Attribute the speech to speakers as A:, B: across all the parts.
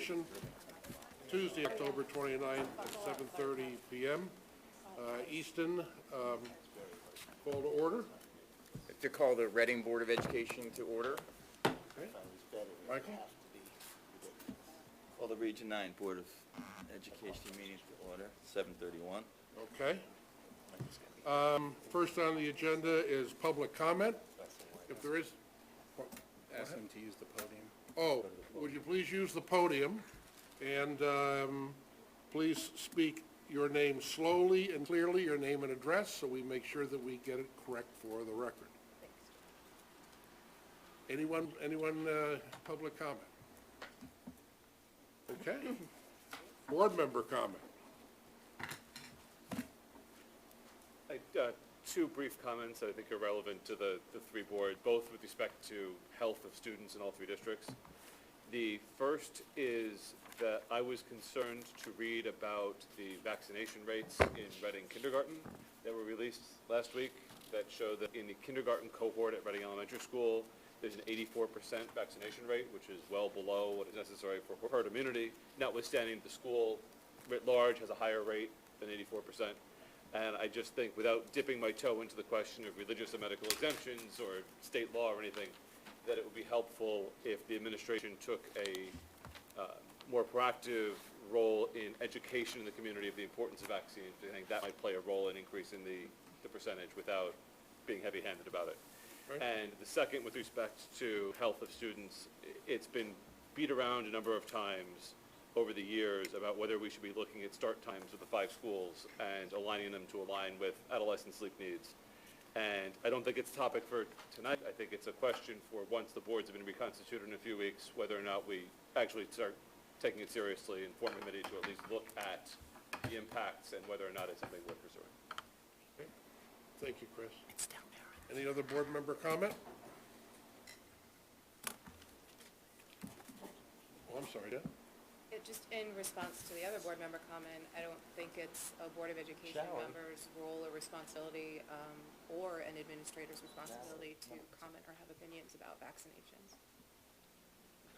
A: Education, Tuesday, October 29th at 7:30 p.m. Easton, call to order.
B: To call the Reading Board of Education to order.
A: Okay. Michael?
C: Call the Region 9 Board of Education meeting to order, 7:31.
A: Okay. First on the agenda is public comment. If there is,
D: Ask them to use the podium.
A: oh, would you please use the podium and please speak your name slowly and clearly, your name and address, so we make sure that we get it correct for the record. Anyone, public comment? Okay. Board member comment.
E: Two brief comments that I think are relevant to the three boards, both with respect to health of students in all three districts. The first is that I was concerned to read about the vaccination rates in Reading kindergarten that were released last week that show that in the kindergarten cohort at Reading Elementary School, there's an 84% vaccination rate, which is well below what is necessary for herd immunity, notwithstanding the school writ large has a higher rate than 84%. And I just think, without dipping my toe into the question of religious and medical exemptions or state law or anything, that it would be helpful if the administration took a more proactive role in education in the community of the importance of vaccines. I think that might play a role in increasing the percentage without being heavy-handed about it. Right. And the second, with respect to health of students, it's been beat around a number of times over the years about whether we should be looking at start times of the 5 schools and aligning them to align with adolescent sleep needs. And I don't think it's a topic for tonight. I think it's a question for once the boards have been reconstituted in a few weeks, whether or not we actually start taking it seriously and form a committee to at least look at the impacts and whether or not it's something worth pursuing.
A: Okay. Thank you, Chris. It's down there. Any other board member comment? Oh, I'm sorry, Dan.
F: Just in response to the other board member comment, I don't think it's a Board of Education member's role or responsibility or an administrator's responsibility to comment or have opinions about vaccinations.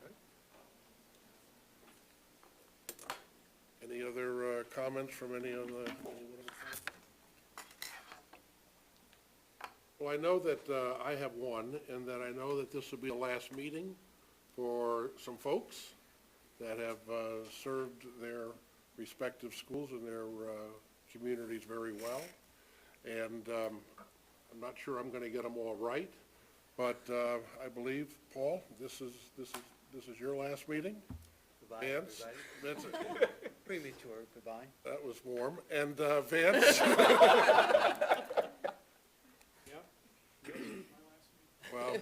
A: Okay. Any other comments from anyone on the Well, I know that I have one, and that I know that this will be the last meeting for some folks that have served their respective schools and their communities very well. And I'm not sure I'm going to get them all right, but I believe, Paul, this is your last meeting.
G: Goodbye,
A: Vance,
G: everybody.
A: Vincent.
G: Premature goodbye.
A: That was warm. And Vance. Well,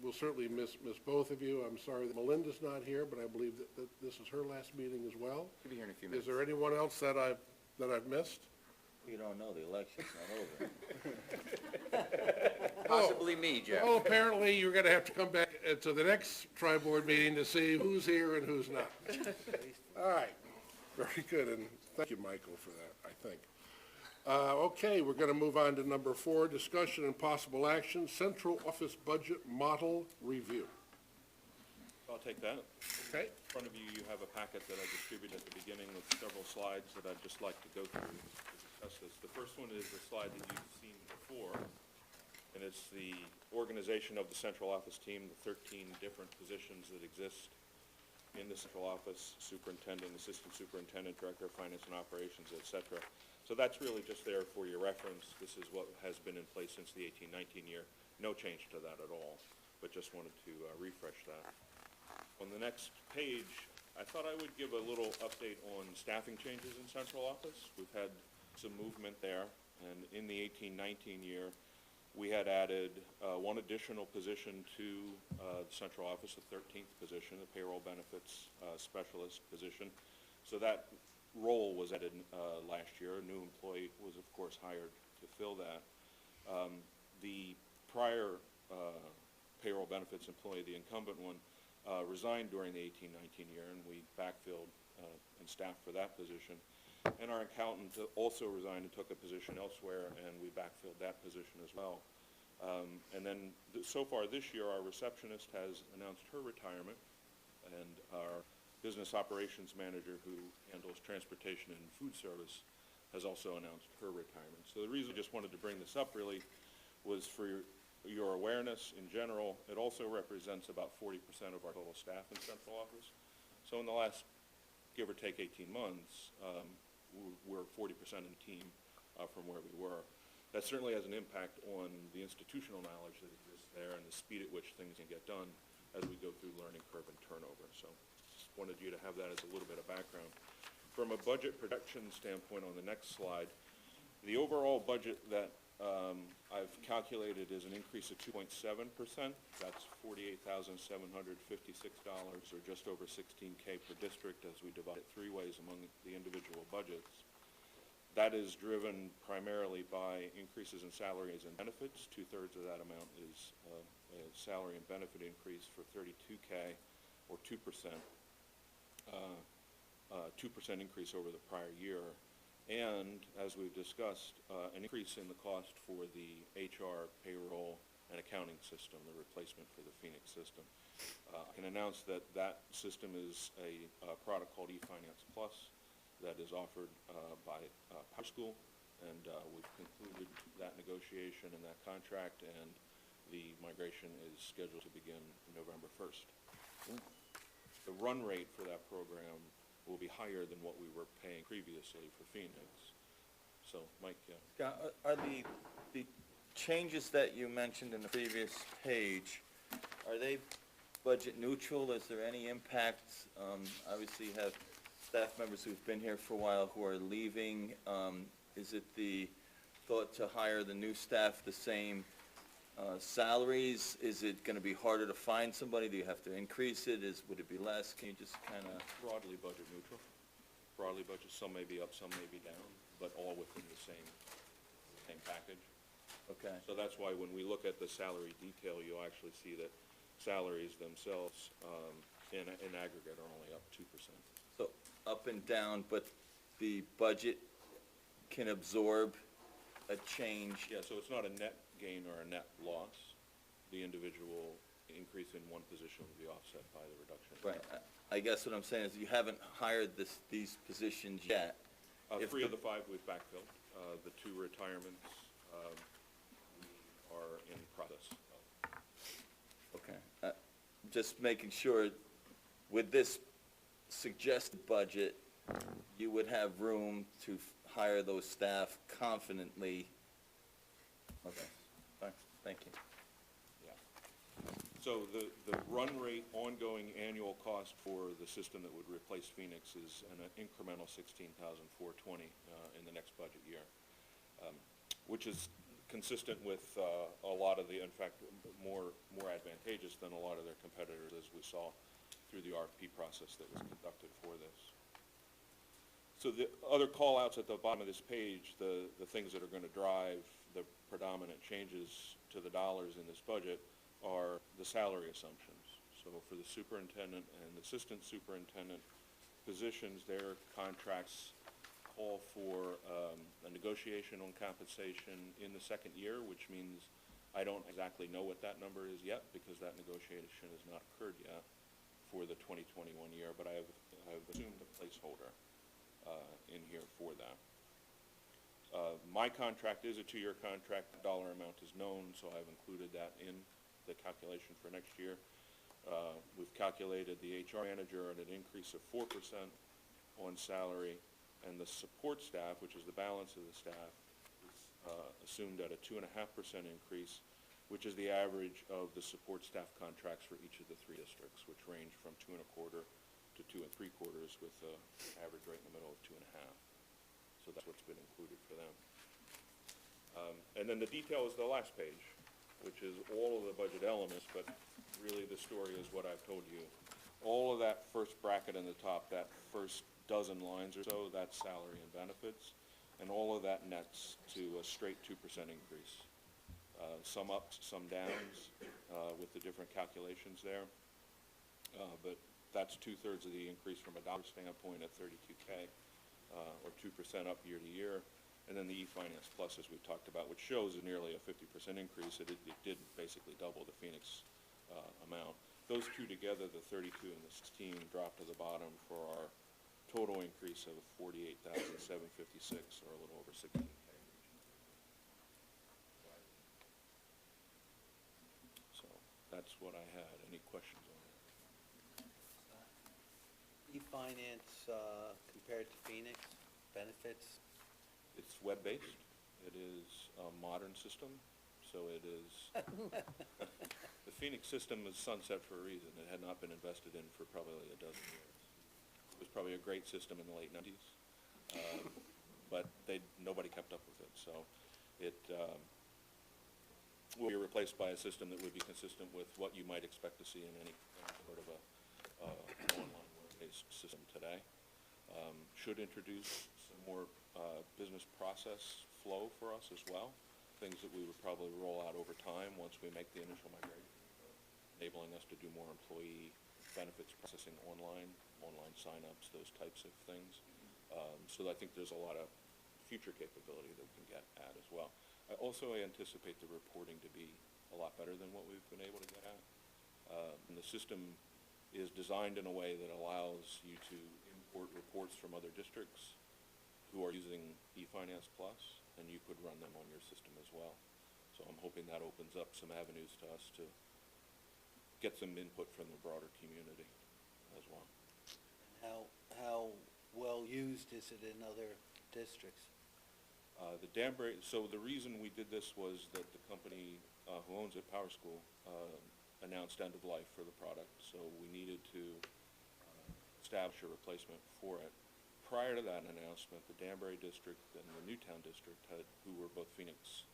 A: we'll certainly miss both of you. I'm sorry that Melinda's not here, but I believe that this is her last meeting as well.
B: She'll be here in a few minutes.
A: Is there anyone else that I've missed?
C: You don't know, the election's not over.
B: Possibly me, Jeff.
A: Well, apparently you're going to have to come back to the next tri-board meeting to see who's here and who's not. All right. Very good. And thank you, Michael, for that, I think. Okay, we're going to move on to number 4, discussion and possible action, central office budget model review.
H: I'll take that.
A: Okay.
H: In front of you, you have a packet that I distributed at the beginning with several slides that I'd just like to go through to discuss this. The first one is the slide that you've seen before, and it's the organization of the central office team, the 13 different positions that exist in the central office: superintendent, assistant superintendent, director of finance and operations, etc. So that's really just there for your reference. This is what has been in place since the 18-19 year. No change to that at all, but just wanted to refresh that. On the next page, I thought I would give a little update on staffing changes in central office. We've had some movement there, and in the 18-19 year, we had added one additional position to the central office, the 13th position, the payroll benefits specialist position. So that role was added last year. A new employee was, of course, hired to fill that. The prior payroll benefits employee, the incumbent one, resigned during the 18-19 year, and we backfilled and staffed for that position. And our accountant also resigned and took a position elsewhere, and we backfilled that position as well. And then so far this year, our receptionist has announced her retirement, and our business operations manager, who handles transportation and food service, has also announced her retirement. So the reason I just wanted to bring this up really was for your awareness in general. It also represents about 40% of our total staff in central office. So in the last, give or take 18 months, we're 40% in the team from where we were. That certainly has an impact on the institutional knowledge that exists there and the speed at which things can get done as we go through learning curve and turnover. So just wanted you to have that as a little bit of background. From a budget projection standpoint on the next slide, the overall budget that I've calculated is an increase of 2.7%. That's $48,756, or just over $16K per district, as we divide it three ways among the individual budgets. That is driven primarily by increases in salaries and benefits. 2/3 of that amount is a salary and benefit increase for $32K, or 2%. 2% increase over the prior year, and as we've discussed, an increase in the cost for the HR, payroll, and accounting system, the replacement for the Phoenix system. I can announce that that system is a product called eFinance Plus that is offered by Power School, and we've concluded that negotiation and that contract, and the migration is scheduled to begin November 1st. The run rate for that program will be higher than what we were paying previously for Phoenix. So, Mike, yeah.
C: Are the changes that you mentioned in the previous page, are they budget neutral? Is there any impact? Obviously, you have staff members who've been here for a while who are leaving. Is it the thought to hire the new staff the same salaries? Is it going to be harder to find somebody? Do you have to increase it? Would it be less? Can you just kind of...
H: Broadly budget neutral. Broadly budget, some may be up, some may be down, but all within the same package.
C: Okay.
H: So that's why when we look at the salary detail, you'll actually see that salaries themselves in aggregate are only up 2%.
C: So up and down, but the budget can absorb a change.
H: Yeah, so it's not a net gain or a net loss. The individual increase in one position will be offset by the reduction.
C: Right. I guess what I'm saying is you haven't hired these positions yet.
H: Three of the five we've backfilled. The two retirements we are in process of.
C: Okay. Just making sure, with this suggested budget, you would have room to hire those staff confidently. Okay, fine, thank you.
H: Yeah. So the run rate ongoing annual cost for the system that would replace Phoenix is an incremental $16,420 in the next budget year, which is consistent with a lot of the, in fact, more advantageous than a lot of their competitors, as we saw through the RFP process that was conducted for this. So the other call-outs at the bottom of this page, the things that are going to drive the predominant changes to the dollars in this budget are the salary assumptions. So for the superintendent and assistant superintendent positions, their contracts call for a negotiation on compensation in the second year, which means I don't exactly know what that number is yet because that negotiation has not occurred yet for the 2021 year, but I have assumed a placeholder in here for that. My contract is a 2-year contract. The dollar amount is known, so I've included that in the calculation for next year. We've calculated the HR manager at an increase of 4% on salary, and the support staff, which is the balance of the staff, is assumed at a 2.5% increase, which is the average of the support staff contracts for each of the 3 districts, which range from 2.25% to 2.75%, with an average rate in the middle of 2.5%. So that's what's been included for them. And then the detail is the last page, which is all of the budget elements, but really the story is what I've told you. All of that first bracket in the top, that first dozen lines or so, that's salary and benefits, and all of that nets to a straight 2% increase. Some ups, some downs with the different calculations there, but that's 2/3 of the increase from a dollar standpoint at $32K, or 2% up year to year. And then the eFinance Plus, as we've talked about, which shows nearly a 50% increase. It did basically double the Phoenix amount. those two together, the 32 and the 16, drop to the bottom for our total increase of 48,756, or a little over 16K. So that's what I had. Any questions on that?
G: E-finance, compared to Phoenix, benefits?
H: It's web-based. It is a modern system, so it is, the Phoenix system is sunset for a reason. It had not been invested in for probably a dozen years. It was probably a great system in the late 90s, but nobody kept up with it. So it will be replaced by a system that would be consistent with what you might expect to see in any sort of an online web-based system today. Should introduce some more business process flow for us as well, things that we would probably roll out over time once we make the initial migration, enabling us to do more employee benefits processing online signups, those types of things. So I think there's a lot of future capability that we can get at as well. I also anticipate the reporting to be a lot better than what we've been able to get at. And the system is designed in a way that allows you to import reports from other districts who are using eFinance Plus, and you could run them on your system as well. So I'm hoping that opens up some avenues to us to get some input from the broader community as well.
G: How well used is it in other districts?
H: The Danbury, so the reason we did this was that the company who owns it, Power School, announced end of life for the product, so we needed to establish a replacement for it. Prior to that announcement, the Danbury district and the Newtown district, who were both Phoenix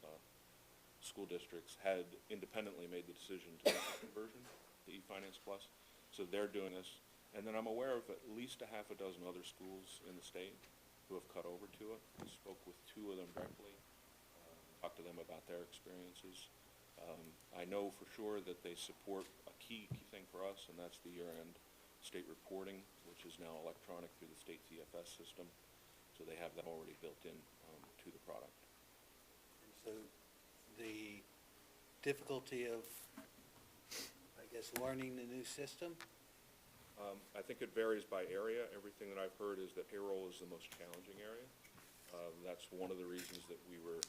H: school districts, had independently made the decision to make the conversion to eFinance Plus. So they're doing this. And then I'm aware of at least a half a dozen other schools in the state who have cut over to it. I spoke with two of them directly, talked to them about their experiences. I know for sure that they support a key thing for us, and that's the year-end state reporting, which is now electronic through the state CFS system. So they have that already built in to the product.
G: So the difficulty of, I guess, learning the new system?
H: I think it varies by area. Everything that I've heard is that payroll is the most challenging area. That's one of the reasons that we were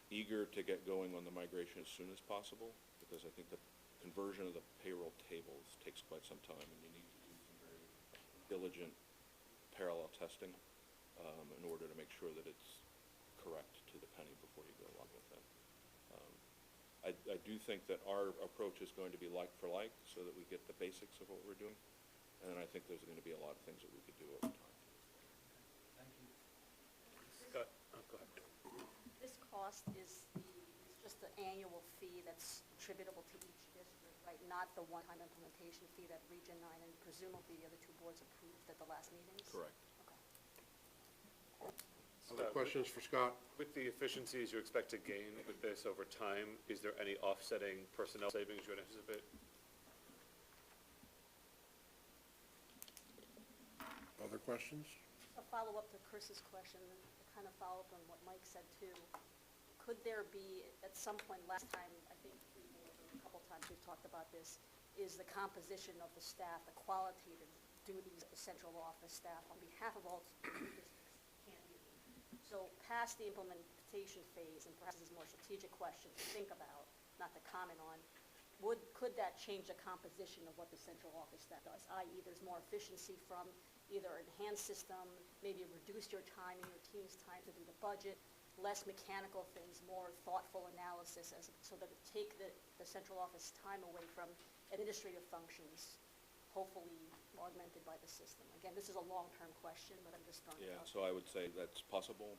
H: eager to get going on the migration as soon as possible, because I think the conversion of the payroll tables takes quite some time, and you need to do some very diligent parallel testing in order to make sure that it's correct to the penny before you go along with it. I do think that our approach is going to be like for like, so that we get the basics of what we're doing, and then I think there's going to be a lot of things that we could do over time.
G: Thank you.
E: Scott, go ahead.
I: This cost is just the annual fee that's attributable to each district, right? Not the one-time implementation fee that Region 9 and presumably the other two boards approved at the last meetings?
H: Correct.
I: Okay.
A: Other questions for Scott?
E: With the efficiencies you expect to gain with this over time, is there any offsetting personnel savings you anticipate?
A: Other questions?
I: A follow-up to Chris's question, and kind of follow up on what Mike said too. Could there be, at some point, last time, I think a couple times we've talked about this, is the composition of the staff, the qualitative duties of the central office staff on behalf of all districts can't be. So past the implementation phase, and perhaps this is a more strategic question to think about, not to comment on, could that change the composition of what the central office staff does, i.e. there's more efficiency from either enhanced system, maybe reduce your time and your team's time to do the budget, less mechanical things, more thoughtful analysis, so that it take the central office time away from administrative functions, hopefully augmented by the system. Again, this is a long-term question, but I'm just throwing it
H: Yeah,
I: out.
H: so I would say that's possible.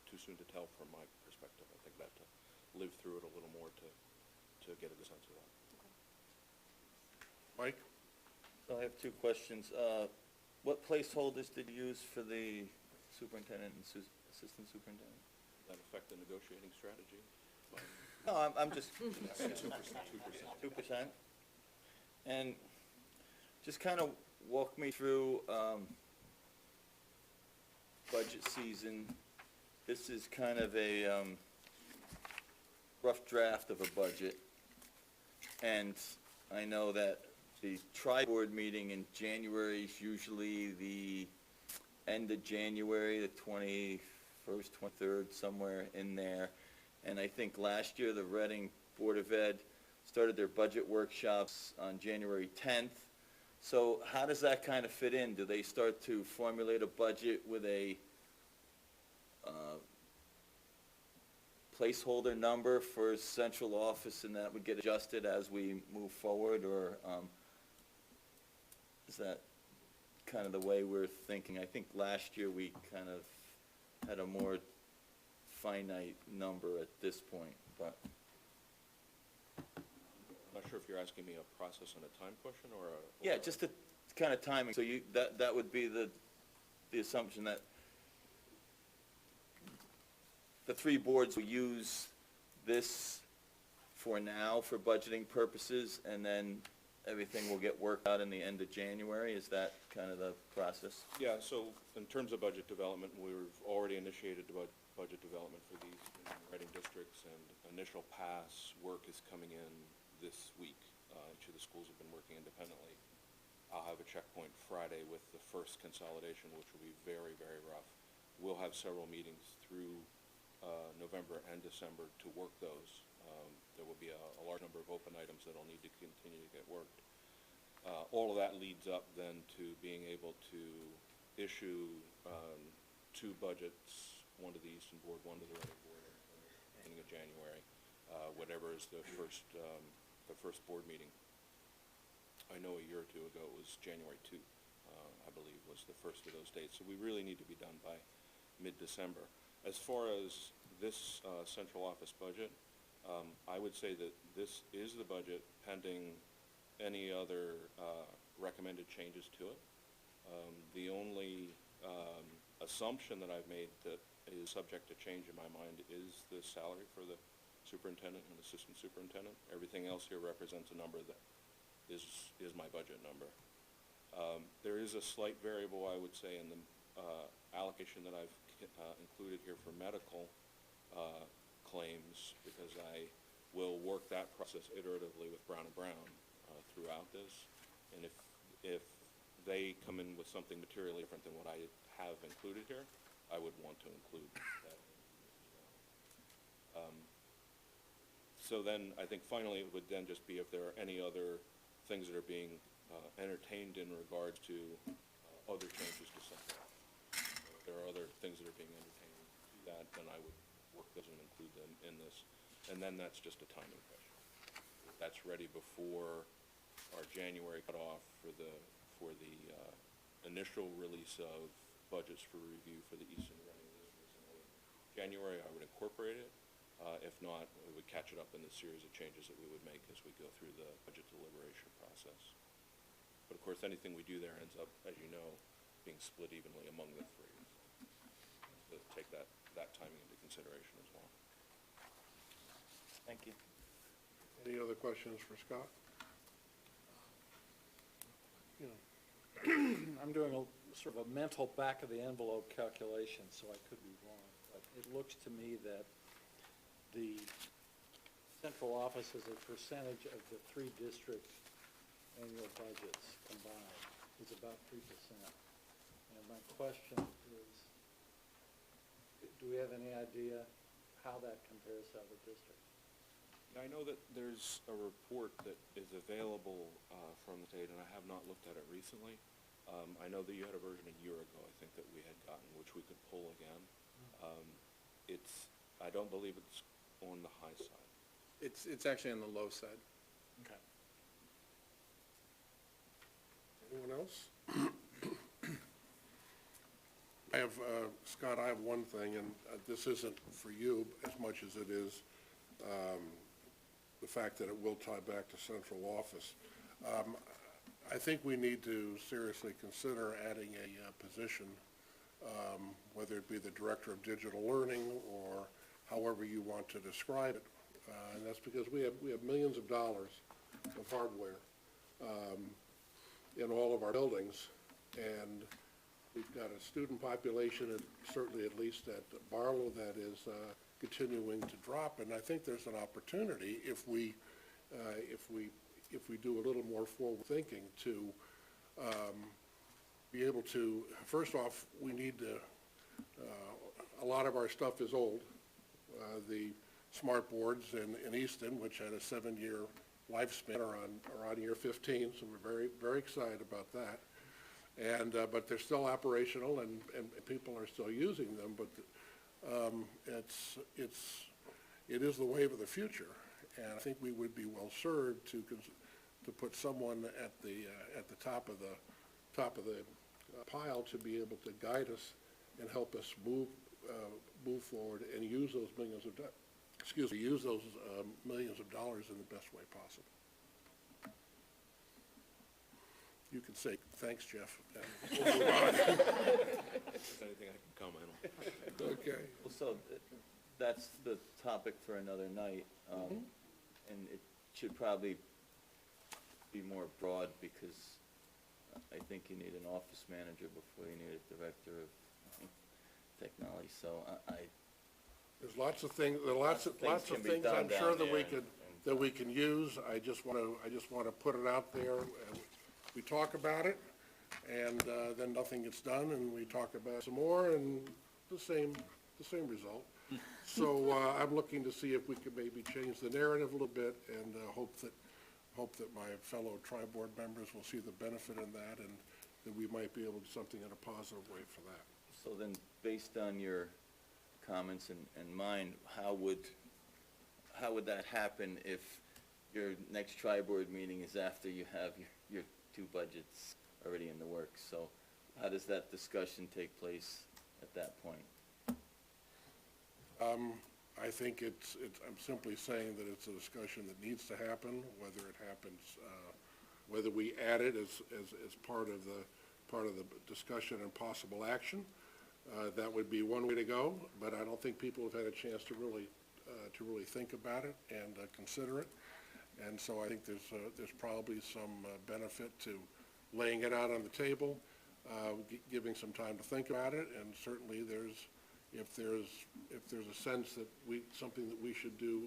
H: Too soon to tell from my perspective. I think I have to live through it a little more to get a good sense of that.
A: Mike?
C: So I have two questions. What placeholders did you use for the superintendent and assistant superintendent?
H: Does that affect the negotiating strategy?
C: No, I'm just,
H: 2%.
C: 2%. And just kind of walk me through budget season. This is kind of a rough draft of a budget, and I know that the tri-board meeting in January is usually the end of January, the 21st, 23rd, somewhere in there. And I think last year, the Reading Board of Ed started their budget workshops on January 10th. So how does that kind of fit in? Do they start to formulate a budget with a placeholder number for central office, and that would get adjusted as we move forward, or is that kind of the way we're thinking? I think last year we kind of had a more finite number at this point, but.
H: I'm not sure if you're asking me a process and a time question or a.
C: Yeah, just the kind of timing, so that would be the assumption that the three boards will use this for now for budgeting purposes, and then everything will get worked out in the end of January. Is that kind of the process?
H: Yeah, so in terms of budget development, we've already initiated budget development for these Reading districts, and initial pass work is coming in this week. Each of the schools have been working independently. I'll have a checkpoint Friday with the first consolidation, which will be very, very rough. We'll have several meetings through November and December to work those. There will be a large number of open items that will need to continue to get worked. All of that leads up then to being able to issue two budgets, one to the Easton board, one to the Reading board, at the beginning of January, whatever is the first board meeting. I know a year or two ago it was January 2, I believe, was the first of those dates. So we really need to be done by mid-December. As far as this central office budget, I would say that this is the budget pending any other recommended changes to it. The only assumption that I've made that is subject to change in my mind is the salary for the superintendent and assistant superintendent. Everything else here represents a number that is my budget number. There is a slight variable, I would say, in the allocation that I've included here for medical claims, because I will work that process iteratively with Brown & Brown throughout this. And if they come in with something materially different than what I have included here, I would want to include that. So then I think finally it would then just be if there are any other things that are being entertained in regards to other changes to something. If there are other things that are being entertained to that, then I would work those and include them in this. And then that's just a timing question. If that's ready before our January cutoff for the initial release of budgets for review for the Easton Reading districts in January, I would incorporate it. If not, we would catch it up in the series of changes that we would make as we go through the budget deliberation process. But of course, anything we do there ends up, as you know, being split evenly among the three. So take that timing into consideration as well.
C: Thank you.
A: Any other questions for Scott?
J: I'm doing a sort of a mental back-of-the-envelope calculation, so I could be wrong. But it looks to me that the central office as a percentage of the three districts' annual budgets combined is about 3%. And my question is, do we have any idea how that compares to other districts?
H: I know that there's a report that is available from the state, and I have not looked at it recently. I know that you had a version a year ago, I think, that we had gotten, which we could pull again. I don't believe it's on the high side.
D: It's actually on the low side.
J: Okay.
A: Anyone else? I have, Scott, I have one thing, and this isn't for you as much as it is the fact that it will tie back to central office. I think we need to seriously consider adding a position, whether it be the Director of Digital Learning or however you want to describe it. And that's because we have millions of dollars of hardware in all of our buildings, and we've got a student population, certainly at least at Barlow, that is continuing to drop. And I think there's an opportunity if we if we do a little more forward thinking to be able to, first off, we need to, a lot of our stuff is old. The smart boards in Easton, which had a 7-year lifespan, are on year 15, so we're very, very excited about that. And, but they're still operational and people are still using them, but it is the wave of the future. And I think we would be well served to put someone at the top of the pile to be able to guide us and help us move forward and use those millions of dollars in the best way possible. You can say, thanks, Jeff. And we'll move on.
H: Anything I can comment on?
A: Okay.
C: Well, so that's the topic for another night, and it should probably be more broad because I think you need an office manager before you need a director of technology, so
A: There's lots of things, there are lots of
C: can be
A: things
C: done
A: I'm sure
C: down
A: that
C: there,
A: we can use. I just want to put it out there. And we talk about it, and then nothing gets done, and we talk about it some more, and the same result. So I'm looking to see if we could maybe change the narrative a little bit, and hope that my fellow tri-board members will see the benefit in that, and that we might be able to do something in a positive way for that.
C: so then, based on your comments and mine, how would that happen if your next tri-board meeting is after you have your 2 budgets already in the works? So how does that discussion take place at that point?
A: I think I'm simply saying that it's a discussion that needs to happen, whether it happens, whether we add it as part of the discussion and possible action. That would be one way to go, but I don't think people have had a chance to really think about it and consider it. And so I think there's probably some benefit to laying it out on the table, giving some time to think about it, and certainly if there's a sense that something that we should do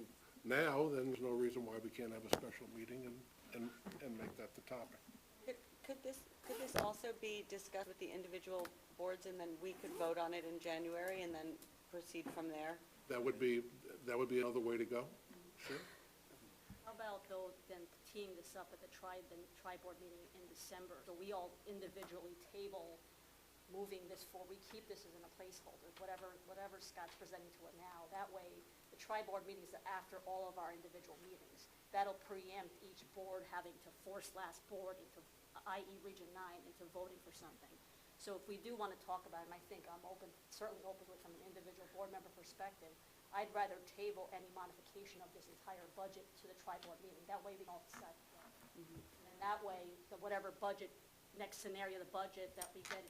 A: now, then there's no reason why we can't have a special meeting and make that the topic.
K: Could this also be discussed with the individual boards, and then we could vote on it in January and then proceed from there?
A: That would be another way to go. Sure.
I: How about though, then teeing this up at the tri-board meeting in December, so we all individually table moving this forward, we keep this as in a placeholder, whatever Scott's presenting to it now. That way, the tri-board meetings are after all of our individual meetings. That'll preempt each board having to force last board into, i.e. Region 9, into voting for something. So if we do want to talk about it, and I think I'm certainly open to it from an individual board member perspective, I'd rather table any modification of this entire budget to the tri-board meeting. That way we don't decide together. And that way, whatever budget, next scenario, the budget that we get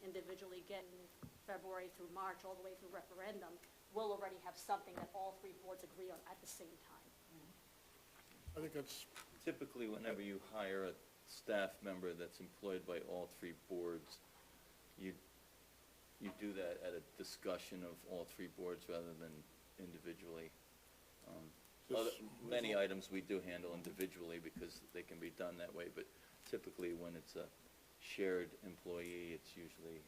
I: individually get in February through March, all the way through referendum, we'll already have something that all 3 boards agree on at the same time.
A: I think that's,
C: Typically, whenever you hire a staff member that's employed by all 3 boards, you do that at a discussion of all 3 boards rather than individually. Many items we do handle individually because they can be done that way, but typically when it's a shared employee, it's usually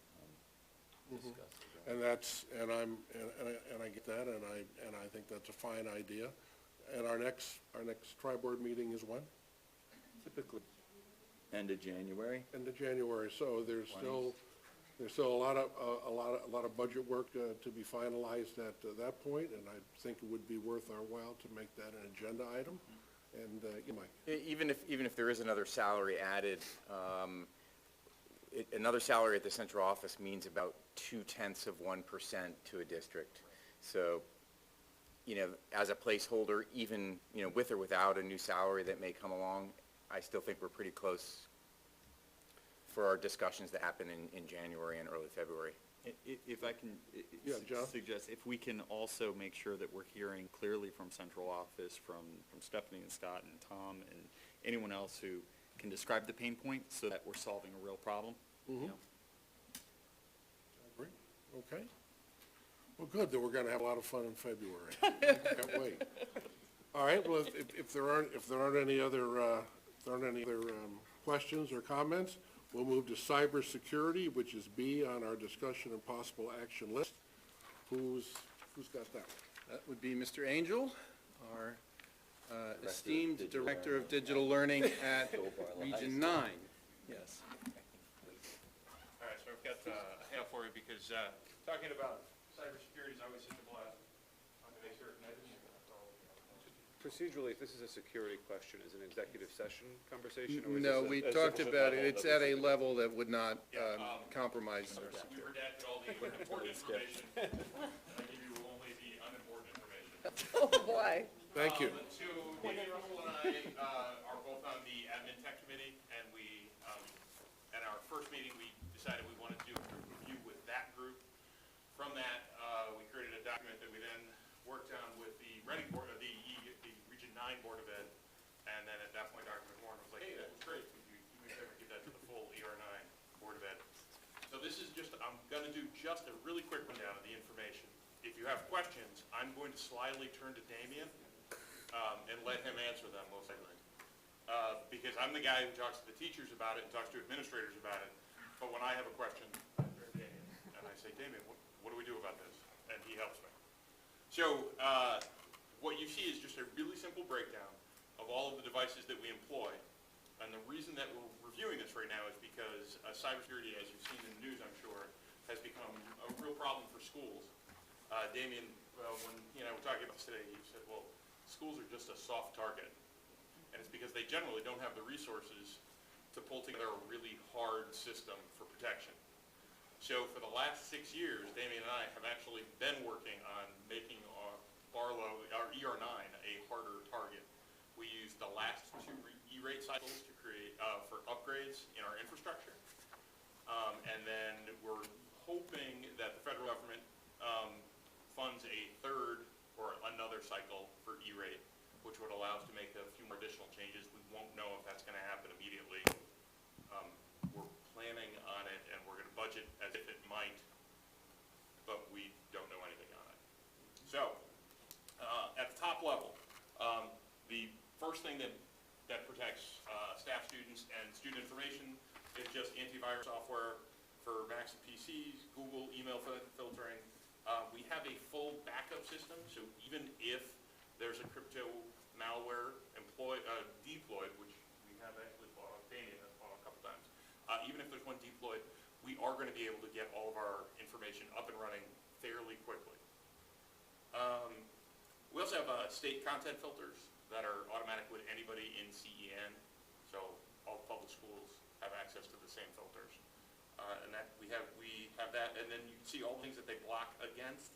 C: discussed.
A: and I get that, and I think that's a fine idea. And our next tri-board meeting is when?
C: Typically, end of January.
A: End of January, so there's still a lot of budget work to be finalized at that point, and I think it would be worth our while to make that an agenda item. And Mike.
B: Even if there is another salary added, another salary at the central office means about 0.2% to a district. So, as a placeholder, even, with or without a new salary that may come along, I still think we're pretty close for our discussions that happen in January and early February.
L: If I can
A: John?
L: suggest, if we can also make sure that we're hearing clearly from central office, from Stephanie and Scott and Tom and anyone else who can describe the pain point so that we're solving a real problem.
A: I agree. Okay. Well, good, then we're gonna have a lot of fun in February. Can't wait. All right, well, if there aren't any other If there aren't any other questions or comments, we'll move to cybersecurity, which is B on our discussion and possible action list. Who's got that one?
D: That would be Mr. Angel, our esteemed Director of Digital Learning at Region 9. Yes.
H: All right, so I've got a half for you because talking about cybersecurity is always such a blast. I'm going to make certain I didn't.
E: Procedurally, if this is a security question, is an executive session conversation? Or is
D: No,
E: this
D: we
E: a
D: talked
E: sufficient
D: about it.
E: level
D: It's
E: that
D: at a
E: this is-
D: level that would not compromise our
H: We
D: security.
H: redacted all the important information. I give you only the unimportant information.
F: Oh, boy.
A: Thank you.
H: So Danny Russell and I are both on the admin tech committee, and we, at our first meeting, we decided we wanted to do a group review with that group. From that, we created a document that we then worked on with the Reading Board, the Region 9 Board of Ed, and then at that point, Dr. McMorrin was like, hey, that was great, could you make sure we give that to the full ER9 Board of Ed? So this is just, I'm going to do just a really quick rundown of the information. If you have questions, I'm going to slyly turn to Damien and let him answer them, most likely. Because I'm the guy who talks to the teachers about it and talks to administrators about it. But when I have a question, I turn to Damien and I say, Damien, what do we do about this? And he helps me. So what you see is just a really simple breakdown of all of the devices that we employ. And the reason that we're reviewing this right now is because cybersecurity, as you've seen in the news, I'm sure, has become a real problem for schools. Damien, when we're talking about this today, you said, well, schools are just a soft target. And it's because they generally don't have the resources to pull together a really hard system for protection. So for the last 6 years, Damien and I have actually been working on making our ER9 a harder target. We used the last 2 E-rate cycles to create for upgrades in our infrastructure. And then we're hoping that the federal government funds a third or another cycle for E-rate, which would allow us to make a few more additional changes. We won't know if that's going to happen immediately. We're planning on it, and we're going to budget as if it might, but we don't know anything on it. So, at the top level, the first thing that protects staff, students, and student information is just antivirus software for Macs and PCs, Google email filtering. We have a full backup system, so even if there's a crypto malware deployed, which we have actually bought on Damien, that's bought a couple times. Even if there's one deployed, we are going to be able to get all of our information up and running fairly quickly. We also have state content filters that are automatic with anybody in CEN, so all public schools have access to the same filters. And that we have that, and then you can see all the things that they block against.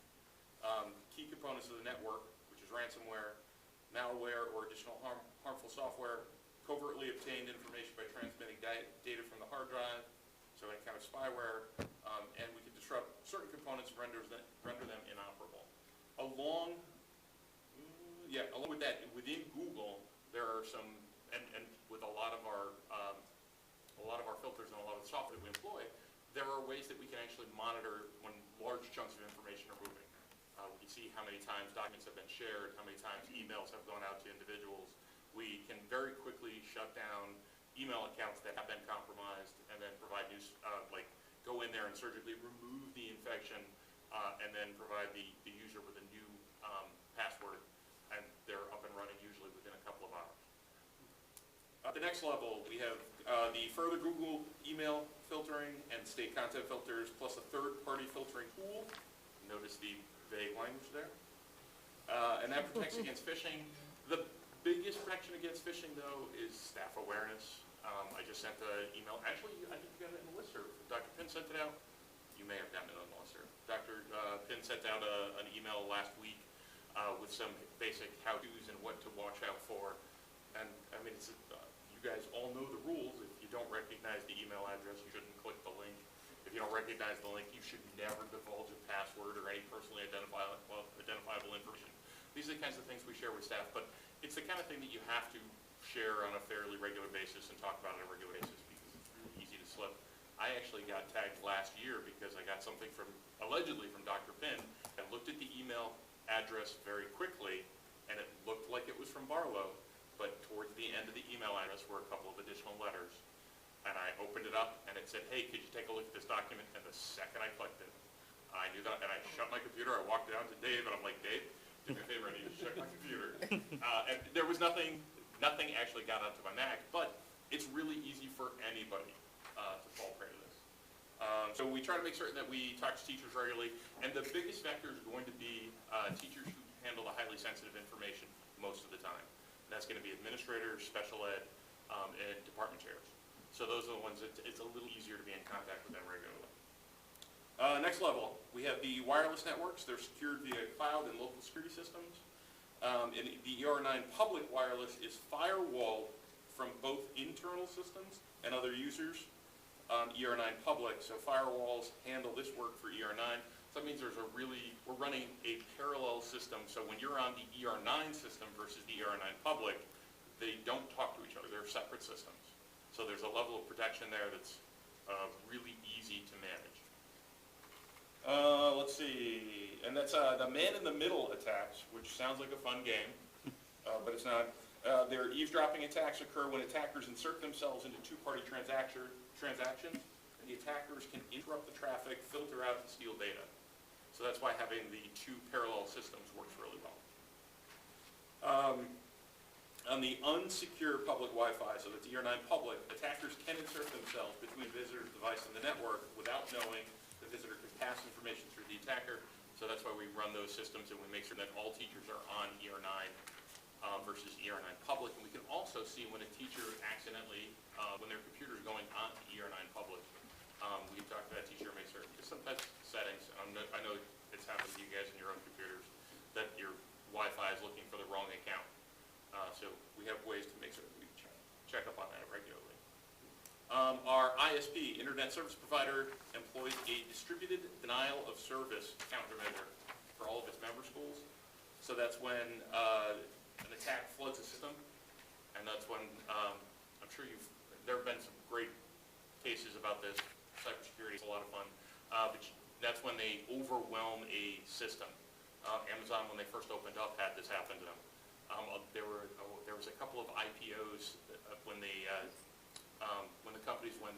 H: Key components of the network, which is ransomware, malware, or additional harmful software, covertly obtained information by transmitting data from the hard drive, so any kind of spyware, and we can disrupt certain components and render them inoperable. Along with that, within Google, there are some, and with a lot of our filters and a lot of the software that we employ, there are ways that we can actually monitor when large chunks of information are moving. We can see how many times documents have been shared, how many times emails have gone out to individuals. We can very quickly shut down email accounts that have been compromised and then provide new, go in there and surgically remove the infection and then provide the user with a new password, and they're up and running usually within a couple of hours. At the next level, we have the further Google email filtering and state content filters, plus a third-party filtering tool. Notice the vague language there. And that protects against phishing. The biggest protection against phishing, though, is staff awareness. I just sent an email. Actually, I think you got it in the listserv. Dr. Pinn sent it out. You may have gotten it on the listserv. Dr. Pinn sent out an email last week with some basic how-tos and what to watch out for. And, I mean, you guys all know the rules. If you don't recognize the email address, you shouldn't click the link. If you don't recognize the link, you should never divulge a password or any personally identifiable information. These are the kinds of things we share with staff, but it's the kind of thing that you have to share on a fairly regular basis and talk about on a regular basis because it's really easy to slip. I actually got tagged last year because I got something allegedly from Dr. Pinn, and looked at the email address very quickly, and it looked like it was from Barlow, but towards the end of the email address were a couple of additional letters. And I opened it up, and it said, hey, could you take a look at this document? And the second I clicked it, I knew that, and I shut my computer. I walked down to Dave, and I'm like, Dave, do me a favor, I need to check my computer. And there was nothing actually got onto my Mac, but it's really easy for anybody to fall prey to this. So we try to make certain that we talk to teachers regularly, and the biggest factor is going to be teachers who handle the highly sensitive information most of the time. That's going to be administrators, special ed, and department chairs. So those are the ones that it's a little easier to be in contact with them regularly. Next level, we have the wireless networks. They're secured via cloud and local security systems. And the ER9 public wireless is firewalled from both internal systems and other users on ER9 public. So firewalls handle this work for ER9. So that means we're running a parallel system. So when you're on the ER9 system versus the ER9 public, they don't talk to each other. They're separate systems. So there's a level of protection there that's really easy to manage. Let's see, and that's the man-in-the-middle attacks, which sounds like a fun game, but it's not. Their eavesdropping attacks occur when attackers insert themselves into two-party transactions, and the attackers can interrupt the traffic, filter out, and steal data. So that's why having the two parallel systems works really well. On the unsecure public Wi-Fi, so that's ER9 public, attackers can insert themselves between visitor's device and the network without knowing the visitor can pass information through the attacker. So that's why we run those systems, and we make sure that all teachers are on ER9 versus ER9 public. And we can also see when a teacher accidentally, when their computer is going on to ER9 public, we can talk to that teacher and make certain, because sometimes settings, I know it's happened to you guys in your own computers, that your Wi-Fi is looking for the wrong account. So we have ways to make sure that we check up on that regularly. Our ISP, Internet Service Provider, employs a distributed denial of service countermeasure for all of its member schools. So that's when an attack floods a system, and that's when, I'm sure there have been some great cases about this. Cybersecurity is a lot of fun, but that's when they overwhelm a system. Amazon, when they first opened up, had this happen to them. There was a couple of IPOs when the companies when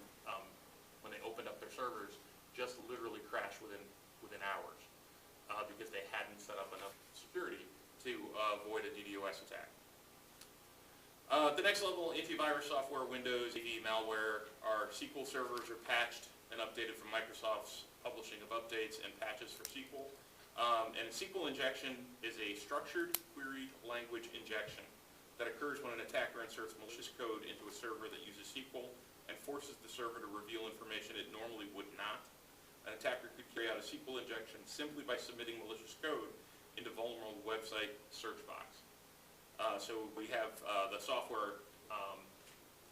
H: they opened up their servers, just literally crashed within hours because they hadn't set up enough security to avoid a DDoS attack. The next level, antivirus software, Windows, AV, malware. Our SQL servers are patched and updated from Microsoft's publishing of updates and patches for SQL. And SQL injection is a structured query language injection that occurs when an attacker inserts malicious code into a server that uses SQL and forces the server to reveal information it normally would not. An attacker could carry out a SQL injection simply by submitting malicious code into vulnerable website search box. So we have the software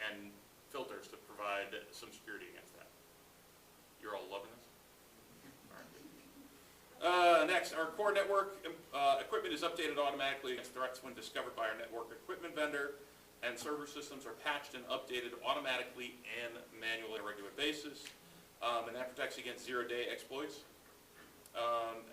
H: and filters to provide some security against that. You're all loving this? Next, our core network equipment is updated automatically against threats when discovered by our network equipment vendor, and server systems are patched and updated automatically and manually on a regular basis, and that protects against zero-day exploits.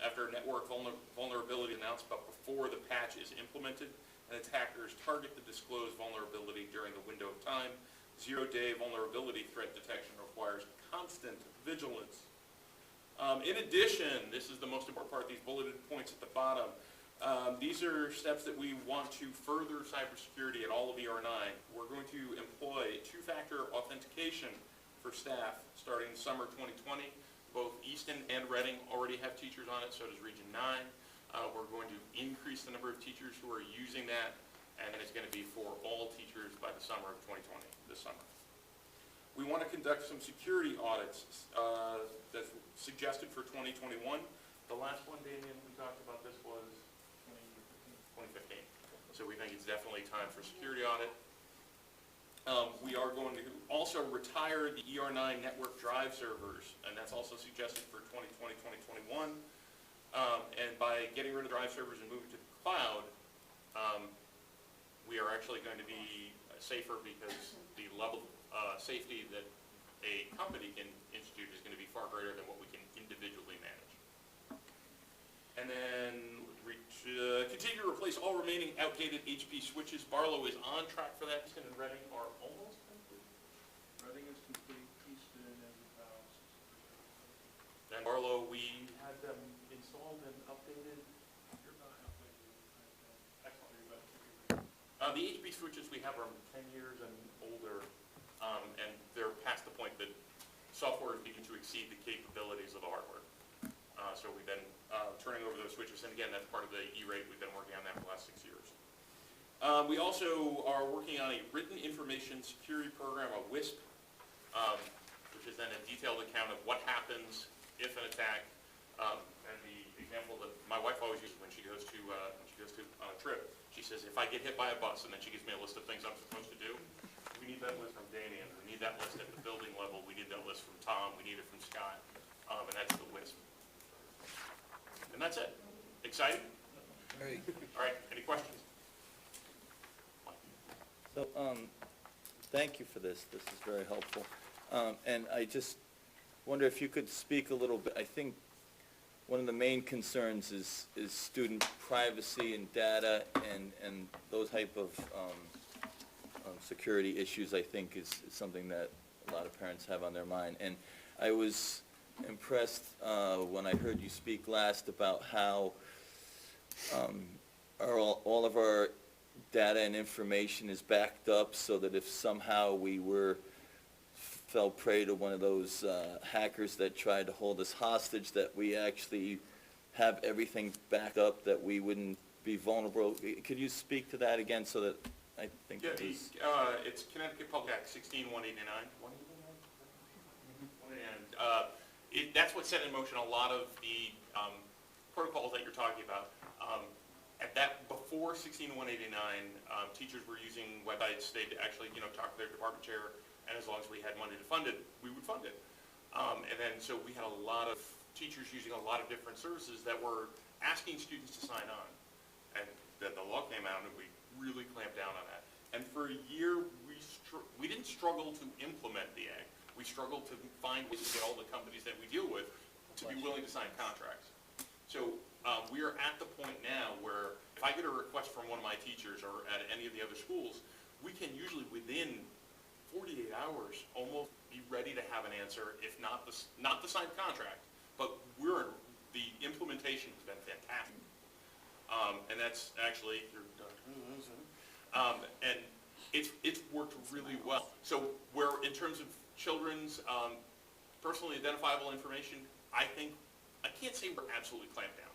H: After a network vulnerability is announced, but before the patch is implemented, and attackers target the disclosed vulnerability during the window of time. Zero-day vulnerability threat detection requires constant vigilance. In addition, this is the most important part, these bulleted points at the bottom. These are steps that we want to further cybersecurity at all of ER9. We're going to employ two-factor authentication for staff starting summer 2020. Both Easton and Reading already have teachers on it, so does Region 9. We're going to increase the number of teachers who are using that, and it's going to be for all teachers by the summer of 2020, this summer. We want to conduct some security audits that's suggested for 2021. The last one, Damien, we talked about this was 2015. So we think it's definitely time for security audit. We are going to also retire the ER9 network drive servers, and that's also suggested for 2020, 2021. And by getting rid of drive servers and moving to the cloud, we are actually going to be safer because the level of safety that a company can institute is going to be far greater than what we can individually manage. And then Continue to replace all remaining outdated HP switches. Barlow is on track for that. Easton and Reading are almost complete.
J: Reading is complete, Easton is about.
H: And Barlow, we had them installed and updated. Excellent. The HP switches we have are 10 years and older, and they're past the point that software is beginning to exceed the capabilities of the hardware. So we've been turning over those switches, and again, that's part of the E-rate. We've been working on that for the last 6 years. We also are working on a written information security program, a WISP, which is then a detailed account of what happens if an attack, and the example that my wife always uses when she goes to on a trip, she says, if I get hit by a bus, and then she gives me a list of things I'm supposed to do, we need that list from Damian, we need that list at the building level, we need that list from Tom, we need it from Scott, and that's the WISP. And that's it. Exciting?
G: Great.
H: All right, any questions?
C: So, thank you for this. This is very helpful. And I just wonder if you could speak a little bit. I think one of the main concerns is student privacy and data and those type of security issues, I think, is something that a lot of parents have on their mind. And I was impressed when I heard you speak last about how all of our data and information is backed up so that if somehow we fell prey to one of those hackers that tried to hold us hostage, that we actually have everything backed up, that we wouldn't be vulnerable. Could you speak to that again so that I think
H: Yeah,
C: it was...
H: it's Connecticut Public Act 16189. And that's what set in motion a lot of the protocols that you're talking about. Before 16189, teachers were using websites. They'd actually, talk to their department chair, and as long as we had money to fund it, we would fund it. And then, so we had a lot of teachers using a lot of different services that were asking students to sign on. And then the law came out, and we really clamped down on that. And for a year, we didn't struggle to implement the act. We struggled to find ways to get all the companies that we deal with to be willing to sign contracts. So we are at the point now where if I get a request from one of my teachers or at any of the other schools, we can usually within 48 hours almost be ready to have an answer, if not the signed contract. But the implementation has been fantastic. And that's actually, and it's worked really well. So where in terms of children's personally identifiable information, I can't say we're absolutely clamped down,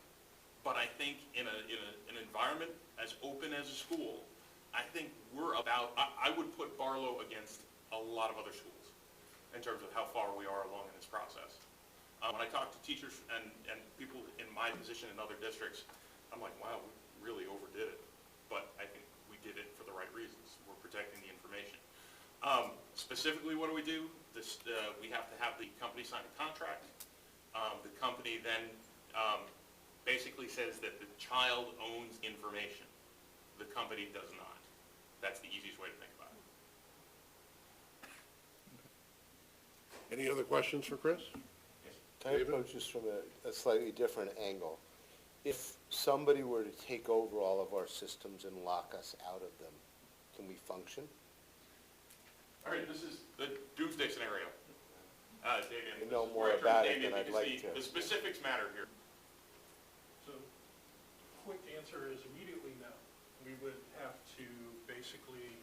H: but I think in an environment as open as a school, I think I would put Barlow against a lot of other schools in terms of how far we are along in this process. When I talk to teachers and people in my position in other districts, I'm like, wow, we really overdid it, but I think we did it for the right reasons. We're protecting the information. Specifically, what do? We have to have the company sign a contract. The company then basically says that the child owns information. The company does not. That's the easiest way to think about it.
A: Any other questions for Chris?
M: Can I approach this from a slightly different angle? If somebody were to take over all of our systems and lock us out of them, can we function?
H: All right, this is the doomsday scenario. Damian,
M: You know more about it than I'd like to.
H: The specifics matter here.
N: So, quick answer is immediately no. We would have to basically,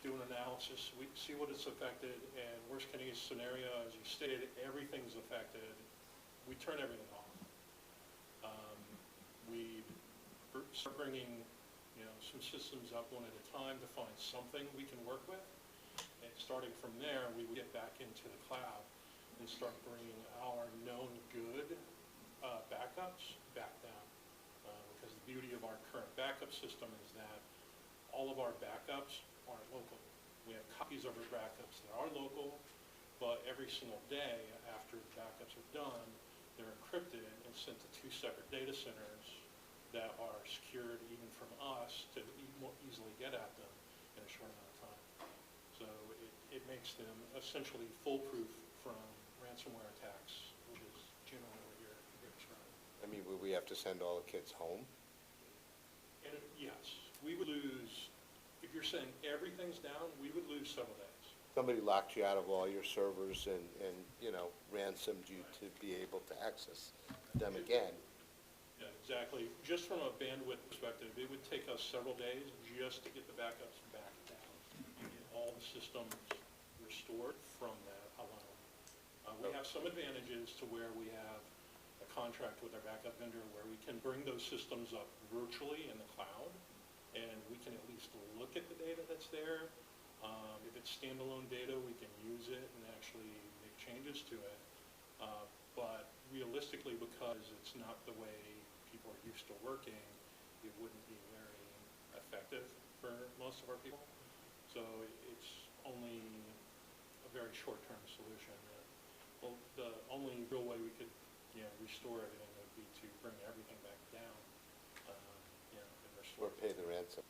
N: do an analysis, we see what is affected, and worst case scenario, as you stated, everything's affected. We turn everything off. We start bringing, some systems up one at a time to find something we can work with. And starting from there, we would get back into the cloud and start bringing our known good backups back down. Because the beauty of our current backup system is that all of our backups aren't local. We have copies of our backups that are local, but every single day after the backups are done, they're encrypted and sent to 2 separate data centers that are secured even from us to more easily get at them in a short amount of time. So it makes them essentially foolproof from ransomware attacks, which is generally what you're describing.
M: I mean, would we have to send all the kids home?
N: And yes, we would lose, if you're saying everything's down, we would lose several days.
M: Somebody locked you out of all your servers and, you know, ransomed you to be able to access them again.
N: Yeah, exactly. Just from a bandwidth perspective, it would take us several days just to get the backups back down and get all the systems restored from that alone. We have some advantages to where we have a contract with our backup vendor where we can bring those systems up virtually in the cloud, and we can at least look at the data that's there. If it's standalone data, we can use it and actually make changes to it. But realistically, because it's not the way people are used to working, it wouldn't be very effective for most of our people. So it's only a very short-term solution. Well, the only real way we could, restore everything would be to bring everything back down, and
M: Or
N: restore.
M: pay the ransom.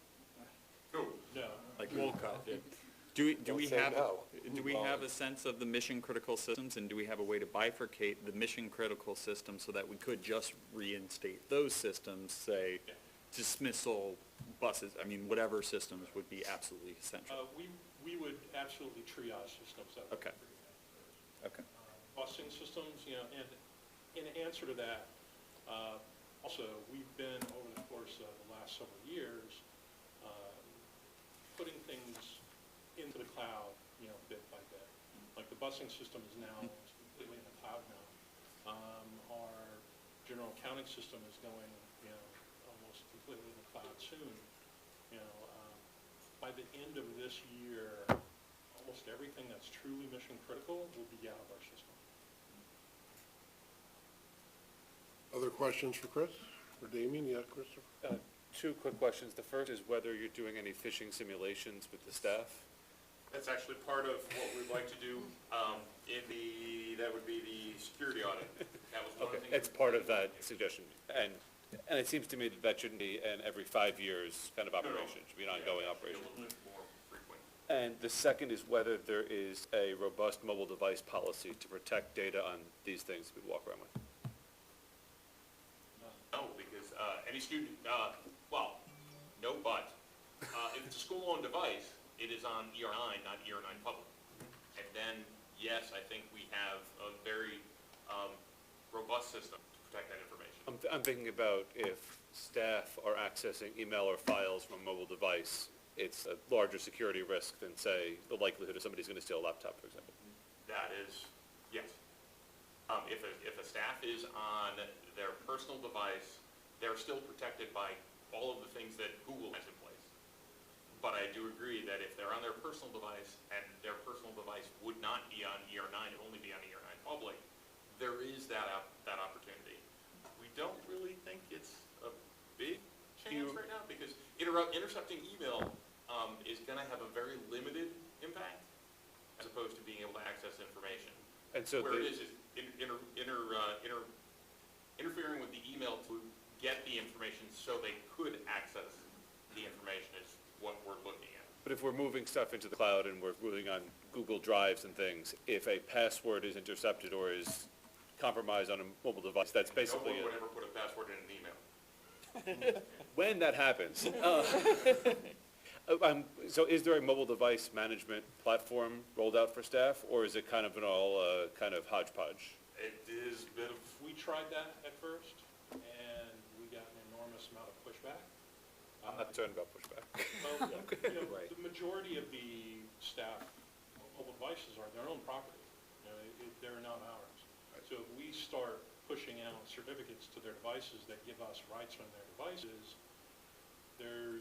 N: No.
L: Like Wolcott did. Do we
M: Don't say
L: have,
M: no.
L: do we have a sense of the mission-critical systems, and do we have a way to bifurcate the mission-critical systems so that we could just reinstate those systems, say,
N: Yeah.
L: dismissal buses, I mean, whatever systems would be absolutely essential?
N: We would absolutely triage systems that would be
L: Okay.
N: pretty
L: Okay.
N: busing systems, and in answer to that, also, we've been, over the course of the last several years, putting things into the cloud, bit by bit. Like the busing system is now completely in the cloud now. Our general accounting system is going, almost completely in the cloud soon. By the end of this year, almost everything that's truly mission critical will be out of our system.
A: Other questions for Chris? For Damien? Yeah, Christopher?
E: Two quick questions. The first is whether you're doing any phishing simulations with the staff.
H: That's actually part of what we'd like to do, that would be the security audit. That was one
E: Okay,
H: thing.
E: it's part of that suggestion. And it seems to me that that shouldn't be an every 5 years kind of operation. It should be an ongoing operation.
H: A little bit more frequent.
E: And the second is whether there is a robust mobile device policy to protect data on these things we walk around with.
H: No, because any student, no but. If it's a school-owned device, it is on ER9, not ER9 public. And then, yes, I think we have a very robust system to protect that information.
E: I'm thinking about if staff are accessing email or files from a mobile device, it's a larger security risk than, say, the likelihood of somebody's going to steal a laptop, for example.
H: That is, yes. If a staff is on their personal device, they're still protected by all of the things that Google has in place. But I do agree that if they're on their personal device and their personal device would not be on ER9, it'd only be on ER9 public, there is that opportunity. We don't really think it's a big chance right now because intercepting email is going to have a very limited impact as opposed to being able to access information.
E: And so
H: Where it is interfering with the email to get the information so they could access the information is what we're looking at.
E: But if we're moving stuff into the cloud and we're moving on Google Drives and things, if a password is intercepted or is compromised on a mobile device, that's basically
H: No one would ever put a password in an email.
E: when that happens. So is there a mobile device management platform rolled out for staff, or is it kind of an all kind of hodgepodge?
H: It is a bit of,
N: We tried that at first, and we got an enormous amount of pushback.
E: I'm not concerned about pushback.
N: Well, the majority of the staff mobile devices are their own property. They're not ours. So if we start pushing out certificates to their devices that give us rights on their devices, there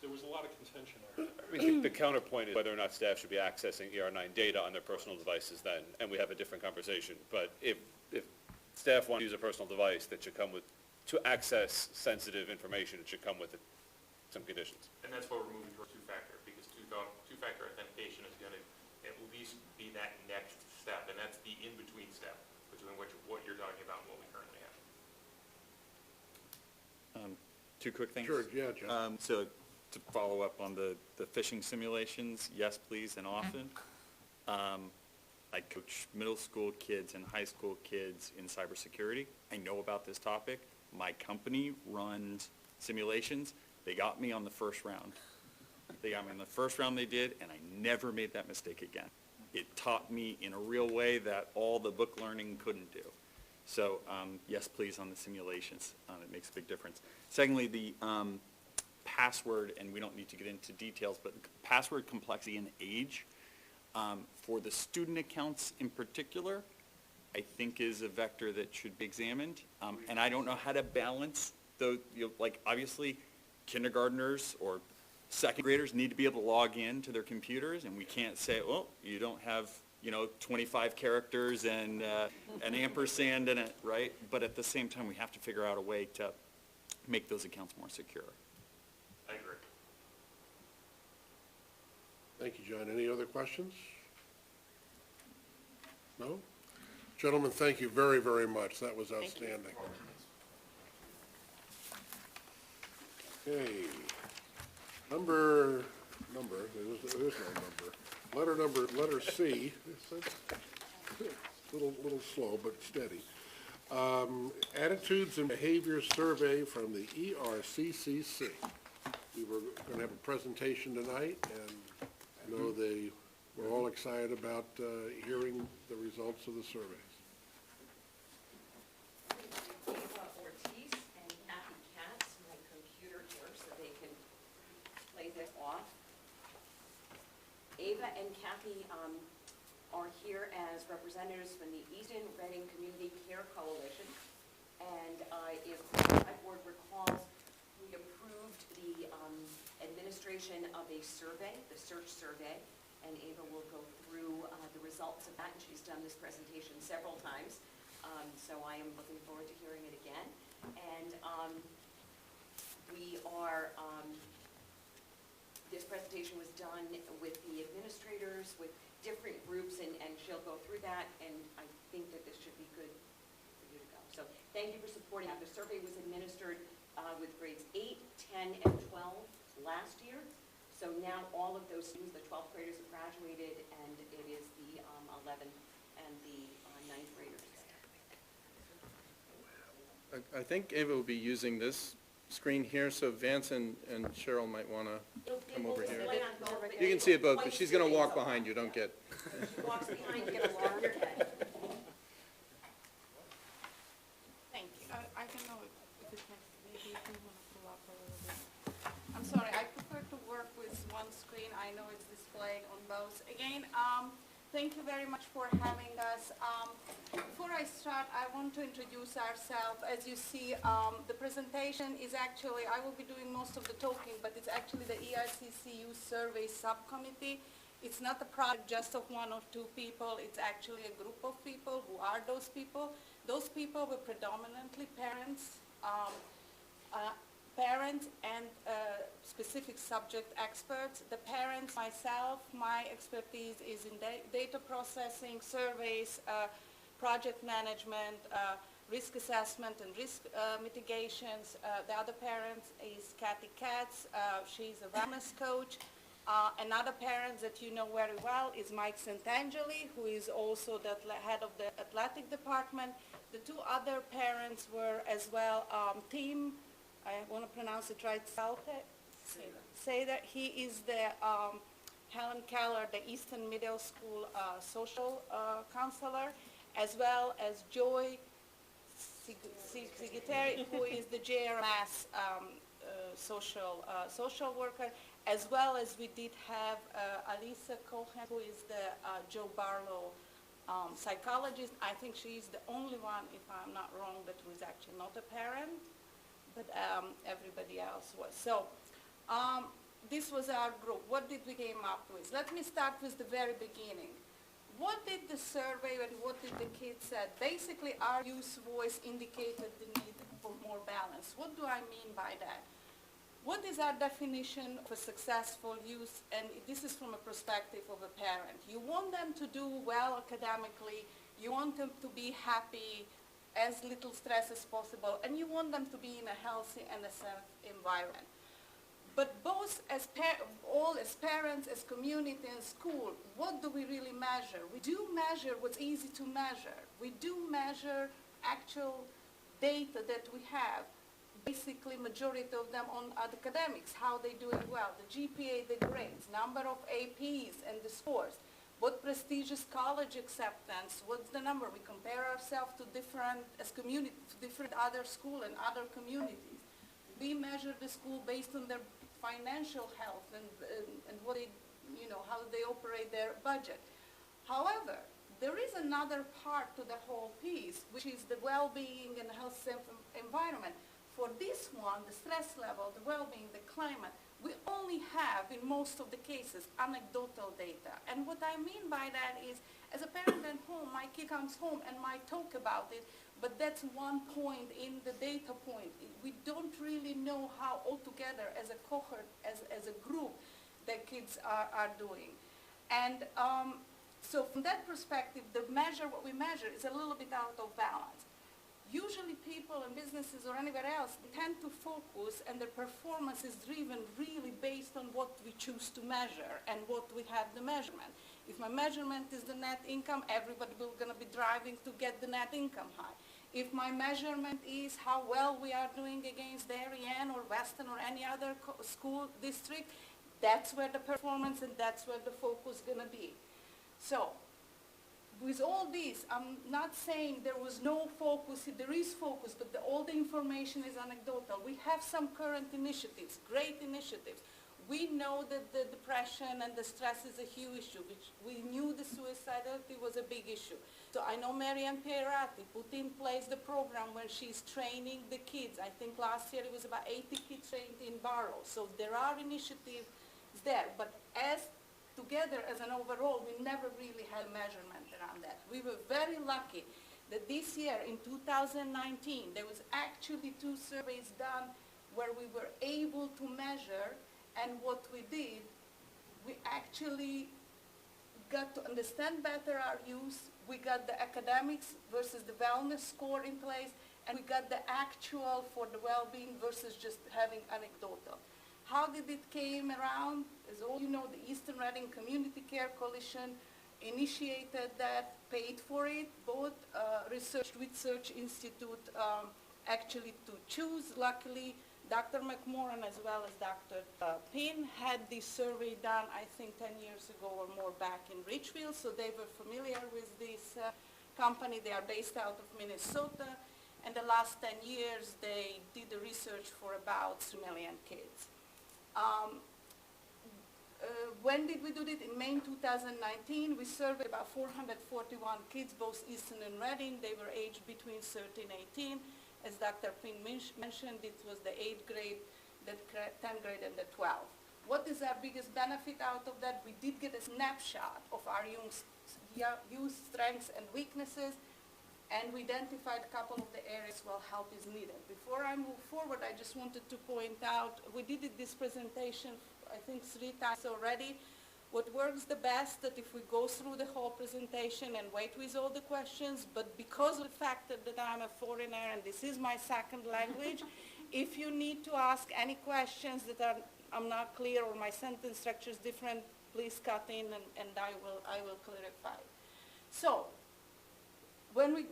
N: was a lot of contention there.
E: I mean, the counterpoint is whether or not staff should be accessing ER9 data on their personal devices then, and we have a different conversation. But if staff want to use a personal device, that should come with, to access sensitive information, it should come with some conditions.
H: and that's why we're moving towards two-factor, because two-factor authentication is going to at least be that next step, and that's the in-between step between what you're talking about and what we currently have.
L: Two quick things.
A: Sure, yeah, John.
L: So to follow up on the phishing simulations, yes, please, and often. I coach middle school kids and high school kids in cybersecurity. I know about this topic. My company runs simulations. They got me on the first round. They got me in the first round they did, and I never made that mistake again. It taught me in a real way that all the book learning couldn't do. So, yes, please, on the simulations. It makes a big difference. Secondly, the password, and we don't need to get into details, but password complexity and age, for the student accounts in particular, I think is a vector that should be examined. And I don't know how to balance the, like, obviously, kindergartners or second graders need to be able to log in to their computers, and we can't say, well, you don't have, 25 characters and an ampersand in it, right? But at the same time, we have to figure out a way to make those accounts more secure.
B: I agree.
A: Thank you, John. Any other questions? No? Gentlemen, thank you very, very much. That was outstanding. Okay. Number, there's no number. Letter C. It's a little slow, but steady. Attitudes and Behaviors Survey from the ERCCC. We were going to have a presentation tonight, and I know we're all excited about hearing the results of the surveys.
O: Ava Ortiz and Kathy Katz, my computer here, so they can play this off. Ava and Kathy are here as representatives from the Easton Reading Community Care Coalition. And if the board recalls, we approved the administration of a survey, the search survey, and Ava will go through the results of that, and she's done this presentation several times. So I am looking forward to hearing it again. And we are, this presentation was done with the administrators, with different groups, and she'll go through that, and I think that this should be good for you to go. So thank you for supporting that. The survey was administered with grades 8, 10, and 12 last year. So now all of those students, the 12th graders have graduated, and it is the 11th and the 9th graders.
D: I think Ava will be using this screen here, so Vance and Cheryl might want to come over here. You can see it both, but she's going to walk behind you, don't get...
O: She walks behind, get a long head.
P: Thank you. I can know if it can, maybe you can want to pull up a little bit. I'm sorry, I prefer to work with one screen. I know it's displayed on both. Again, thank you very much for having us. Before I start, I want to introduce ourselves. As you see, the presentation is actually, I will be doing most of the talking, but it's actually the ERCCU survey subcommittee. It's not a project just of one or two people. It's actually a group of people. Who are those people? Those people were predominantly parents, parents and specific subject experts. The parents, myself, my expertise is in data processing, surveys, project management, risk assessment and risk mitigations. The other parent is Kathy Katz. She's a wellness coach. Another parent that you know very well is Mike Santangeli, who is also the head of the athletic department. The two other parents were as well Tim, I want to pronounce it right, Sater. He is the Helen Keller, the Easton Middle School social counselor, as well as Joy Sigiteri, who is the JRMAS social worker, as well as we did have Alisa Cohen, who is the Joe Barlow psychologist. I think she's the only one, if I'm not wrong, that was actually not a parent, but everybody else was. So this was our group. What did we came up with? Let me start with the very beginning. What did the survey and what did the kids say? Basically, our youth voice indicated the need for more balance. What do I mean by that? What is our definition of a successful youth? And this is from a perspective of a parent. You want them to do well academically. You want them to be happy, as little stress as possible, and you want them to be in a healthy and a safe environment. But both all as parents, as community and school, what do we really measure? We do measure what's easy to measure. We do measure actual data that we have, basically majority of them on academics, how they're doing well, the GPA, the grades, number of APs and the scores, what prestigious college acceptance, what's the number? We compare ourselves to different, as community, to different other school and other communities. We measure the school based on their financial health and what they, how they operate their budget. However, there is another part to the whole piece, which is the well-being and health safe environment. For this one, the stress level, the well-being, the climate, we only have, in most of the cases, anecdotal data. And what I mean by that is, as a parent at home, my kid comes home and might talk about it, but that's one point in the data point. We don't really know how altogether, as a cohort, as a group, the kids are doing. And so from that perspective, what we measure is a little bit out of balance. Usually people and businesses or anywhere else tend to focus, and their performance is driven really based on what we choose to measure and what we have the measurement. If my measurement is the net income, everybody will going to be driving to get the net income high. If my measurement is how well we are doing against Darien or Weston or any other school district, that's where the performance and that's where the focus is going to be. So with all this, I'm not saying there was no focus. There is focus, but all the information is anecdotal. We have some current initiatives, great initiatives. We know that the depression and the stress is a huge issue, which we knew the suicidality was a big issue. So I know Marianne Pierati put in place the program where she's training the kids. I think last year it was about 80 kids trained in Barrow. So there are initiatives there, but together as an overall, we never really had measurement around that. We were very lucky that this year in 2019, there was actually 2 surveys done where we were able to measure, and what we did, we actually got to understand better our youth. We got the academics versus the wellness score in place, and we got the actual for the well-being versus just having anecdotal. How did it came around? As all you know, the Easton Reading Community Care Coalition initiated that, paid for it, both Research Institute actually to choose. Luckily, Dr. McMorran as well as Dr. Pinn had this survey done, I think 10 years ago or more back in Richfield, so they were familiar with this company. They are based out of Minnesota, and the last 10 years they did the research for about 3 million kids. When did we do it? In May 2019, we surveyed about 441 kids, both Easton and Reading. They were aged between 13 and 18. As Dr. Ping mentioned, it was the 8th grade, the 10th grade, and the 12th. What is our biggest benefit out of that? We did get a snapshot of our youth strengths and weaknesses, and we identified a couple of the areas where help is needed. Before I move forward, I just wanted to point out, we did this presentation, I think 3 times already. What works the best that if we go through the whole presentation and wait with all the questions, but because of the fact that I'm a foreigner and this is my second language, if you need to ask any questions that I'm not clear or my sentence structure is different, please cut in and I will clarify. So,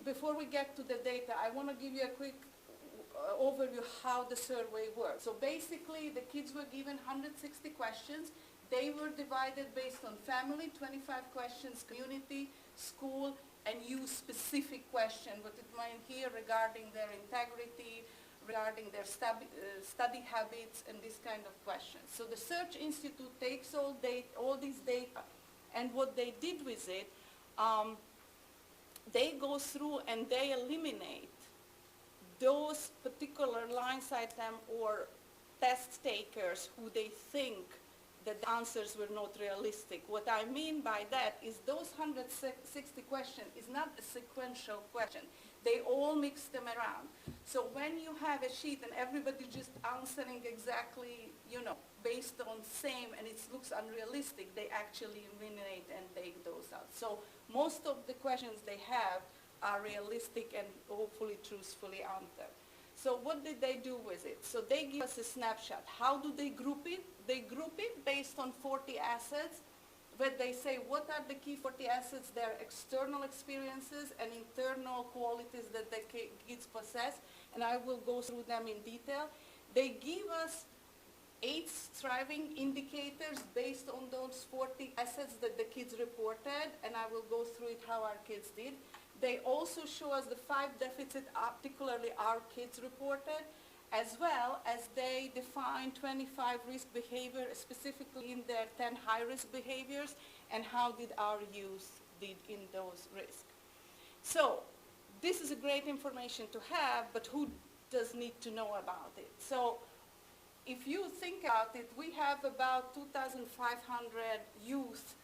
P: before we get to the data, I want to give you a quick overview how the survey works. So basically, the kids were given 160 questions. They were divided based on family, 25 questions, community, school, and youth-specific question, what it meant here regarding their integrity, regarding their study habits, and this kind of questions. So the Search Institute takes all these data, and what they did with it, they go through and they eliminate those particular lines item or test takers who they think that the answers were not realistic. What I mean by that is those 160 questions is not a sequential question. They all mix them around. So when you have a sheet and everybody just answering exactly, based on same and it looks unrealistic, they actually eliminate and take those out. So most of the questions they have are realistic and hopefully truthfully answered. So what did they do with it? So they give us a snapshot. How do they group it? They group it based on 40 assets, where they say what are the key 40 assets, their external experiences and internal qualities that the kids possess, and I will go through them in detail. They give us 8 striving indicators based on those 40 assets that the kids reported, and I will go through it how our kids did. They also show us the 5 deficits, particularly our kids reported, as well as they define 25 risk behavior, specifically in their 10 high-risk behaviors, and how did our youth did in those risks. So this is a great information to have, but who does need to know about it? So if you think about it, we have about 2,500 youth,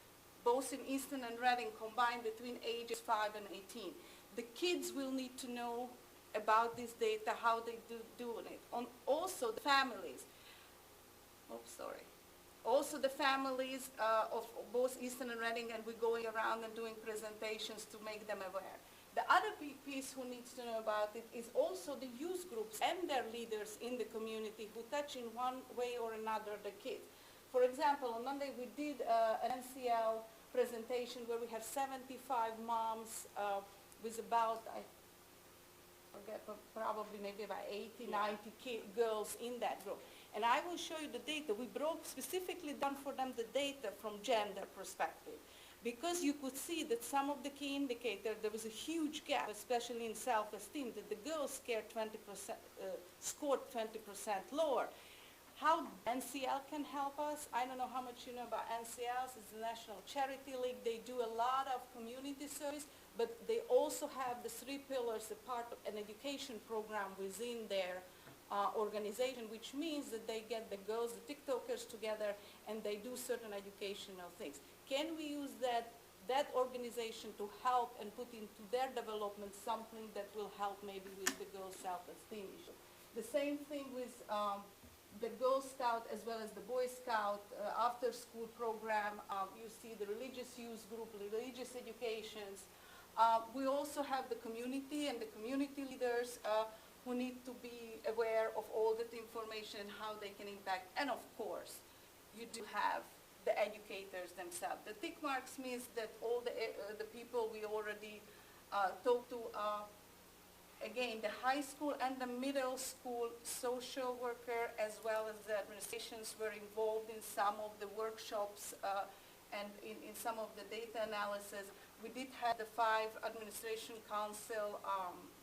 P: both in Easton and Reading, combined between ages 5 and 18. The kids will need to know about this data, how they doing it. Also the families. Also the families of both Easton and Reading, and we're going around and doing presentations to make them aware. The other piece who needs to know about it is also the youth groups and their leaders in the community who touch in one way or another the kids. For example, on Monday we did an NCL presentation where we have 75 moms with about, I forget, probably maybe about 80, 90 girls in that group. And I will show you the data. We broke specifically down for them the data from gender perspective. Because you could see that some of the key indicators, there was a huge gap, especially in self-esteem, that the girls scored 20% lower. How NCL can help us? I don't know how much you know about NCLs. It's the National Charity League. They do a lot of community service, but they also have the 3 pillars, a part of an education program within their organization, which means that they get the girls, the TikTokers together, and they do certain educational things. Can we use that organization to help and put into their development something that will help maybe with the girls' self-esteem issue? The same thing with the Girl Scout as well as the Boy Scout after-school program. You see the religious youth group, religious educations. We also have the community and the community leaders who need to be aware of all that information and how they can impact. And of course, you do have the educators themselves. The tick marks means that all the people we already talked to, again, the high school and the middle school social worker as well as the administrations were involved in some of the workshops and in some of the data analysis. We did have the 5 administration council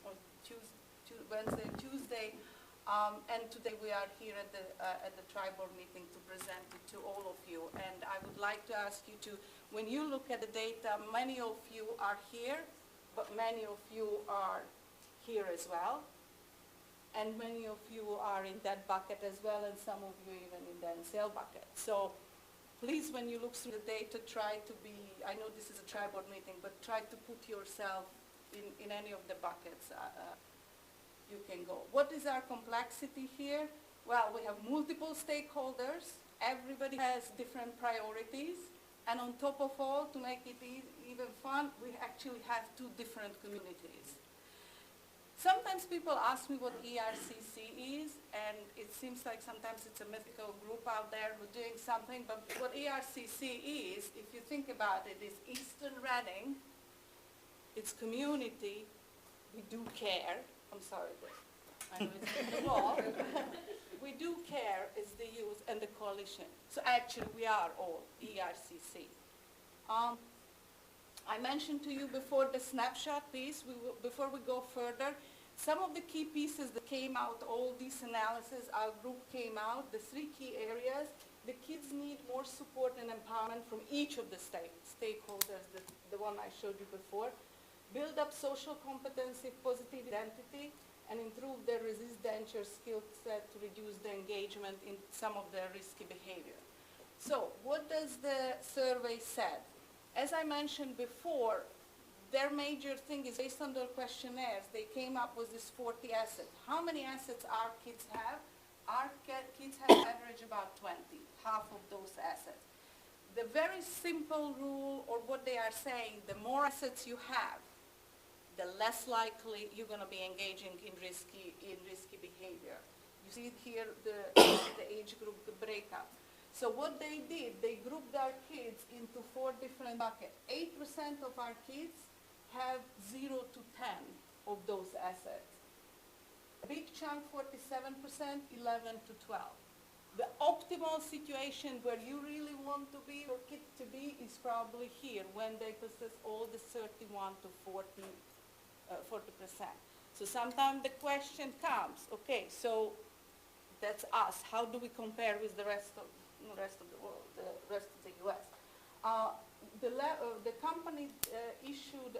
P: on Wednesday and Tuesday, and today we are here at the tri-board meeting to present it to all of you. And I would like to ask you to, when you look at the data, many of you are here, but many of you are here as well. And many of you are in that bucket as well, and some of you even in the NCL bucket. So please, when you look through the data, try to be, I know this is a tri-board meeting, but try to put yourself in any of the buckets you can go. What is our complexity here? Well, we have multiple stakeholders. Everybody has different priorities. And on top of all, to make it even fun, we actually have 2 different communities. Sometimes people ask me what ERCC is, and it seems like sometimes it's a mythical group out there who's doing something, but what ERCC is, if you think about it, is Eastern Reading, it's community, we do care. I'm sorry, I know it's the law. We do care is the youth and the coalition. So actually we are all ERCC. I mentioned to you before the snapshot piece, before we go further, some of the key pieces that came out, all these analysis, our group came out, the 3 key areas. The kids need more support and empowerment from each of the stakeholders, the one I showed you before. Build up social competency, positive identity, and improve their resistance skill set to reduce the engagement in some of their risky behavior. So what does the survey say? As I mentioned before, their major thing is based on their questionnaires, they came up with this 40 assets. How many assets our kids have? Our kids have average about 20, half of those assets. The very simple rule, or what they are saying, the more assets you have, the less likely you're going to be engaging in risky behavior. You see it here, the age group, the breakup. So what they did, they grouped our kids into 4 different buckets. 8% of our kids have 0 to 10 of those assets. A big chunk, 47%, 11 to 12. The optimal situation where you really want to be or kid to be is probably here when they possess all the 31 to 40%. So sometimes the question comes, okay, so that's us. How do we compare with the rest of the world, the rest of the U.S.? The company issued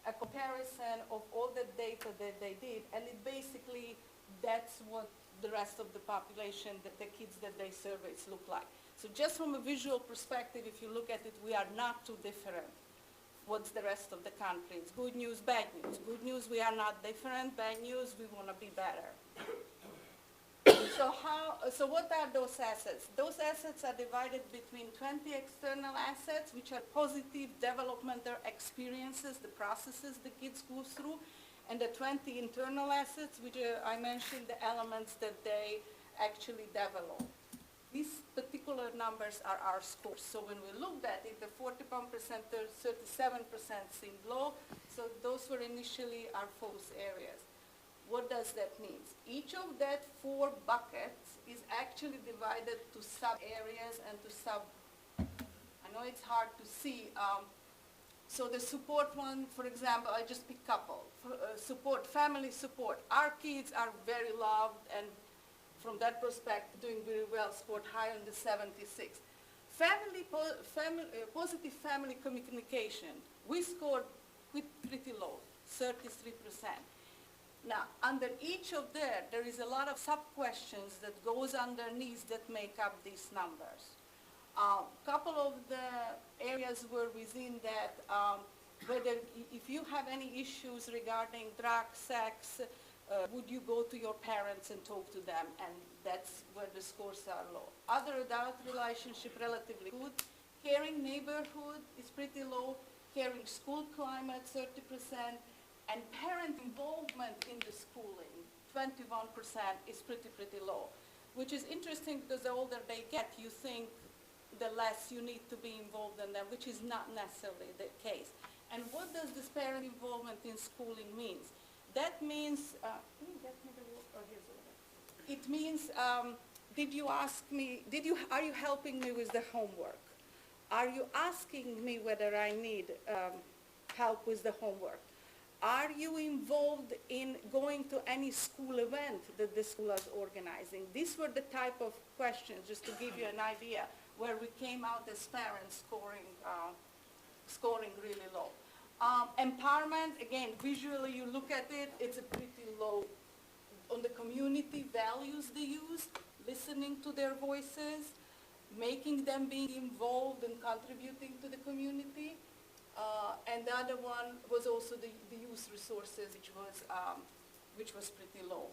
P: a comparison of all the data that they did, and it basically, that's what the rest of the population, the kids that they surveyed look like. So just from a visual perspective, if you look at it, we are not too different. What's the rest of the country? It's good news, bad news. Good news, we are not different. Bad news, we want to be better. So what are those assets? Those assets are divided between 20 external assets, which are positive developmental experiences, the processes the kids go through, and the 20 internal assets, which I mentioned, the elements that they actually develop. These particular numbers are our scores. So when we looked at it, the 41%, 37% seemed low, so those were initially our focus areas. What does that mean? Each of that 4 buckets is actually divided to sub-areas and to I know it's hard to see. So the support one, for example, I just pick couple. Support, family support. Our kids are very loved and from that perspective doing very well, scored high on the 76. Positive family communication. We scored pretty low, 33%. Now, under each of there is a lot of sub-questions that goes underneath that make up these numbers. Couple of the areas were within that, whether if you have any issues regarding drug, sex, would you go to your parents and talk to them? And that's where the scores are low. Other adult relationship, relatively good. Caring neighborhood is pretty low. Caring school climate, 30%. And parent involvement in the schooling, 21% is pretty low. Which is interesting because the older they get, you think the less you need to be involved in them, which is not necessarily the case. And what does this parent involvement in schooling mean? That means, it means, are you helping me with the homework? Are you asking me whether I need help with the homework? Are you involved in going to any school event that the school is organizing? These were the type of questions, just to give you an idea, where we came out as parents scoring really low. Empowerment, again, visually you look at it, it's a pretty low. On the community values they use, listening to their voices, making them being involved and contributing to the community. And the other one was also the youth resources, which was pretty low.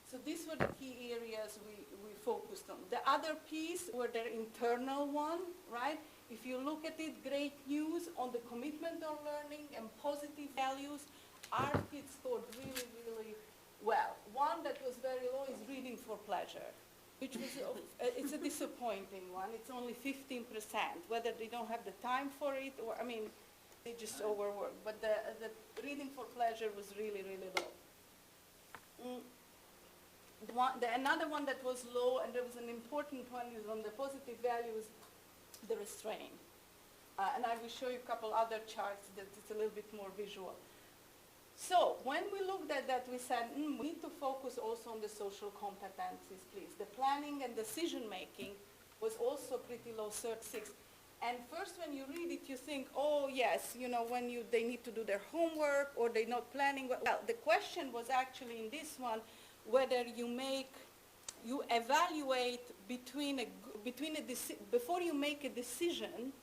P: So these were the key areas we focused on. The other piece were the internal one, right? If you look at it, great news on the commitment on learning and positive values, our kids scored really, really well. One that was very low is reading for pleasure, which was, it's a disappointing one. It's only 15%, whether they don't have the time for it or, I mean, they just overwork. But the reading for pleasure was really, really low. Another one that was low, and there was an important one, is on the positive values, the restraint. And I will show you a couple other charts that it's a little bit more visual. So when we looked at that, we said, we need to focus also on the social competencies, please. The planning and decision-making was also pretty low, 36. And first when you read it, you think, oh yes, you know, when they need to do their homework or they're not planning. Well, the question was actually in this one, whether you evaluate before you make a decision,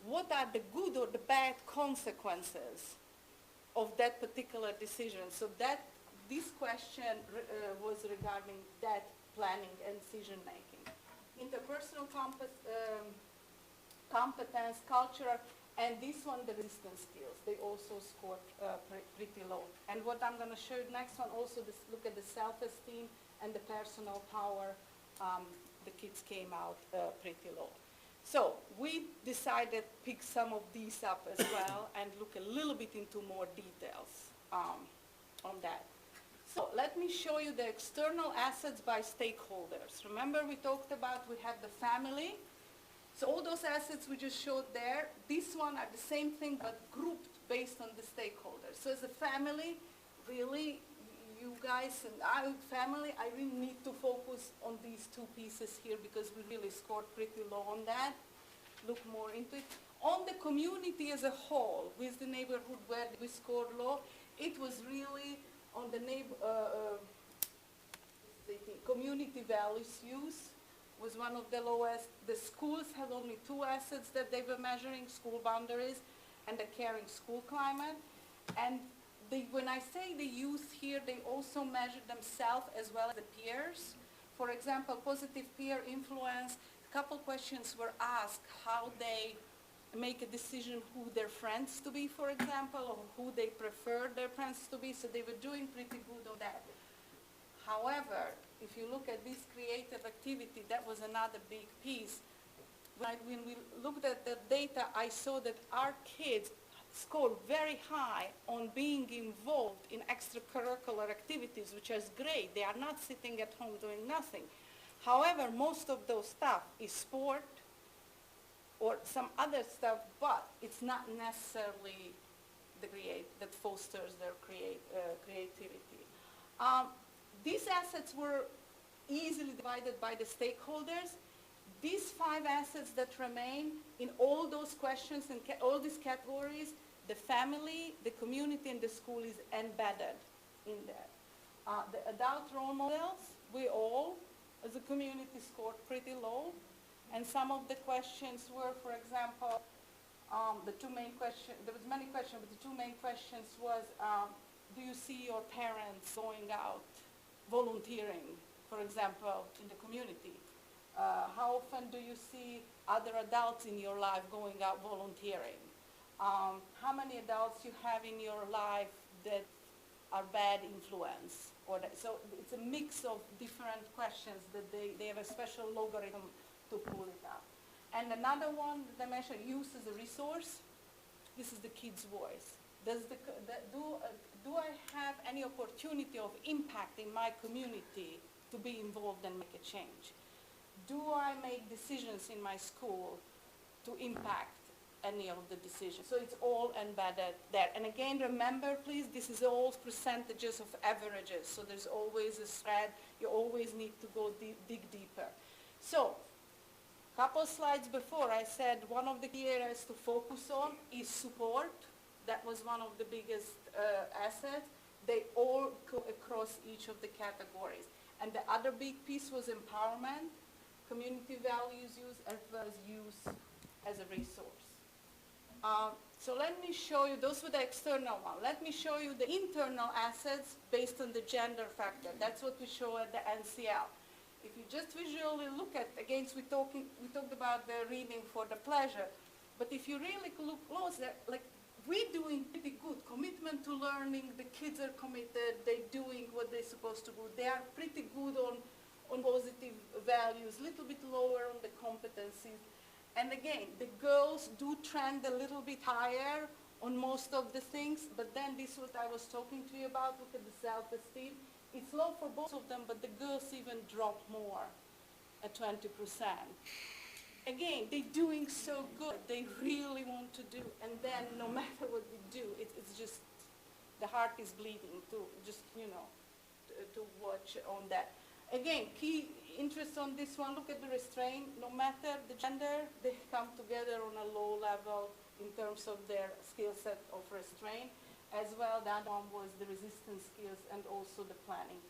P: what are the good or the bad consequences of that particular decision. So this question was regarding that planning and decision making. Interpersonal competence, cultural, And this one, the resistance skills, they also scored pretty low. And what I'm going to show you next one, also this, look at the self-esteem and the personal power, the kids came out pretty low. So we decided to pick some of these up as well and look a little bit into more details on that. So let me show you the external assets by stakeholders. Remember we talked about we have the family. So all those assets we just showed there, this one are the same thing but grouped based on the stakeholders. So as a family, really, you guys and I, family, I really need to focus on these two pieces here because we really scored pretty low on that. Look more into it. On the community as a whole, with the neighborhood where we scored low, it was really on the community values use was one of the lowest. The schools had only two assets that they were measuring, school boundaries and the caring school climate. And when I say the youth here, they also measured themselves as well as the peers. For example, positive peer influence, a couple questions were asked how they make a decision who their friends to be, for example, or who they prefer their friends to be, so they were doing pretty good on that. However, if you look at this creative activity, that was another big piece. When we looked at the data, I saw that our kids scored very high on being involved in extracurricular activities, which is great. They are not sitting at home doing nothing. However, most of those stuff is sport or some other stuff, but it's not necessarily that fosters their creativity. These assets were easily divided by the stakeholders. These 5 assets that remain in all those questions and all these categories, the family, the community, and the school is embedded in there. The adult role models, we all, as a community, scored pretty low. And some of the questions were, for example, the two main questions, there was many questions, but the two main questions was, do you see your parents going out volunteering, for example, in the community? How often do you see other adults in your life going out volunteering? How many adults you have in your life that are bad influence? So it's a mix of different questions that they have a special logarithm to pull it up. And another one that I mentioned, use as a resource. This is the kid's voice. Do I have any opportunity of impacting my community to be involved and make a change? Do I make decisions in my school to impact any of the decisions? So it's all embedded there. And again, remember, please, this is all percentages of averages. So there's always a spread. You always need to go dig deeper. So a couple slides before, I said one of the key areas to focus on is support. That was one of the biggest assets. They all go across each of the categories. And the other big piece was empowerment, community values use, as well as use as a resource. So let me show you, those were the external one. Let me show you the internal assets based on the gender factor. That's what we show at the NCL. If you just visually look at, again, we talked about the reading for the pleasure, but if you really look closer, like, we're doing pretty good. Commitment to learning, the kids are committed, they're doing what they're supposed to do. They are pretty good on positive values, a little bit lower on the competencies. And again, the girls do trend a little bit higher on most of the things, but then this is what I was talking to you about, look at the self-esteem. It's low for both of them, but the girls even drop more at 20%. Again, they're doing so good. They really want to do, and then no matter what they do, it's just, the heart is bleeding to just, to watch on that. Again, key interest on this one, look at the restraint. No matter the gender, they come together on a low level in terms of their skill set of restraint. As well, that one was the resistance skills and also the planning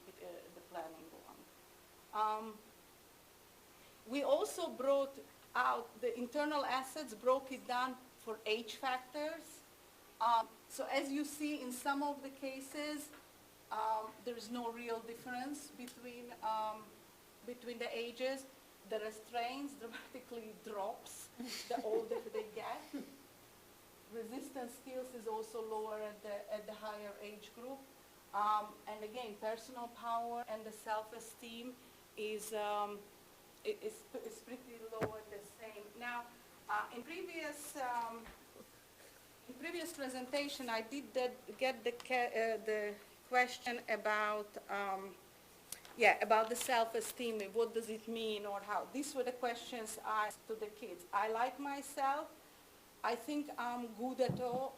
P: one. We also brought out the internal assets, broke it down for age factors. So as you see in some of the cases, there is no real difference between the ages. The restraints dramatically drops the older they get. resistance skills is also lower at the higher age group. And again, personal power and the self-esteem is pretty low at the same. Now, in previous presentation, I did get the question about about the self-esteem. What does it mean, or how? These were the questions I asked to the kids. I like myself. I think I'm good at all.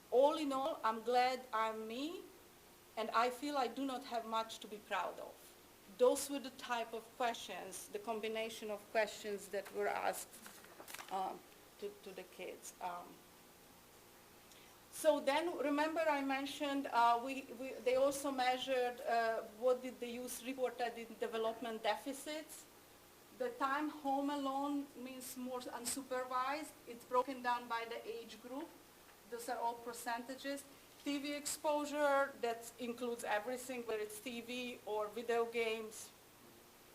P: All in all, I'm glad I'm me, and I feel I do not have much to be proud of. Those were the type of questions, the combination of questions that were asked to the kids. So then, remember I mentioned they also measured what did the youth report as in development deficits. The time home alone means more unsupervised. It's broken down by the age group. Those are all percentages. TV exposure, that includes everything, whether it's TV or video games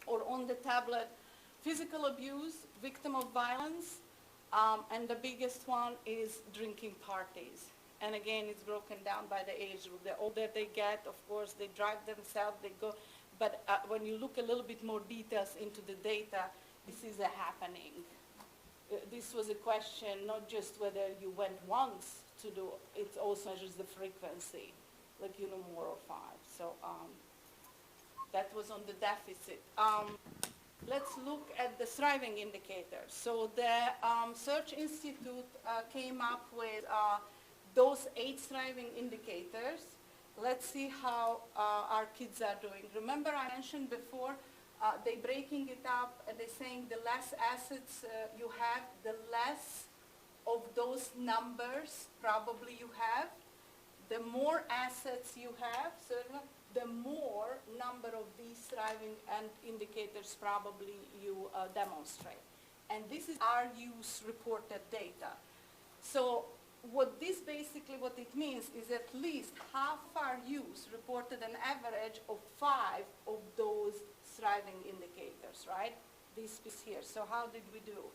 P: or on the tablet. Physical abuse, victim of violence, and the biggest one is drinking parties. And again, it's broken down by the age group. The older they get, of course, they drive themselves, they go. But when you look a little bit more details into the data, this is happening. This was a question, not just whether you went once to do, it also measures the frequency, like, more or 5. So that was on the deficit. Let's look at the thriving indicators. So the Search Institute came up with those 8 thriving indicators. Let's see how our kids are doing. Remember I mentioned before, they're breaking it up and they're saying the less assets you have, the less of those numbers probably you have. The more assets you have, the more number of these thriving indicators probably you demonstrate. And this is our use reported data. So what it means is at least half our use reported an average of 5 of those thriving indicators, right? This is here. So how did we do?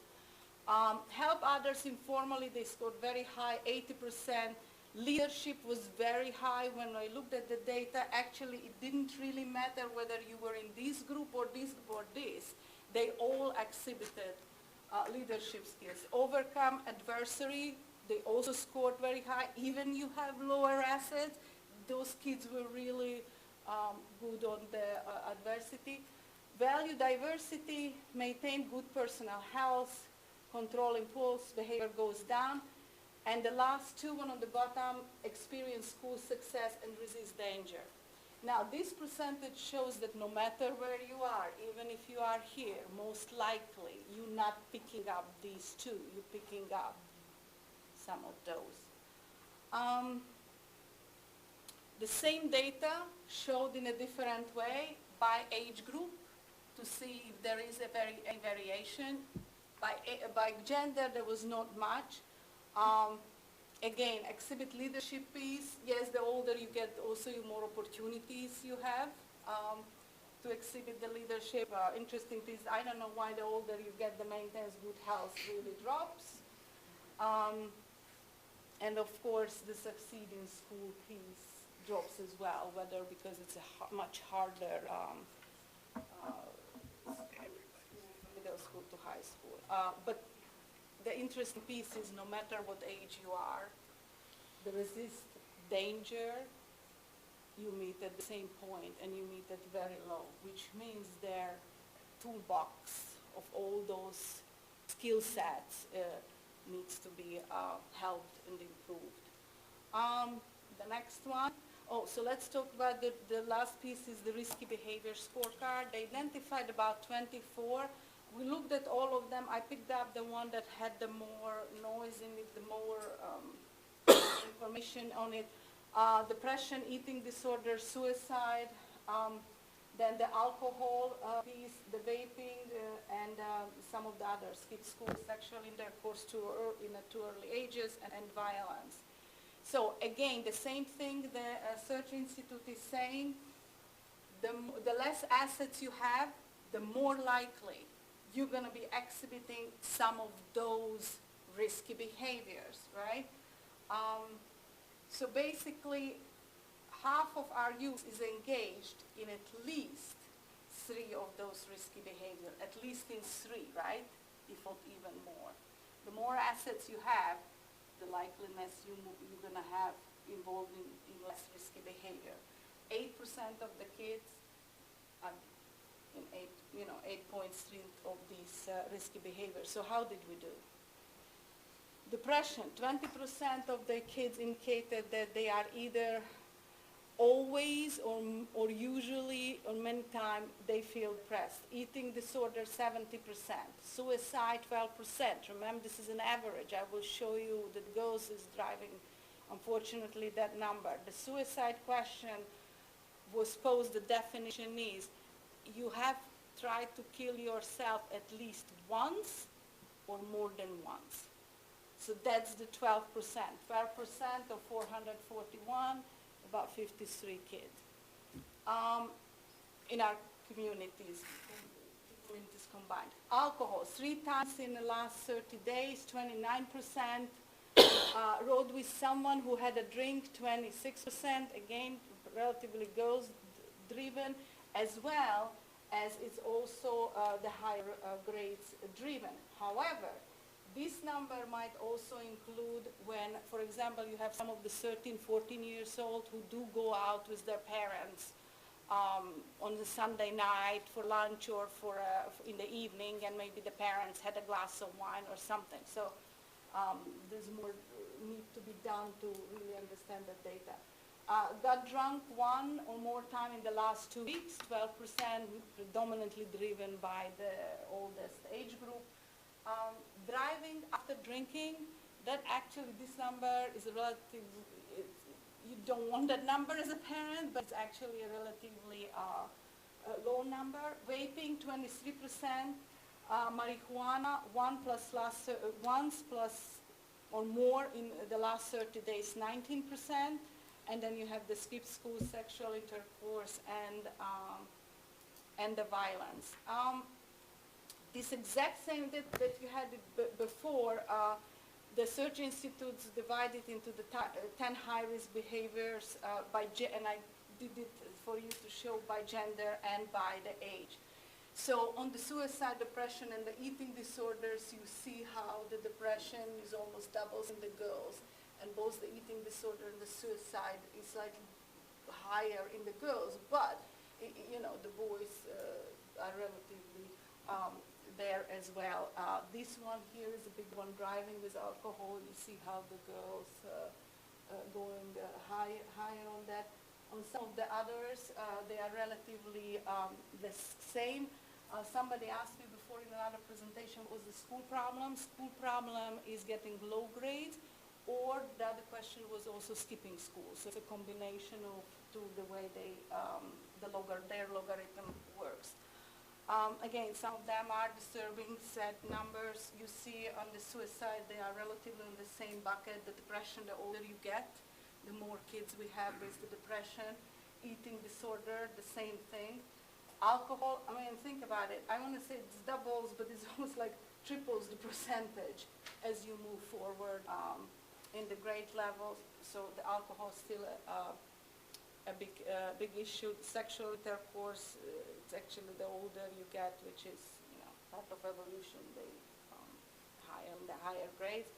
P: Help others informally, they scored very high, 80%. Leadership was very high. When I looked at the data, actually it didn't really matter whether you were in this group or this group or this. They all exhibited leadership skills. Overcome adversity, they also scored very high. Even you have lower assets, those kids were really good on the adversity. Value diversity, maintain good personal health, control impulse, behavior goes down. And the last 2, one on the bottom, experience school success and resist danger. Now this percentage shows that no matter where you are, even if you are here, most likely you're not picking up these 2, you're picking up some of those. The same data showed in a different way by age group to see if there is a variation. By gender, there was not much. Again, exhibit leadership piece. Yes, the older you get, also the more opportunities you have to exhibit the leadership. Interesting piece, I don't know why the older you get, the maintenance good health really drops. And of course, the succeed in school piece drops as well, whether because it's a much harder middle school to high school. But the interesting piece is no matter what age you are, the resist danger, you meet at the same point and you meet at very low, which means their toolbox of all those skill sets needs to be helped and improved. The next one. Oh, so let's talk about the last piece is the risky behavior scorecard. They identified about 24. We looked at all of them. I picked up the one that had the more noise in it, the more information on it. Depression, eating disorder, suicide, then the alcohol piece, the vaping, and some of the others, skip school, sexual intercourse in too early ages, and violence. So again, the same thing the Search Institute is saying, the less assets you have, the more likely you're going to be exhibiting some of those risky behaviors, right? So basically, half of our youth is engaged in at least 3 of those risky behaviors, at least in 3, right? If not even more. The more assets you have, the likeliness you're going to have involved in less risky behavior. 8% of the kids are in 8.3 of these risky behaviors. So how did we do? Depression, 20% of the kids indicated that they are either always or usually or many times they feel depressed. Eating disorder, 70%. Suicide, 12%. Remember, this is an average. I will show you that girls is driving, unfortunately, that number. The suicide question was posed, the definition is, you have tried to kill yourself at least once or more than once. So that's the 12%. 12% of 441, about 53 kids. In our communities combined. Alcohol, 3 times in the last 30 days, 29%. Rode with someone who had a drink, 26%. Again, relatively girls driven, as well as it's also the higher grades driven. However, this number might also include when, for example, you have some of the 13, 14 years old who do go out with their parents on the Sunday night for lunch or in the evening, and maybe the parents had a glass of wine or something. So there's more need to be done to really understand the data. Got drunk 1 or more time in the last 2 weeks, 12%, predominantly driven by the oldest age group. Driving after drinking, that actually, this number is a relative, you don't want that number as a parent, but it's actually a relatively low number. Vaping, 23%. Marijuana, once plus or more in the last 30 days, 19%. And then you have the skip school, sexual intercourse, and the violence. This exact same that you had before, the Search Institutes divided into the 10 high-risk behaviors and I did it for you to show by gender and by the age. So on the suicide, depression, and the eating disorders, you see how the depression is almost doubles in the girls, and both the eating disorder and the suicide is slightly higher in the girls, but the boys are relatively there as well. This one here is a big one, driving with alcohol. You see how the girls going higher on that. On some of the others, they are relatively the same. Somebody asked me before in another presentation, was the school problem? School problem is getting low grades, or the other question was also skipping school. So it's a combination of the way their logarithm works. Again, some of them are disturbing set numbers. You see on the suicide, they are relatively in the same bucket. The depression, the older you get, the more kids we have with the depression. Eating disorder, the same thing. Alcohol, think about it. I want to say it's doubles, but it's almost like triples the percentage as you move forward in the grade levels. So the alcohol is still a big issue. Sexual intercourse, it's actually the older you get, which is part of evolution, the higher grades.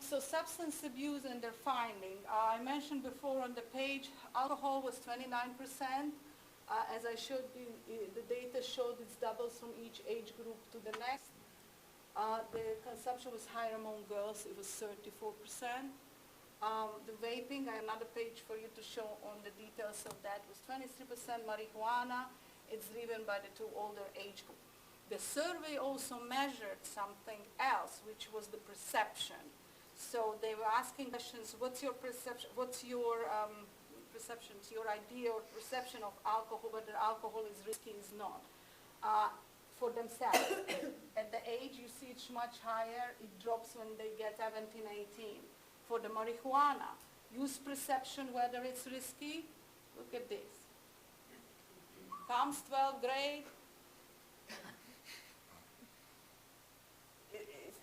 P: So substance abuse and their finding. I mentioned before on the page, alcohol was 29%. As I showed you, the data showed it doubles from each age group to the next. The consumption was higher among girls. It was 34%. The vaping, I have another page for you to show on the details of that, was 23%. Marijuana, it's driven by the 2 older age groups. The survey also measured something else, which was the perception. So they were asking questions, what's your perception, what's your perceptions, your idea or perception of alcohol, whether alcohol is risky, is not, for themselves. At the age, you see it's much higher. It drops when they get 17, 18. For the marijuana, use perception whether it's risky. Look at this. Comes 12th grade.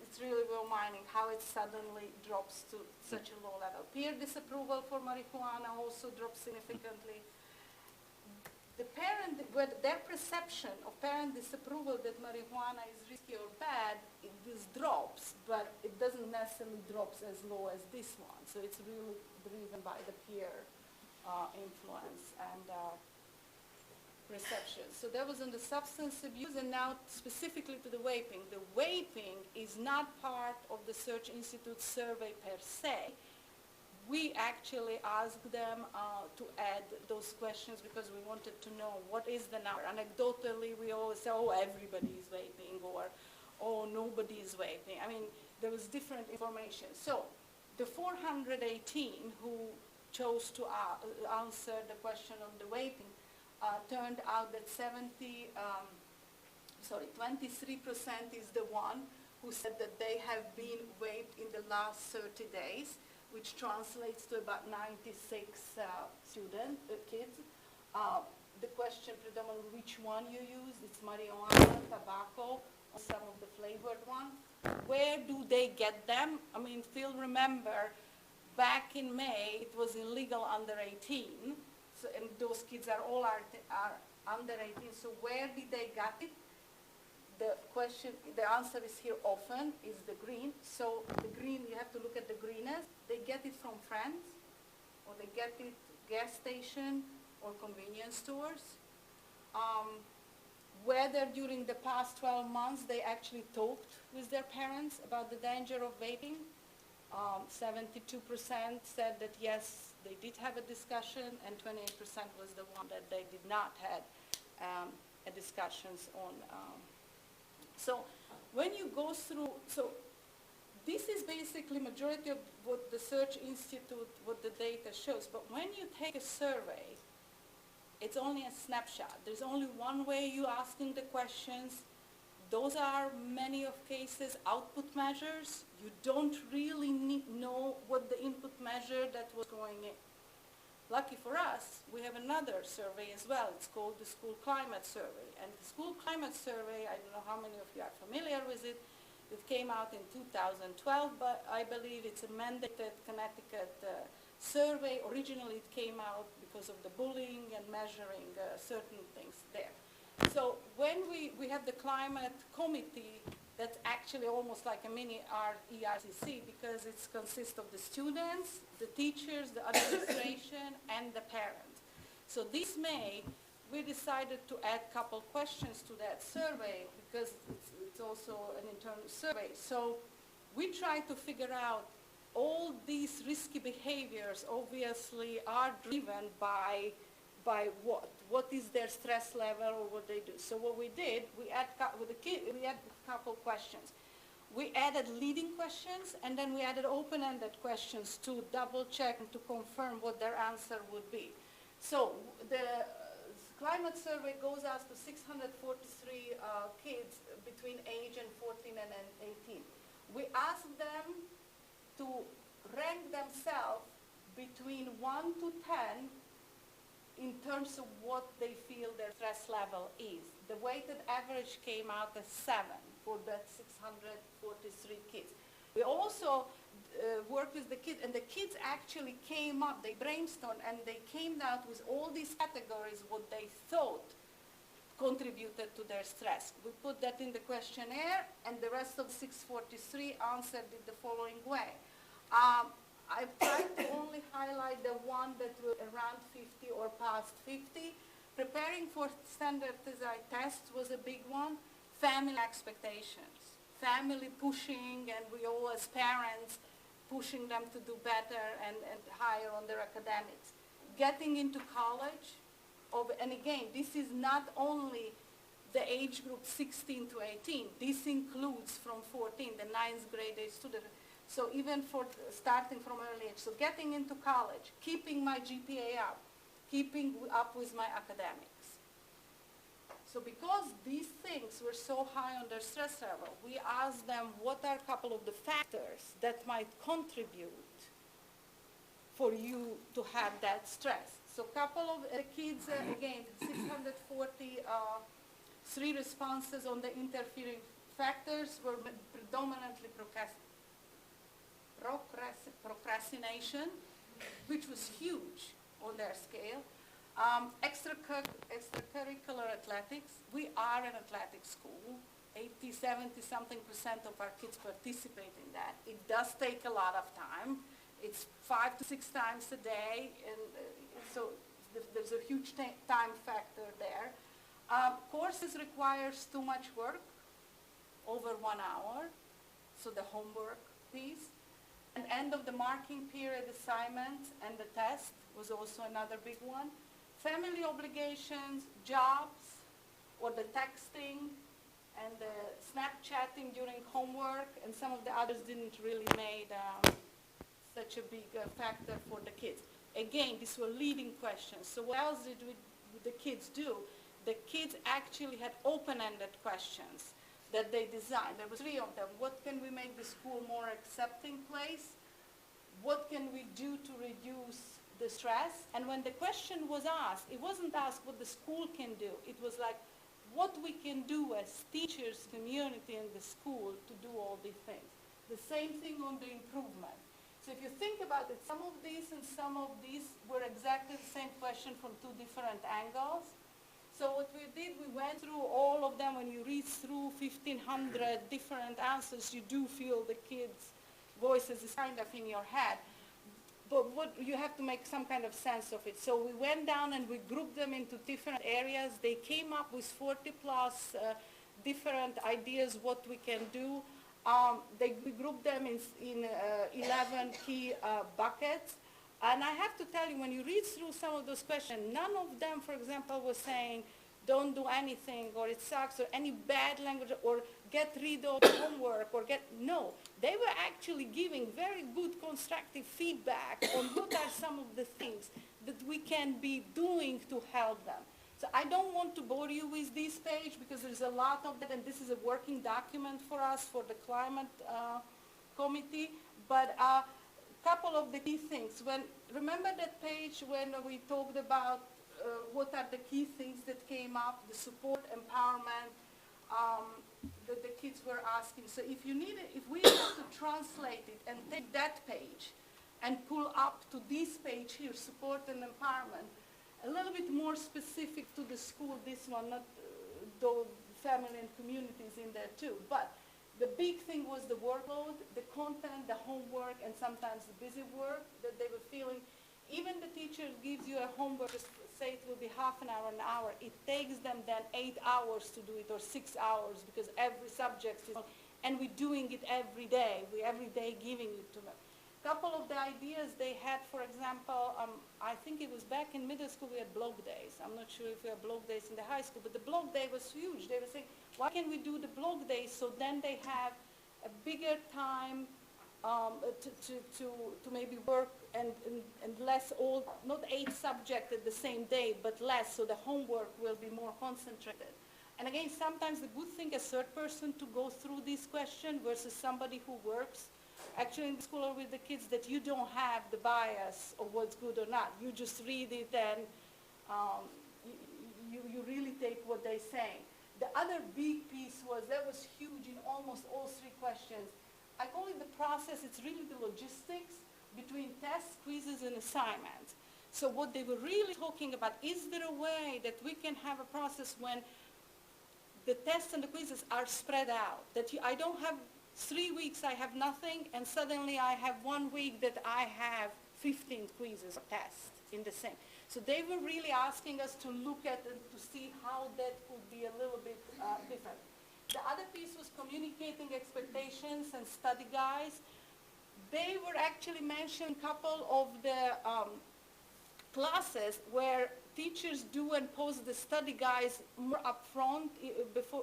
P: It's it's really well mining how it suddenly drops to such a low level. Peer disapproval for marijuana also drops significantly. The parent, their perception of parent disapproval that marijuana is risky or bad, this drops, but it doesn't necessarily drops as low as this one. So it's really driven by the peer influence and perception. So that was on the substance abuse, and now specifically to the vaping. The vaping is not part of the Search Institute survey per se. We actually asked them to add those questions because we wanted to know what is the number. Anecdotally, we always say, oh, everybody is vaping, or oh, nobody is vaping. I mean, there was different information. So the 418 who chose to answer the question on the vaping turned out that 23% is the one who said that they have been vaped in the last 30 days. Which translates to about 96 kids. The question predominantly which one you use, it's marijuana, tobacco, or some of the flavored one. Where do they get them? I mean, Phil, remember, back in May, it was illegal under 18, so, and those kids are all under 18, so where did they get it? The answer is here often, is the green. So the green, you have to look at the greenest. They get it from friends, or they get it gas station or convenience stores. Whether during the past 12 months they actually talked with their parents about the danger of vaping. 72% said that yes, they did have a discussion, and 28% was the one that they did not have discussions on. So when you go through, so this is basically majority of what the Search Institute, what the data shows. But when you take a survey, it's only a snapshot. There's only one way you're asking the questions. Those are, many of cases, output measures. You don't really know what the input measure that was going in. Lucky for us, we have another survey as well. It's called the School Climate Survey. And the School Climate Survey, I don't know how many of you are familiar with it. It came out in 2012, but I believe it's a mandated Connecticut survey. Originally, it came out because of the bullying and measuring certain things there. So when we have the climate committee, that's actually almost like a mini ERCC because it consists of the students, the teachers, the administration, and the parents. So this May, we decided to add a couple questions to that survey because it's also an internal survey. So we tried to figure out all these risky behaviors obviously are driven by what? What is their stress level or what they do? So what we did, we had a couple questions. We added leading questions, and then we added open-ended questions to double check and to confirm what their answer would be. So the climate survey goes out to 643 kids between age and 14 and 18. We asked them to rank themselves between 1 to 10 in terms of what they feel their stress level is. The weighted average came out as 7 for that 643 kids. We also worked with the kids, and the kids actually came up, they brainstormed, and they came out with all these categories, what they thought contributed to their stress. We put that in the questionnaire, and the rest of 643 answered it the following way. I've tried to only highlight the one that were around 50 or past 50. Preparing for standardized tests was a big one. Family expectations, family pushing, and we all as parents pushing them to do better and higher on their academics. Getting into college, and again, this is not only the age group 16 to 18. This includes from 14, the 9th grade age student. So even for starting from early age, so getting into college, keeping my GPA up, keeping up with my academics. So because these things were so high on their stress level, we asked them what are a couple of the factors that might contribute for you to have that stress. So a couple of kids, again, 640, 3 responses on the interfering factors were predominantly procrastination, which was huge on their scale. Extracurricular athletics. We are an athletic school. 80, 70 something % of our kids participate in that. It does take a lot of time. It's 5 to 6 times a day, and so there's a huge time factor there. Courses requires too much work, over 1 hour, so the homework piece. And end of the marking period assignment and the test was also another big one. Family obligations, jobs, or the texting, and the Snapchatting during homework, and some of the others didn't really make such a big factor for the kids. Again, these were leading questions. So what else did the kids do? The kids actually had open-ended questions that they designed. There were 3 of them. What can we make the school more accepting place? What can we do to reduce the stress? And when the question was asked, it wasn't asked what the school can do. It was like, what we can do as teachers, community, and the school to do all these things. The same thing on the improvement. So if you think about it, some of these and some of these were exactly the same question from 2 different angles. So what we did, we went through all of them. When you read through 1,500 different answers, you do feel the kids' voices is kind of in your head. But you have to make some kind of sense of it. So we went down and we grouped them into different areas. They came up with 40 plus different ideas what we can do. We grouped them in 11 key buckets. And I have to tell you, when you read through some of those questions, none of them, for example, was saying, don't do anything, or it sucks, or any bad language, or get rid of homework, or no. They were actually giving very good constructive feedback on what are some of the things that we can be doing to help them. So I don't want to bore you with this page because there's a lot of that, and this is a working document for us, for the climate committee, but couple of the key things. Remember that page when we talked about what are the key things that came up, the support, empowerment, that the kids were asking. So if we have to translate it and take that page and pull up to this page here, support and empowerment, a little bit more specific to the school, this one, not though family and communities in there too, but the big thing was the workload, the content, the homework, and sometimes the busy work that they were feeling. Even the teacher gives you a homework, just say it will be half an hour, an hour. It takes them then 8 hours to do it, or 6 hours, because every subject is, and we're doing it every day. We're every day giving it to them. A couple of the ideas they had, for example, I think it was back in middle school we had blog days. I'm not sure if we have blog days in the high school, but the blog day was huge. They were saying, why can't we do the blog days so then they have a bigger time to maybe work and less, not 8 subjects at the same day, but less, so the homework will be more concentrated. And again, sometimes the good thing, a third person to go through this question versus somebody who works actually in the school or with the kids, that you don't have the bias of what's good or not. You just read it and you really take what they're saying. The other big piece that was huge in almost all 3 questions. I call it the process. It's really the logistics between tests, quizzes, and assignments. So what they were really talking about, is there a way that we can have a process when the tests and the quizzes are spread out? That I don't have 3 weeks I have nothing, and suddenly I have 1 week that I have 15 quizzes or tests in the same. So they were really asking us to look at and to see how that could be a little bit different. The other piece was communicating expectations and study guides. They were actually mentioning a couple of the classes where teachers do and post the study guides more upfront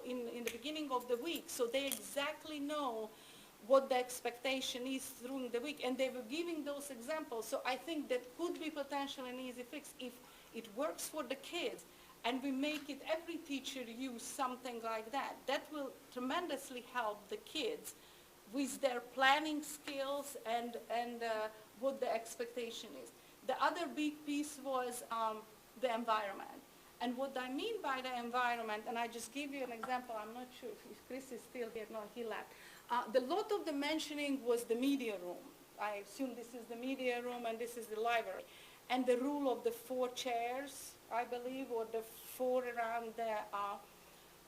P: in the beginning of the week, so they exactly know what the expectation is during the week, and they were giving those examples. So I think that could be potentially an easy fix if it works for the kids, and we make it every teacher use something like that. That will tremendously help the kids with their planning skills and what the expectation is. The other big piece was the environment. And what I mean by the environment, and I just give you an example, I'm not sure if Chris is still here, no, he left. The lot of the mentioning was the media room. I assume this is the media room and this is the library. And the rule of the 4 chairs, I believe, or the 4 around there,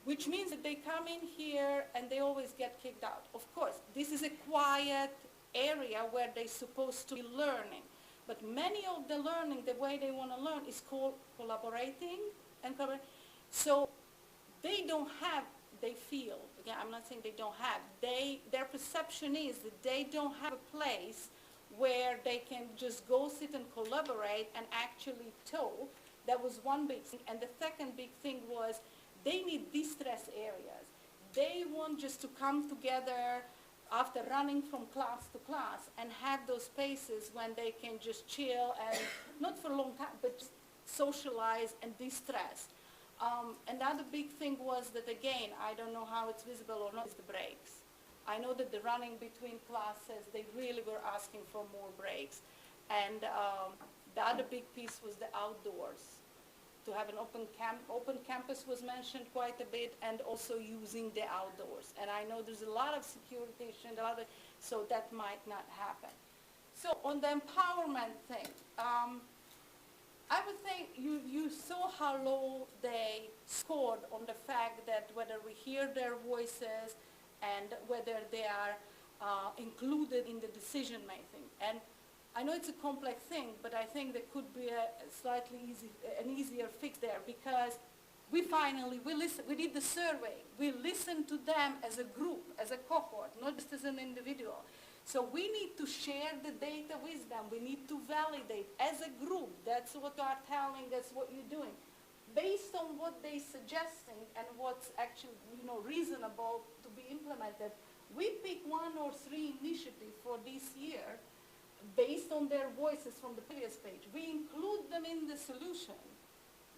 P: which means that they come in here and they always get kicked out. Of course, this is a quiet area where they're supposed to be learning. But many of the learning, the way they want to learn, is called collaborating. So they don't have, they feel, again, I'm not saying they don't have, their perception is that they don't have a place where they can just go sit and collaborate and actually talk. That was one big thing. And the second big thing was they need distress areas. They want just to come together after running from class to class and have those spaces when they can just chill and not for a long time, but just socialize and distress. Another big thing was that, again, I don't know how it's visible or not, is the breaks. I know that the running between classes, they really were asking for more breaks. And the other big piece was the outdoors. To have an open campus was mentioned quite a bit, and also using the outdoors. And I know there's a lot of security issues, so that might not happen. So on the empowerment thing, I would think you saw how low they scored on the fact that whether we hear their voices and whether they are included in the decision making. And I know it's a complex thing, but I think there could be an easier fix there, because we did the survey. We listened to them as a group, as a cohort, not just as an individual. So we need to share the data with them. We need to validate as a group. That's what you are telling us, what you're doing. Based on what they're suggesting and what's actually, reasonable to be implemented, we pick 1 or 3 initiatives for this year based on their voices from the previous page. We include them in the solution.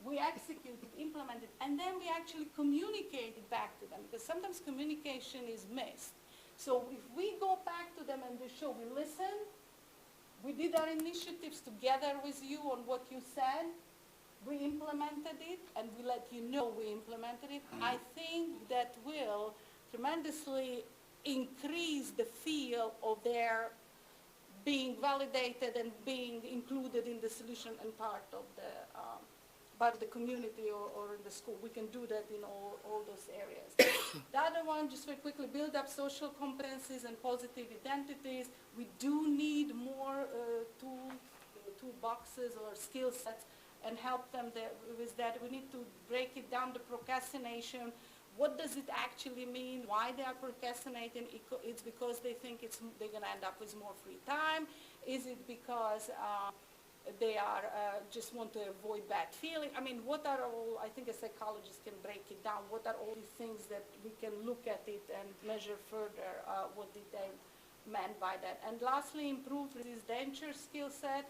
P: We execute it, implement it, and then we actually communicate it back to them, because sometimes communication is missed. So if we go back to them and we show we listened, we did our initiatives together with you on what you said, we implemented it, and we let you know we implemented it, I think that will tremendously increase the feel of their being validated and being included in the solution and part of the community or in the school. We can do that in all those areas. The other one, just very quickly, build up social competencies and positive identities. We do need more toolboxes or skill sets and help them with that. We need to break it down, the procrastination. What does it actually mean? Why they are procrastinating? It's because they think they're going to end up with more free time. Is it because they are just want to avoid bad feeling? I mean, what are all, I think a psychologist can break it down, what are all these things that we can look at it and measure further what did they meant by that. And lastly, improve residential skill set.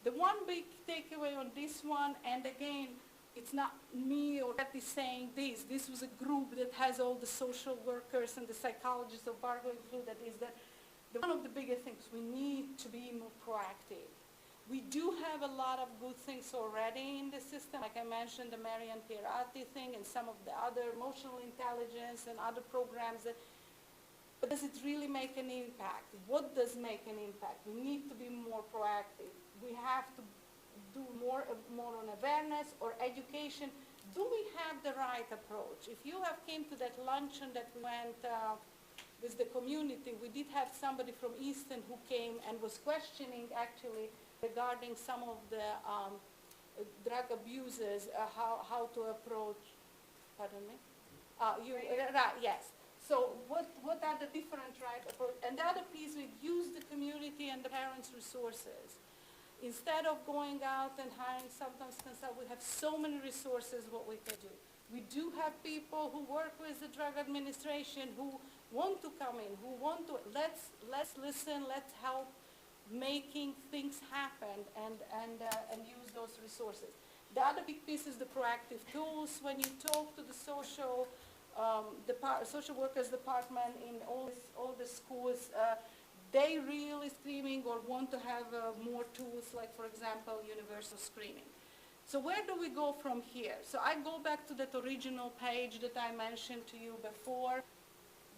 P: The one big takeaway on this one, and again, it's not me or Kathy saying this. This was a group that has all the social workers and the psychologists of Bargo included, is that one of the biggest things, we need to be more proactive. We do have a lot of good things already in the system. Like I mentioned, the Marian Pirati thing and some of the other emotional intelligence and other programs. But does it really make an impact? What does make an impact? We need to be more proactive. We have to do more on awareness or education. Do we have the right approach? If you have came to that luncheon that we went with the community, we did have somebody from Easton who came and was questioning actually regarding some of the drug abusers, how to approach, pardon me? Right, yes. So what are the different right approach? And the other piece, we use the community and the parents' resources. Instead of going out and hiring sometimes consult, we have so many resources what we can do. We do have people who work with the drug administration who want to come in, who want to, let's listen, let's help making things happen and use those resources. The other big piece is the proactive tools. When you talk to the social workers department in all the schools, they really screaming or want to have more tools, like for example, universal screening. So where do we go from here? So I go back to that original page that I mentioned to you before.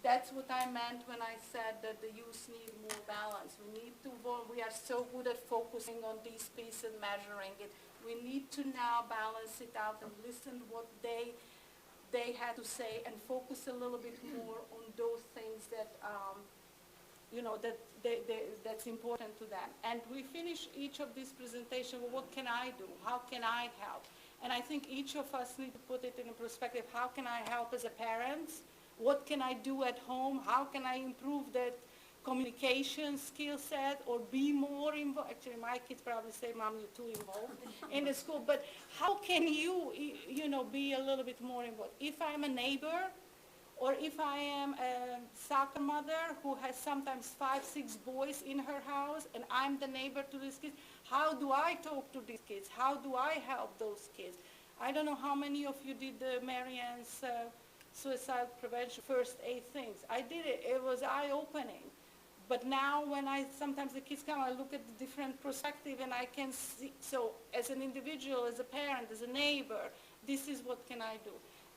P: That's what I meant when I said that the youth need more balance. We are so good at focusing on these pieces and measuring it. We need to now balance it out and listen what they had to say and focus a little bit more on those things that, that's important to them. And we finish each of these presentations, well, what can I do? How can I help? And I think each of us need to put it in a perspective. How can I help as a parent? What can I do at home? How can I improve that communication skill set or be more involved? Actually, my kids probably say, Mom, you're too involved in the school. But how can you, be a little bit more involved? If I'm a neighbor, or if I am a soccer mother who has sometimes 5, 6 boys in her house, and I'm the neighbor to these kids, how do I talk to these kids? How do I help those kids? I don't know how many of you did the Marianne's suicide prevention first aid things. I did it. It was eye-opening. But now when sometimes the kids come, I look at the different perspective and I can see, so as an individual, as a parent, as a neighbor, this is what can I do.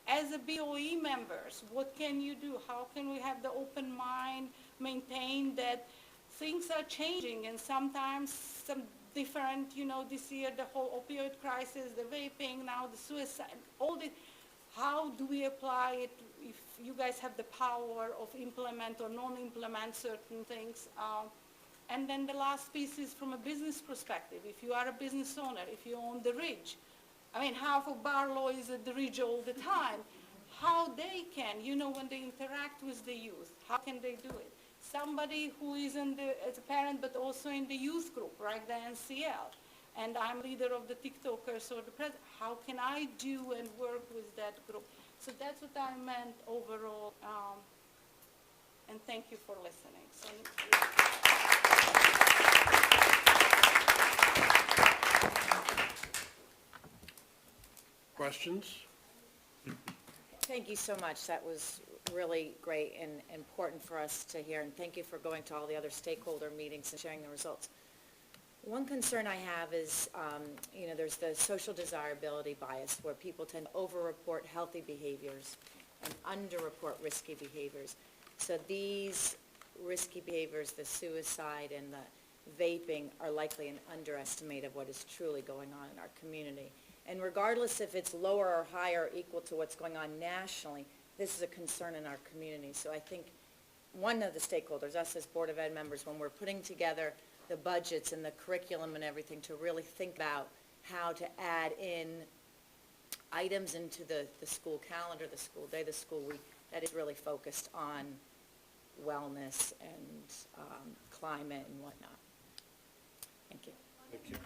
P: As a BOE members, what can you do? How can we have the open mind, maintain that things are changing and sometimes some different, this year the whole opioid crisis, the vaping, now the suicide, all this. How do we apply it if you guys have the power of implement or non-implement certain things? And then the last piece is from a business perspective. If you are a business owner, if you own the Ridge, half of Barlow is at the Ridge all the time. How they can, when they interact with the youth, how can they do it? Somebody who is as a parent but also in the youth group, right, the NCL. And I'm leader of the TikTokers or the president. How can I do and work with that group? So that's what I meant overall. And thank you for listening.
A: Questions?
Q: Thank you so much. That was really great and important for us to hear. And thank you for going to all the other stakeholder meetings and sharing the results. One concern I have is, there's the social desirability bias where people tend to over-report healthy behaviors and under-report risky behaviors. So these risky behaviors, the suicide and the vaping, are likely an underestimate of what is truly going on in our community. And regardless if it's lower or higher or equal to what's going on nationally, this is a concern in our community. So I think one of the stakeholders, us as Board of Ed members, when we're putting together the budgets and the curriculum and everything, to really think about how to add in items into the school calendar, the school day, the school week, that is really focused on wellness and climate and whatnot. Thank you.
A: Thank you.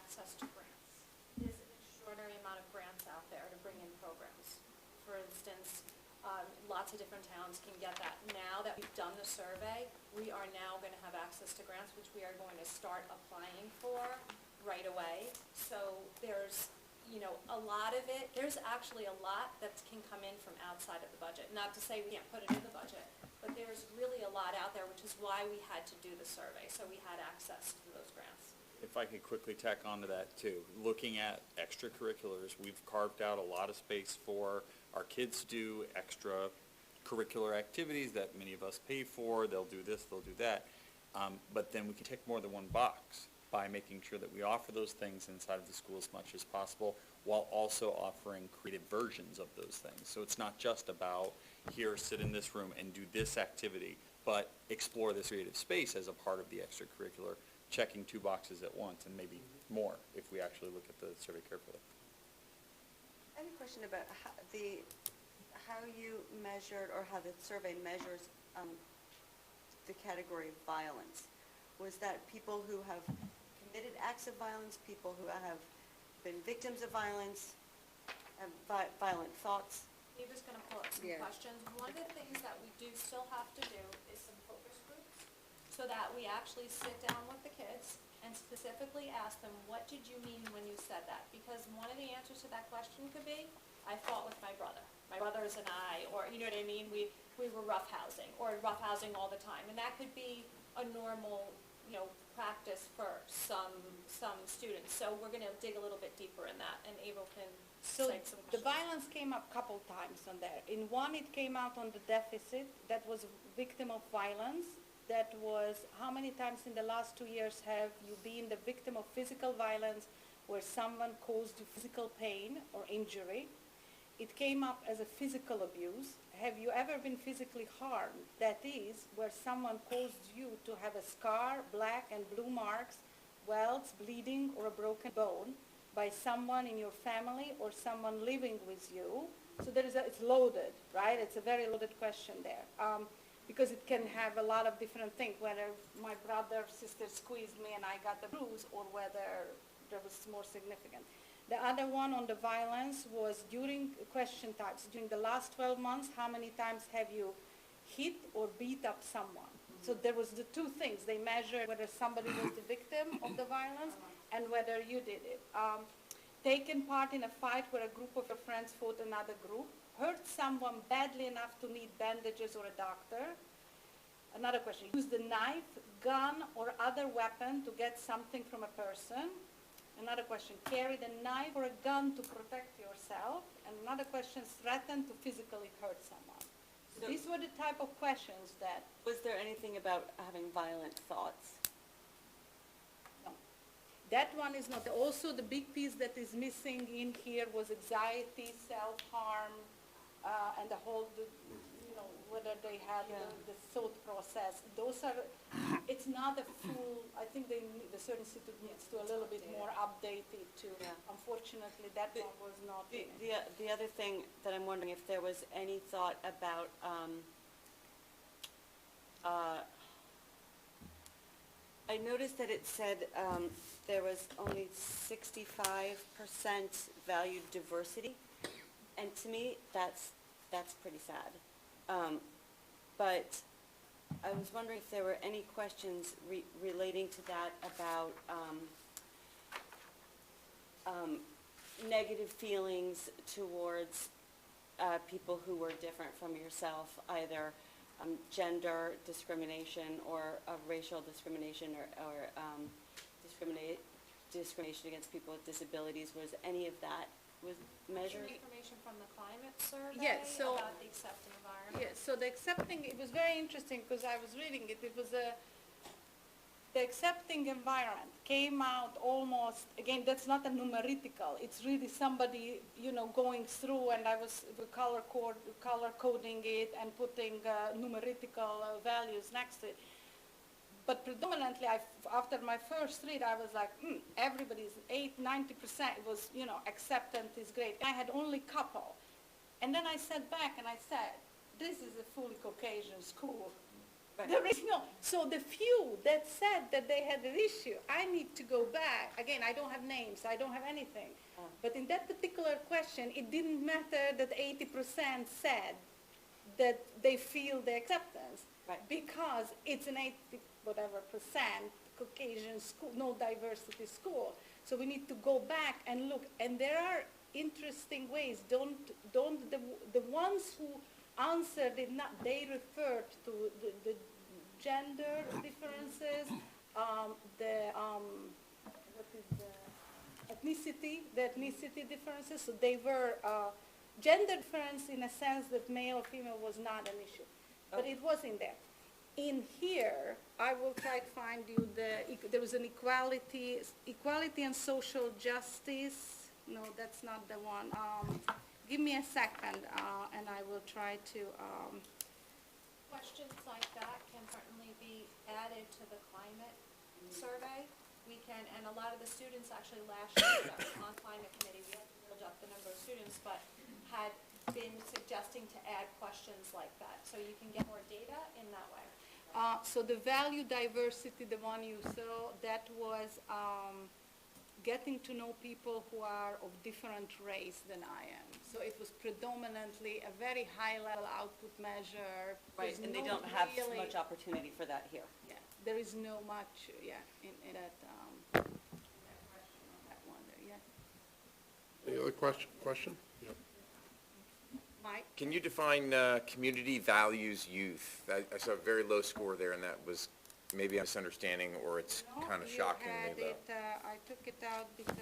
F: Access to grants. There's an extraordinary amount of grants out there to bring in programs. For instance, lots of different towns can get that. Now that we've done the survey, we are now going to have access to grants, which we are going to start applying for right away. So there's, a lot of it. There's actually a lot that can come in from outside of the budget. Not to say we can't put it in the budget, but there's really a lot out there, which is why we had to do the survey, so we had access to those grants.
L: If I could quickly tack onto that too, looking at extracurriculars, we've carved out a lot of space for our kids to do extracurricular activities that many of us pay for. They'll do this, they'll do that. But then we can tick more than one box by making sure that we offer those things inside of the school as much as possible, while also offering creative versions of those things. So it's not just about here, sit in this room and do this activity, but explore this creative space as a part of the extracurricular, checking 2 boxes at once and maybe more if we actually look at the survey carefully.
K: I have a question about how you measured, or how the survey measures the category of violence. Was that people who have committed acts of violence, people who have been victims of violence, have violent thoughts?
F: You're just going to pull up some questions. One of the things that we do still have to do is some focus groups, so that we actually sit down with the kids and specifically ask them, what did you mean when you said that? Because one of the answers to that question could be, I fought with my brother. My brothers and I, or you know what I mean, we were roughhousing, or roughhousing all the time. And that could be a normal, practice first.
I: some students. So we're gonna dig a little bit deeper in that, and April can
P: So
I: cite some
P: the
I: questions.
P: violence came up a couple times on there. In one, it came out on the deficit, that was victim of violence. That was, how many times in the last 2 years have you been the victim of physical violence where someone caused you physical pain or injury? It came up as a physical abuse. Have you ever been physically harmed? That is, where someone caused you to have a scar, black and blue marks, welts, bleeding, or a broken bone by someone in your family or someone living with you. So it's loaded, right? It's a very loaded question there. Because it can have a lot of different things, whether my brother, sister squeezed me and I got the bruise, or whether there was more significant. The other one on the violence was during question types. During the last 12 months, how many times have you hit or beat up someone? So there was the two things. They measured whether somebody was the victim of the violence and whether you did it. Taken part in a fight where a group of your friends fought another group, hurt someone badly enough to need bandages or a doctor. Another question, used a knife, gun, or other weapon to get something from a person. Another question, carried a knife or a gun to protect yourself. And another question, threatened to physically hurt someone. So these were the type of questions that...
K: Was there anything about having violent thoughts?
P: No. That one is not. Also, the big piece that is missing in here was anxiety, self-harm, and the whole, whether they had the thought process. Those are, it's not a full, I think the Certain Institute needs to a little bit more updated too. Unfortunately, that one was not in it.
K: The other thing that I'm wondering if there was any thought about, I noticed that it said there was only 65% valued diversity, and to me, that's pretty sad. But I was wondering if there were any questions relating to that about negative feelings towards people who were different from yourself, either gender discrimination or racial discrimination or discrimination against people with disabilities. Was any of that measured?
I: Information from the climate survey
P: about
I: the accepting environment.
P: So the accepting, it was very interesting because I was reading it. It was the accepting environment came out almost, again, that's not a numerical. It's really somebody, going through, and I was color coding it and putting numerical values next to it. But predominantly, after my first read, I was like, everybody's 90% was, acceptance is great. I had only couple. And then I sat back and I said, this is a fully Caucasian school. Right. There is no, so the few that said that they had an issue, I need to go back. Again, I don't have names, I don't have anything. But in that particular question, it didn't matter that 80% said that they feel the acceptance.
K: Right.
P: Because it's an 80% Caucasian school, no diversity school. So we need to go back and look. And there are interesting ways. Don't the ones who answered it not, they referred to the gender differences, the ethnicity differences. So they were gender difference in a sense that male or female was not an issue, but it was in there. In here, I will try to find you there was an equality and social justice. No, that's not the one. Give me a second, and I will try to.
I: Questions like that can certainly be added to the climate survey. We can, and a lot of the students actually last year on climate committee, we had to build up the number of students, but had been suggesting to add questions like that. So you can get more data in that way.
P: So the value diversity, the one you saw, that was getting to know people who are of different race than I am. So it was predominantly a very high-level output measure.
K: Right,
P: There's
K: and they
P: no
K: don't have
P: really,
K: much opportunity for that here.
P: Yeah, there is no much, in that one there, yeah.
A: Any other question? Yeah.
P: Mike?
B: Can you define community values youth? I saw a very low score there, and that was maybe I'm misunderstanding, or it's kind of shockingly low.
P: I took it out because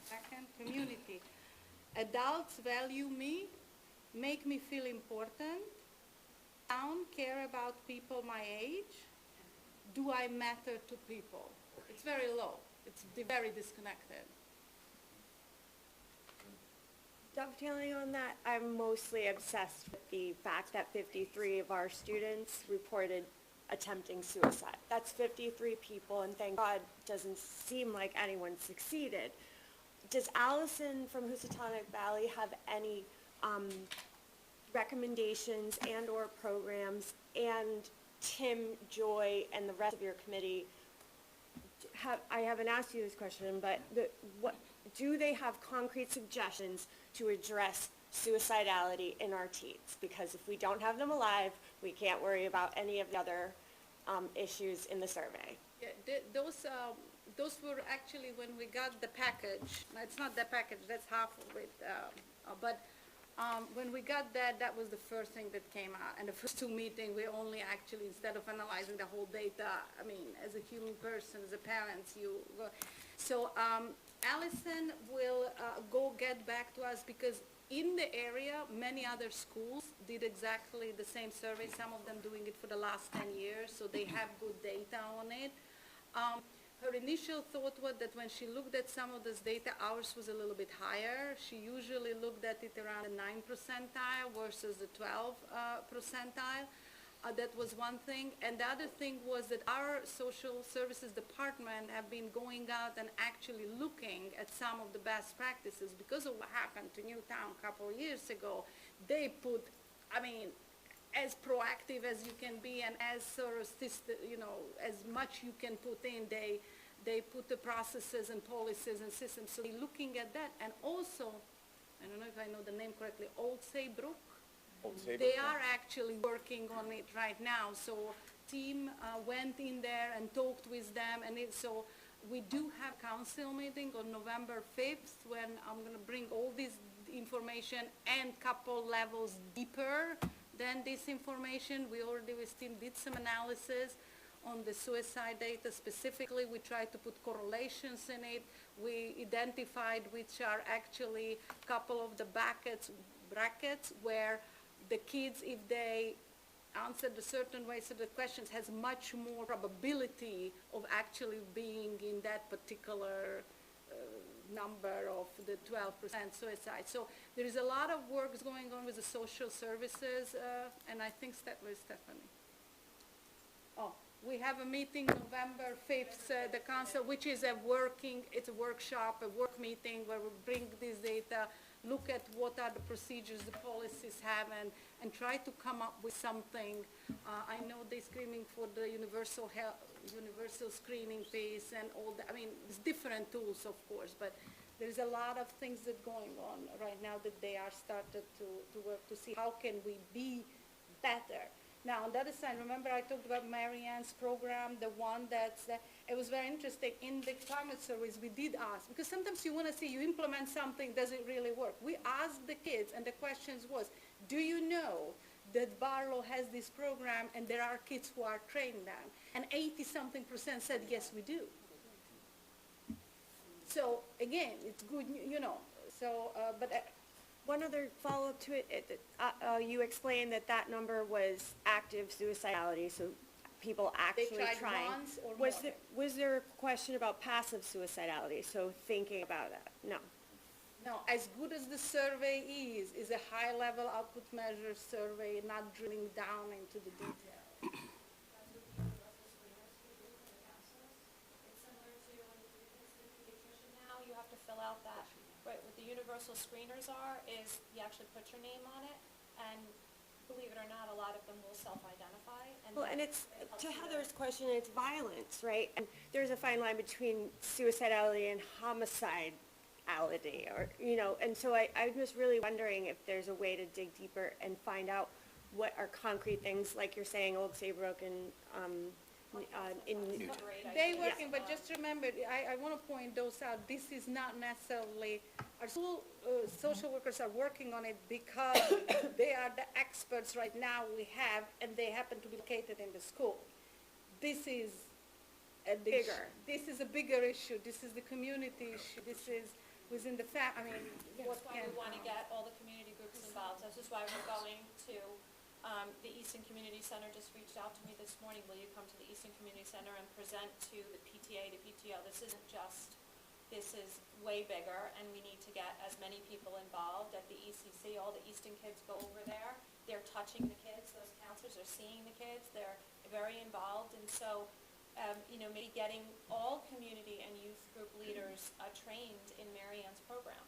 P: second, community. Adults value me, make me feel important. Town care about people my age. Do I matter to people? It's very low. It's very disconnected.
R: Dovetailing on that, I'm mostly obsessed with the fact that 53 of our students reported attempting suicide. That's 53 people, and thank God doesn't seem like anyone succeeded. Does Allison from Housatonic Valley have any recommendations and/or programs, and Tim, Joy, and the rest of your committee, I haven't asked you this question, but do they have concrete suggestions to address suicidality in our teens? Because if we don't have them alive, we can't worry about any of the other issues in the survey.
P: Yeah, those were actually when we got the package. No, it's not the package, that's half of it. When we got that, that was the first thing that came out. And the first two meetings, we only actually, instead of analyzing the whole data, I mean, as a human person, as a parent, Allison will go get back to us, because in the area, many other schools did exactly the same survey, some of them doing it for the last 10 years, so they have good data on it. Her initial thought was that when she looked at some of this data, ours was a little bit higher. She usually looked at it around the 9 percentile versus the 12 percentile. That was one thing. And the other thing was that our social services department have been going out and actually looking at some of the best practices. Because of what happened to Newtown a couple of years ago, they put, I mean, as proactive as you can be and as sort of, as much you can put in, they put the processes and policies and systems. So they're looking at that. And also, I don't know if I know the name correctly, Old Saybrook. They are actually working on it right now. So team went in there and talked with them, and so we do have council meeting on November 5th when I'm going to bring all this information and couple levels deeper than this information. We already with Esteem did some analysis on the suicide data specifically. We tried to put correlations in it. We identified which are actually a couple of the brackets where the kids, if they answered a certain way to the questions, has much more probability of actually being in that particular number of the 12% suicide. So there is a lot of work going on with the social services, and I think with Stephanie. Oh, we have a meeting November 5th, the council, which is it's a workshop, a work meeting where we bring this data, look at what are the procedures the policies have, and try to come up with something. I know they're screaming for the universal screening piece and all that. I mean, it's different tools, of course, but there's a lot of things that are going on right now that they are started to work to see how can we be better. Now, on the other side, remember I talked about Marianne's program, the one it was very interesting. In the climate surveys, we did ask, because sometimes you want to see you implement something, does it really work? We asked the kids, and the questions was, do you know that Barlow has this program and there are kids who are trained them? And 80-something% said, yes, we do. So, again, it's good,
R: One other follow-up to it, you explained that number was active suicidality, so people actually
P: They tried
R: trying.
P: once or more.
R: Was there a question about passive suicidality, so thinking about it? No.
P: No, as good as the survey is a high-level output measure survey, not drilling down into the detail.
S: You have to fill out that, right, what the universal screeners are is you actually put your name on it, and believe it or not, a lot of them will self-identify.
R: Well, and it's, to Heather's question, it's violence, right? And there's a fine line between suicidality and homicidality, and so I'm just really wondering if there's a way to dig deeper and find out what are concrete things, like you're saying, Old Saybrook and
P: They working, but just remember, I want to point those out. This is not necessarily, our school social workers are working on it because they are the experts right now we have, and they happen to be located in the school. This is
R: Bigger.
P: This is a bigger issue. This is the community issue. This is within the I mean, what
S: That's why
P: can?
S: we want to get all the community groups involved. This is why we're going to, the Easton Community Center just reached out to me this morning. Will you come to the Easton Community Center and present to the PTA, the PTO? This isn't just, this is way bigger, and we need to get as many people involved at the ECC. All the Easton kids go over there. They're touching the kids. Those counselors are seeing the kids. They're very involved, and so maybe getting all community and youth group leaders trained in Mary Ann's program.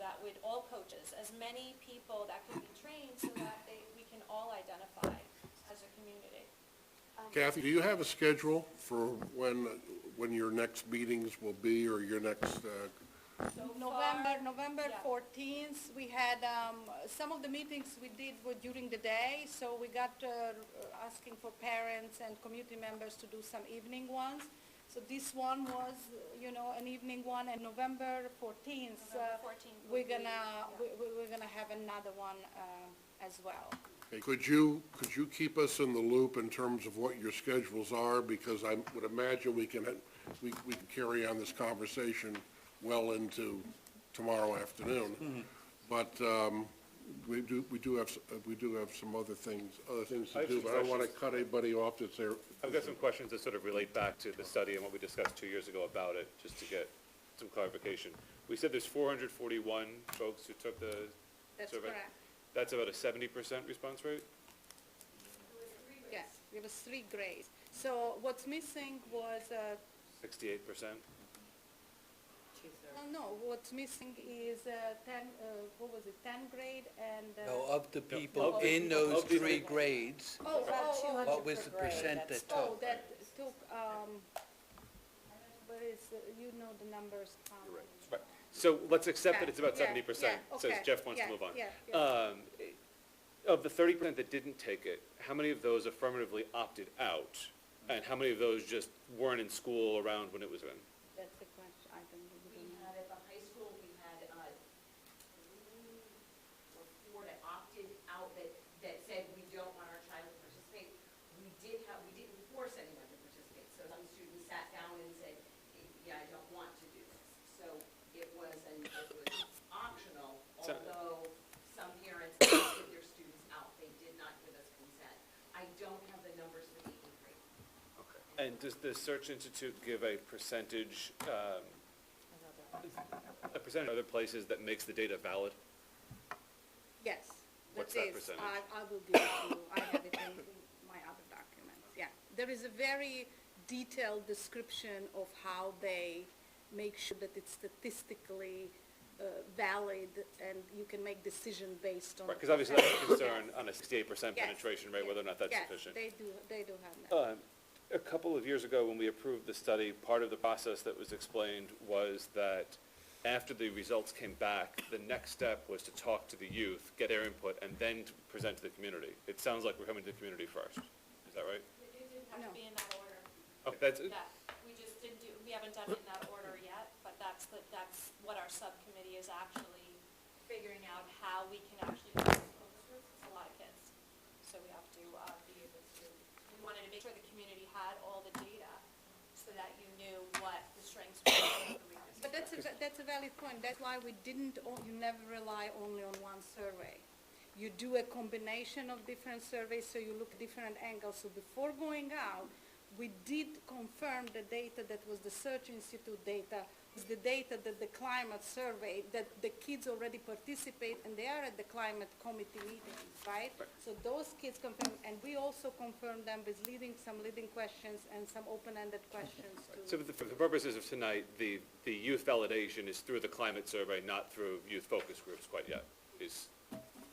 S: That would, all coaches, as many people that could be trained so that we can all identify as a community.
A: Kathy, do you have a schedule for when your next meetings will be, or your next,
P: November 14th, we had, some of the meetings we did were during the day, so we got asking for parents and community members to do some evening ones. So this one was, an evening one, and November 14th, we're gonna have another one as well.
A: okay, could you keep us in the loop in terms of what your schedules are? Because I would imagine we can carry on this conversation well into tomorrow afternoon. But we do have some other things
E: I
A: to
E: have
A: do,
E: some
A: but I don't want to
E: questions.
A: cut anybody off that's there.
E: I've got some questions that sort of relate back to the study and what we discussed 2 years ago about it, just to get some clarification. We said there's 441 folks who took the
P: That's
E: survey.
P: correct.
E: That's about a 70% response rate?
P: Yes, it was 3 grades. So what's missing was,
E: 68%?
P: no, what's missing is 10 grade and.
G: No, of the people
E: of the-
G: in those
E: of the-
G: 3 grades, what was the percent that
P: Oh,
G: took?
P: that took, but it's, the numbers.
E: Right. So let's accept that it's about
P: Yeah,
E: 70%,
P: yeah,
E: since
P: okay,
E: Jeff wants to
P: yeah,
E: move on.
P: yeah.
E: Of the 30% that didn't take it, how many of those affirmatively opted out? And how many of those just weren't in school around when it was in?
P: That's the question, I don't
O: We
P: know.
O: had, at the high school, we had 3 or 4 that opted out that said, we don't want our child to participate. We didn't force anyone to participate. So some students sat down and said, yeah, I don't want to do this. So it was optional, although some parents opted their students out. They did not give us consent. I don't have the numbers for the 8th grade.
E: And does the Search Institute give a percentage of other places that makes the data valid?
P: Yes.
E: What's
P: that
E: that
P: is.
E: percentage?
P: I will give it to you. I have it in my other documents. Yeah. There is a very detailed description of how they make sure that it's statistically valid and you can make decision based on.
E: Right, because obviously that's a concern on a 68%
P: Yes,
E: penetration rate, whether or not that's
P: yes,
E: sufficient.
P: they do have that.
E: A couple of years ago, when we approved the study, part of the process that was explained was that after the results came back, the next step was to talk to the youth, get their input, and then to present to the community. It sounds like we're coming to the community first. Is that right?
S: It didn't have to be in that order.
E: Okay, that's,
S: Yeah, we just didn't we haven't done it in that order yet, but that's what our subcommittee is actually figuring out, how we can actually do this focus groups. It's a lot of kids. So we have to be able to, we wanted to make sure the community had all the data so that you knew what the strengths were and the weaknesses.
P: But that's a valid point. That's why we you never rely only on one survey. You do a combination of different surveys, so you look at different angles. So before going out, we did confirm the data that was the Search Institute data, was the data that the climate survey, that the kids already participate, and they are at the climate committee meetings, right? So those kids confirm, and we also confirmed them with some leading questions and some open-ended questions too.
E: so for the purposes of tonight, the youth validation is through the climate survey, not through youth focus groups quite yet.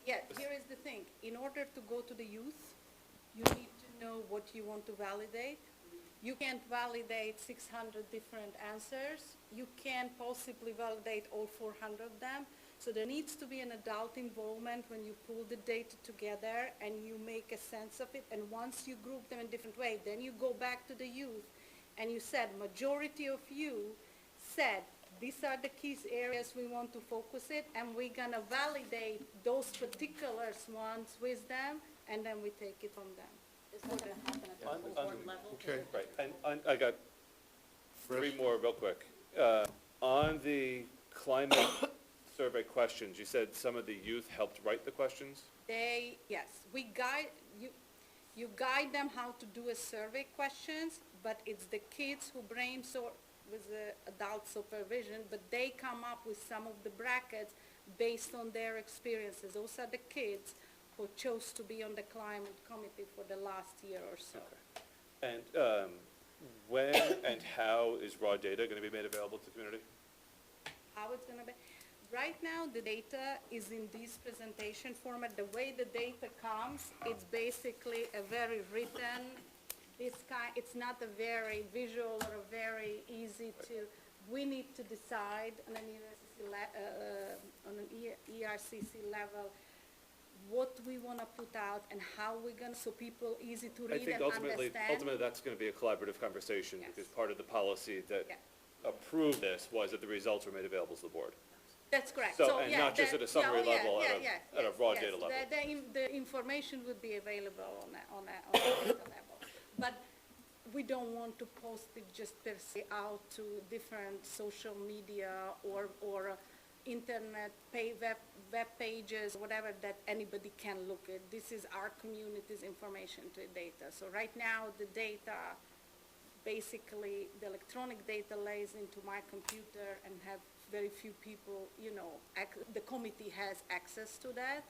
P: Yeah, here is the thing. In order to go to the youth, you need to know what you want to validate. You can't validate 600 different answers. You can't possibly validate all 400 of them. So there needs to be an adult involvement when you pull the data together and you make a sense of it. And once you group them in different ways, then you go back to the youth and you said, majority of you said, these are the key areas we want to focus it, and we're gonna validate those particular ones with them, and then we take it from them.
I: Is that gonna happen at the full board level?
A: Okay.
E: Right, and I got three more real quick. On the climate survey questions, you said some of the youth helped write the questions?
P: Yes, we guide, you guide them how to do a survey questions, but it's the kids who brainstorm with the adult supervision, but they come up with some of the brackets based on their experiences. Those are the kids who chose to be on the climate committee for the last year or so.
E: And when and how is raw data going to be made available to the community?
P: How it's gonna be? Right now, the data is in this presentation format. The way the data comes, it's basically a very written, it's not a very visual or a very easy to, we need to decide on an ERCC level what we want to put out and how we're going to, so people easy to read and understand.
E: Ultimately, that's going to be a collaborative conversation,
P: Yes.
E: because part of the policy that
P: Yeah.
E: approved this was that the results were made available to the board.
P: That's correct.
E: So, and not just at a summary level, at a raw data level.
P: The information would be available on a data level. But we don't want to post it just per se out to different social media or internet, web pages, whatever that anybody can look at. This is our community's information to data. So right now, the data, basically, the electronic data lays into my computer and have very few people, the committee has access to that.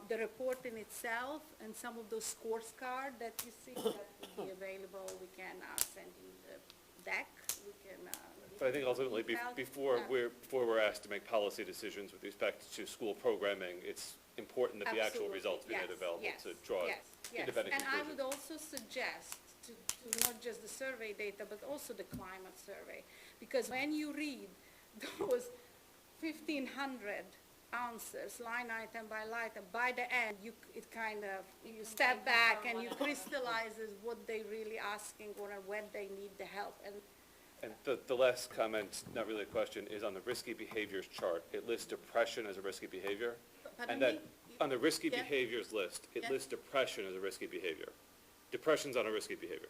P: The report in itself and some of those scorecard that you see that will be available, we can send you the deck, we can.
E: But I think ultimately,
P: detail.
E: before we're asked to make policy decisions with respect to school programming, it's important that the actual
P: Absolutely.
E: results be made
P: Yes,
E: available
P: yes,
E: to draw
P: yes, yes.
E: independent
P: And I
E: conclusions.
P: would also suggest to not just the survey data, but also the climate survey. Because when you read those 1,500 answers, line item by line item, by the end, you step back and you crystallizes what they really asking for and when they need the help.
E: And the last comment, not really a question, is on the risky behaviors chart. It lists depression as a risky behavior.
P: Pardon
E: And that,
P: me?
E: on the risky
P: Yeah.
E: behaviors list, it
P: Yeah.
E: lists depression as a risky behavior. Depression's not a risky behavior.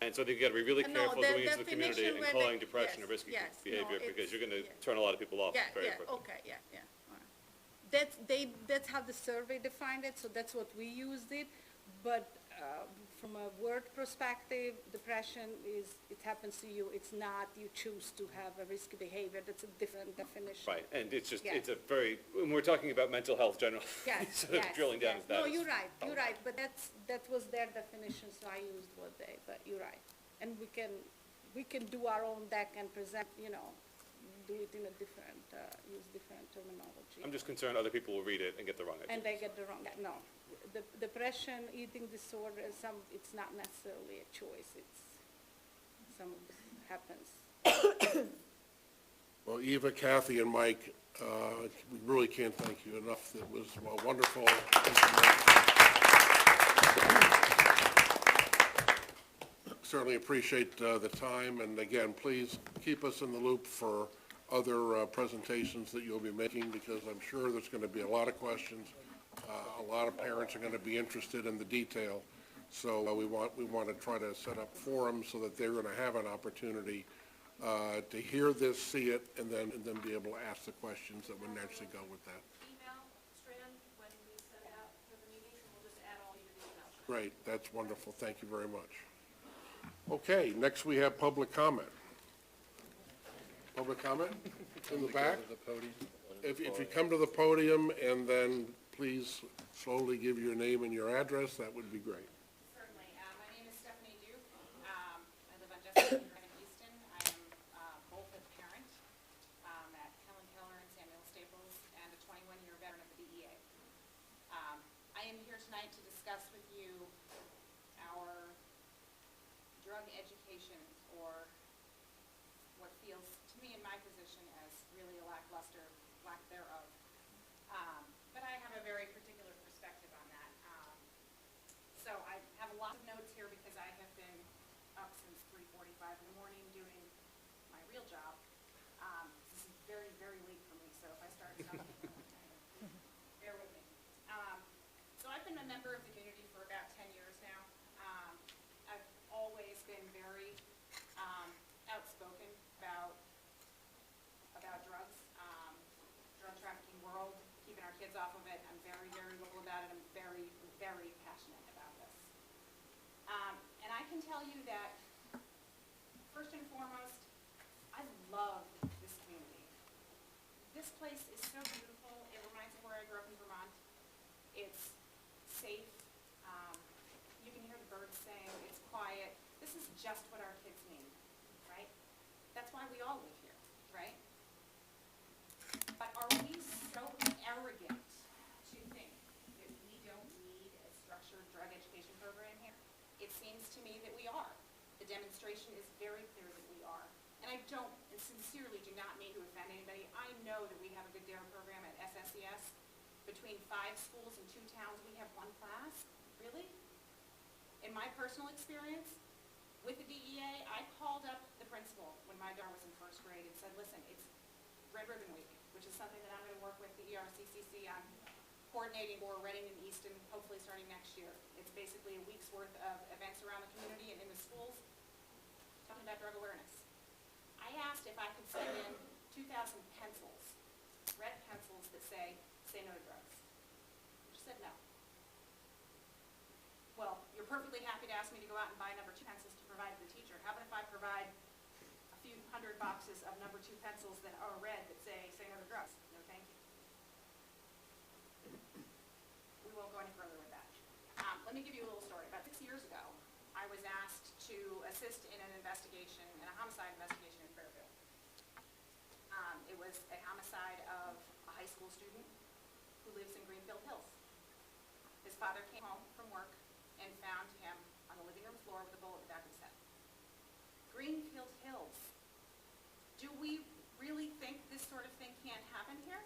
E: And so you've got to be really
P: No,
E: careful
P: the
E: going into the community
P: definition
E: and
P: where
E: calling
P: they-
E: depression
P: yes,
E: a risky
P: yes, no,
E: behavior, because
P: it's-
E: you're going to
P: yeah.
E: turn a lot of people off very quickly.
P: Okay, yeah. All right. That's how the survey defined it, so that's what we used it. But from a word perspective, depression it happens to you, it's not, you choose to have a risky behavior, that's a different definition.
E: Right, and it's just,
P: Yeah.
E: it's a very, when we're talking about mental health generally,
P: Yes,
E: sort of
P: yes,
E: drilling down
P: yes.
E: to that.
P: No,
E: is-
P: you're right, but that was their definition, so I used what they, but you're right. And we can do our own deck and present, do it in a different, use different terminology.
E: I'm just concerned other people will read it and get the wrong idea.
P: And they get the wrong, no. The depression, eating disorder, it's not necessarily a choice, some of this happens.
A: Well, Eva, Kathy, and Mike, we really can't thank you enough. It was wonderful. Certainly appreciate the time, and again, please keep us in the loop for other presentations that you'll be making, because I'm sure there's going to be a lot of questions. A lot of parents are going to be interested in the detail, so we want to try to set up forums so that they're going to have an opportunity to hear this, see it, and then be able to ask the questions that would naturally go with that.
S: Email strand when we send out for the meeting, we'll just add all your emails.
A: Great, that's wonderful, thank you very much. Okay, next we have public comment. Public comment in the back? If you come to the podium and then please slowly give your name and your address, that would be great.
T: Certainly. My name is Stephanie Duke. I live on Jessamine Drive in Easton. I am both a parent at Helen Keller and Samuel Staples and a 21-year veteran of the DEA. I am here tonight to discuss with you our drug education, or what feels to me in my position as really a lack thereof, real job. This is very, very late for me, so if I start something, bear with me. So I've been a member of the community for about 10 years now. I've always been very outspoken about drugs, drug trafficking world, keeping our kids off of it. I'm very, very vocal about it. I'm very, very passionate about this. And I can tell you that, first and foremost, I love this community. This place is so beautiful. It reminds me where I grew up in Vermont. It's safe. You can hear the birds sing. It's quiet. This is just what our kids need, right? That's why we all live here, right? But are we so arrogant to think that we don't need a structured drug education program here? It seems to me that we are. The demonstration is very clear that we are. And I don't, and sincerely do not mean to offend anybody. I know that we have a good DARE program at SSES. Between 5 schools and 2 towns, we have 1 class. Really? In my personal experience with the DEA, I called up the principal when my daughter was in 1st grade and said, listen, it's Red Ribbon Week, which is something that I'm going to work with the ERCCCV on coordinating for Reading and Easton, hopefully starting next year. It's basically a week's worth of events around the community and in the schools talking about drug awareness. I asked if I could send in 2,000 pencils, red pencils that say no to drugs. She said no. Well, you're perfectly happy to ask me to go out and buy number 2 pencils to provide to the teacher. How about if I provide a few hundred boxes of number 2 pencils that are red that say no to drugs? No, thank you. We won't go any further with that. Let me give you a little story. About 6 years ago, I was asked to assist in an investigation, in a homicide investigation in Fairfield. It was a homicide of a high school student who lives in Greenfield Hills. His father came home from work and found him on the living room floor with a bullet in the back of his head. Greenfield Hills. Do we really think this sort of thing can't happen here?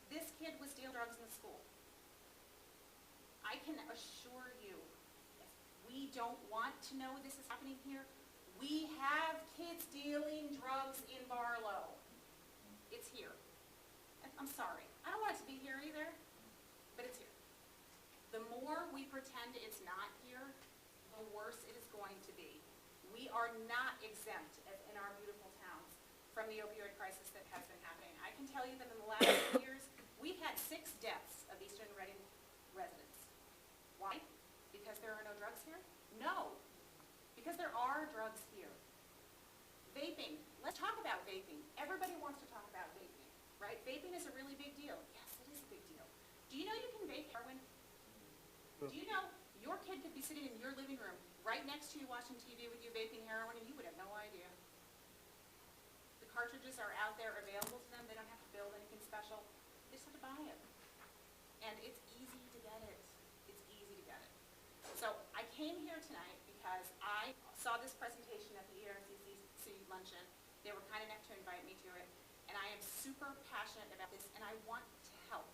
T: This kid was dealing drugs in the school. I can assure you, if we don't want to know this is happening here, we have kids dealing drugs in Barlow. It's here. I'm sorry. I don't want it to be here either, but it's here. The more we pretend it's not here, the worse it is going to be. We are not exempt in our beautiful towns from the opioid crisis that has been happening. I can tell you that in the last 2 years, we've had 6 deaths of Easton and Reading residents. Why? Because there are no drugs here? No. Because there are drugs here. Vaping. Let's talk about vaping. Everybody wants to talk about vaping, right? Vaping is a really big deal. Yes, it is a big deal. Do you know you can vape heroin? Do you know your kid could be sitting in your living room right next to you watching TV with you vaping heroin and you would have no idea? The cartridges are out there available to them. They don't have to build anything special. They just have to buy it. And it's easy to get it. It's easy to get it. So I came here tonight because I saw this presentation at the ERCCCV luncheon. They were kind enough to invite me to it. And I am super passionate about this and I want to help.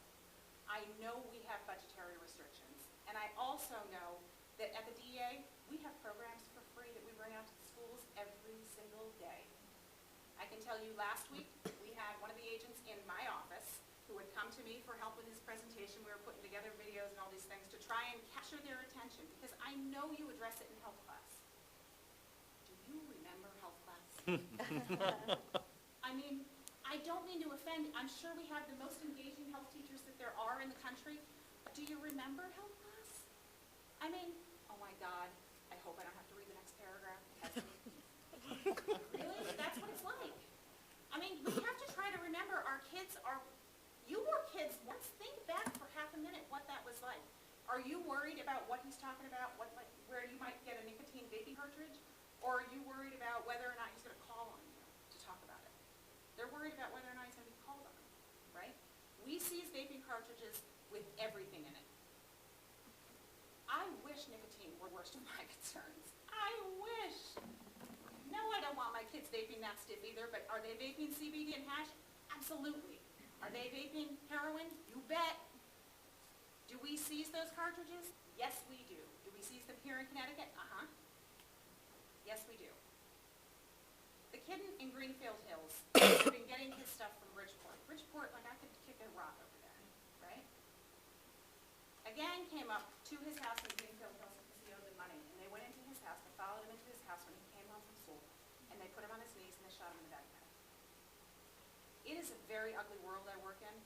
T: I know we have budgetary restrictions. And I also know that at the DEA, we have programs for free that we bring out to the schools every single day. I can tell you last week, we had one of the agents in my office who would come to me for help with his presentation. We were putting together videos and all these things to try and capture their attention because I know you address it in health class. Do you remember health class? I mean, I don't mean to offend. I'm sure we have the most engaging health teachers that there are in the country. But do you remember health class? I mean, oh my God, I hope I don't have to read the next paragraph. Really? That's what it's like. I mean, we have to try to remember our kids are, you were kids once. Think back for half a minute what that was like. Are you worried about what he's talking about, where you might get a nicotine vaping cartridge? Or are you worried about whether or not he's going to call on you to talk about it? They're worried about whether or not he's going to be called on, right? We seize vaping cartridges with everything in it. I wish nicotine were worse than my concerns. I wish. No, I don't want my kids vaping that stiff either, but are they vaping CBD and hash? Absolutely. Are they vaping heroin? You bet. Do we seize those cartridges? Yes, we do. Do we seize them here in Connecticut? Uh-huh. Yes, we do. stuff from Bridgeport. Bridgeport, like I could kick a rock over there, right? A gang came up to his house in Greenfield Hills because he owed them money, and they went into his house, they followed him into his house when he came home from school, and they put him on his knees and they shot him in the back of the head. It is a very ugly world I work in,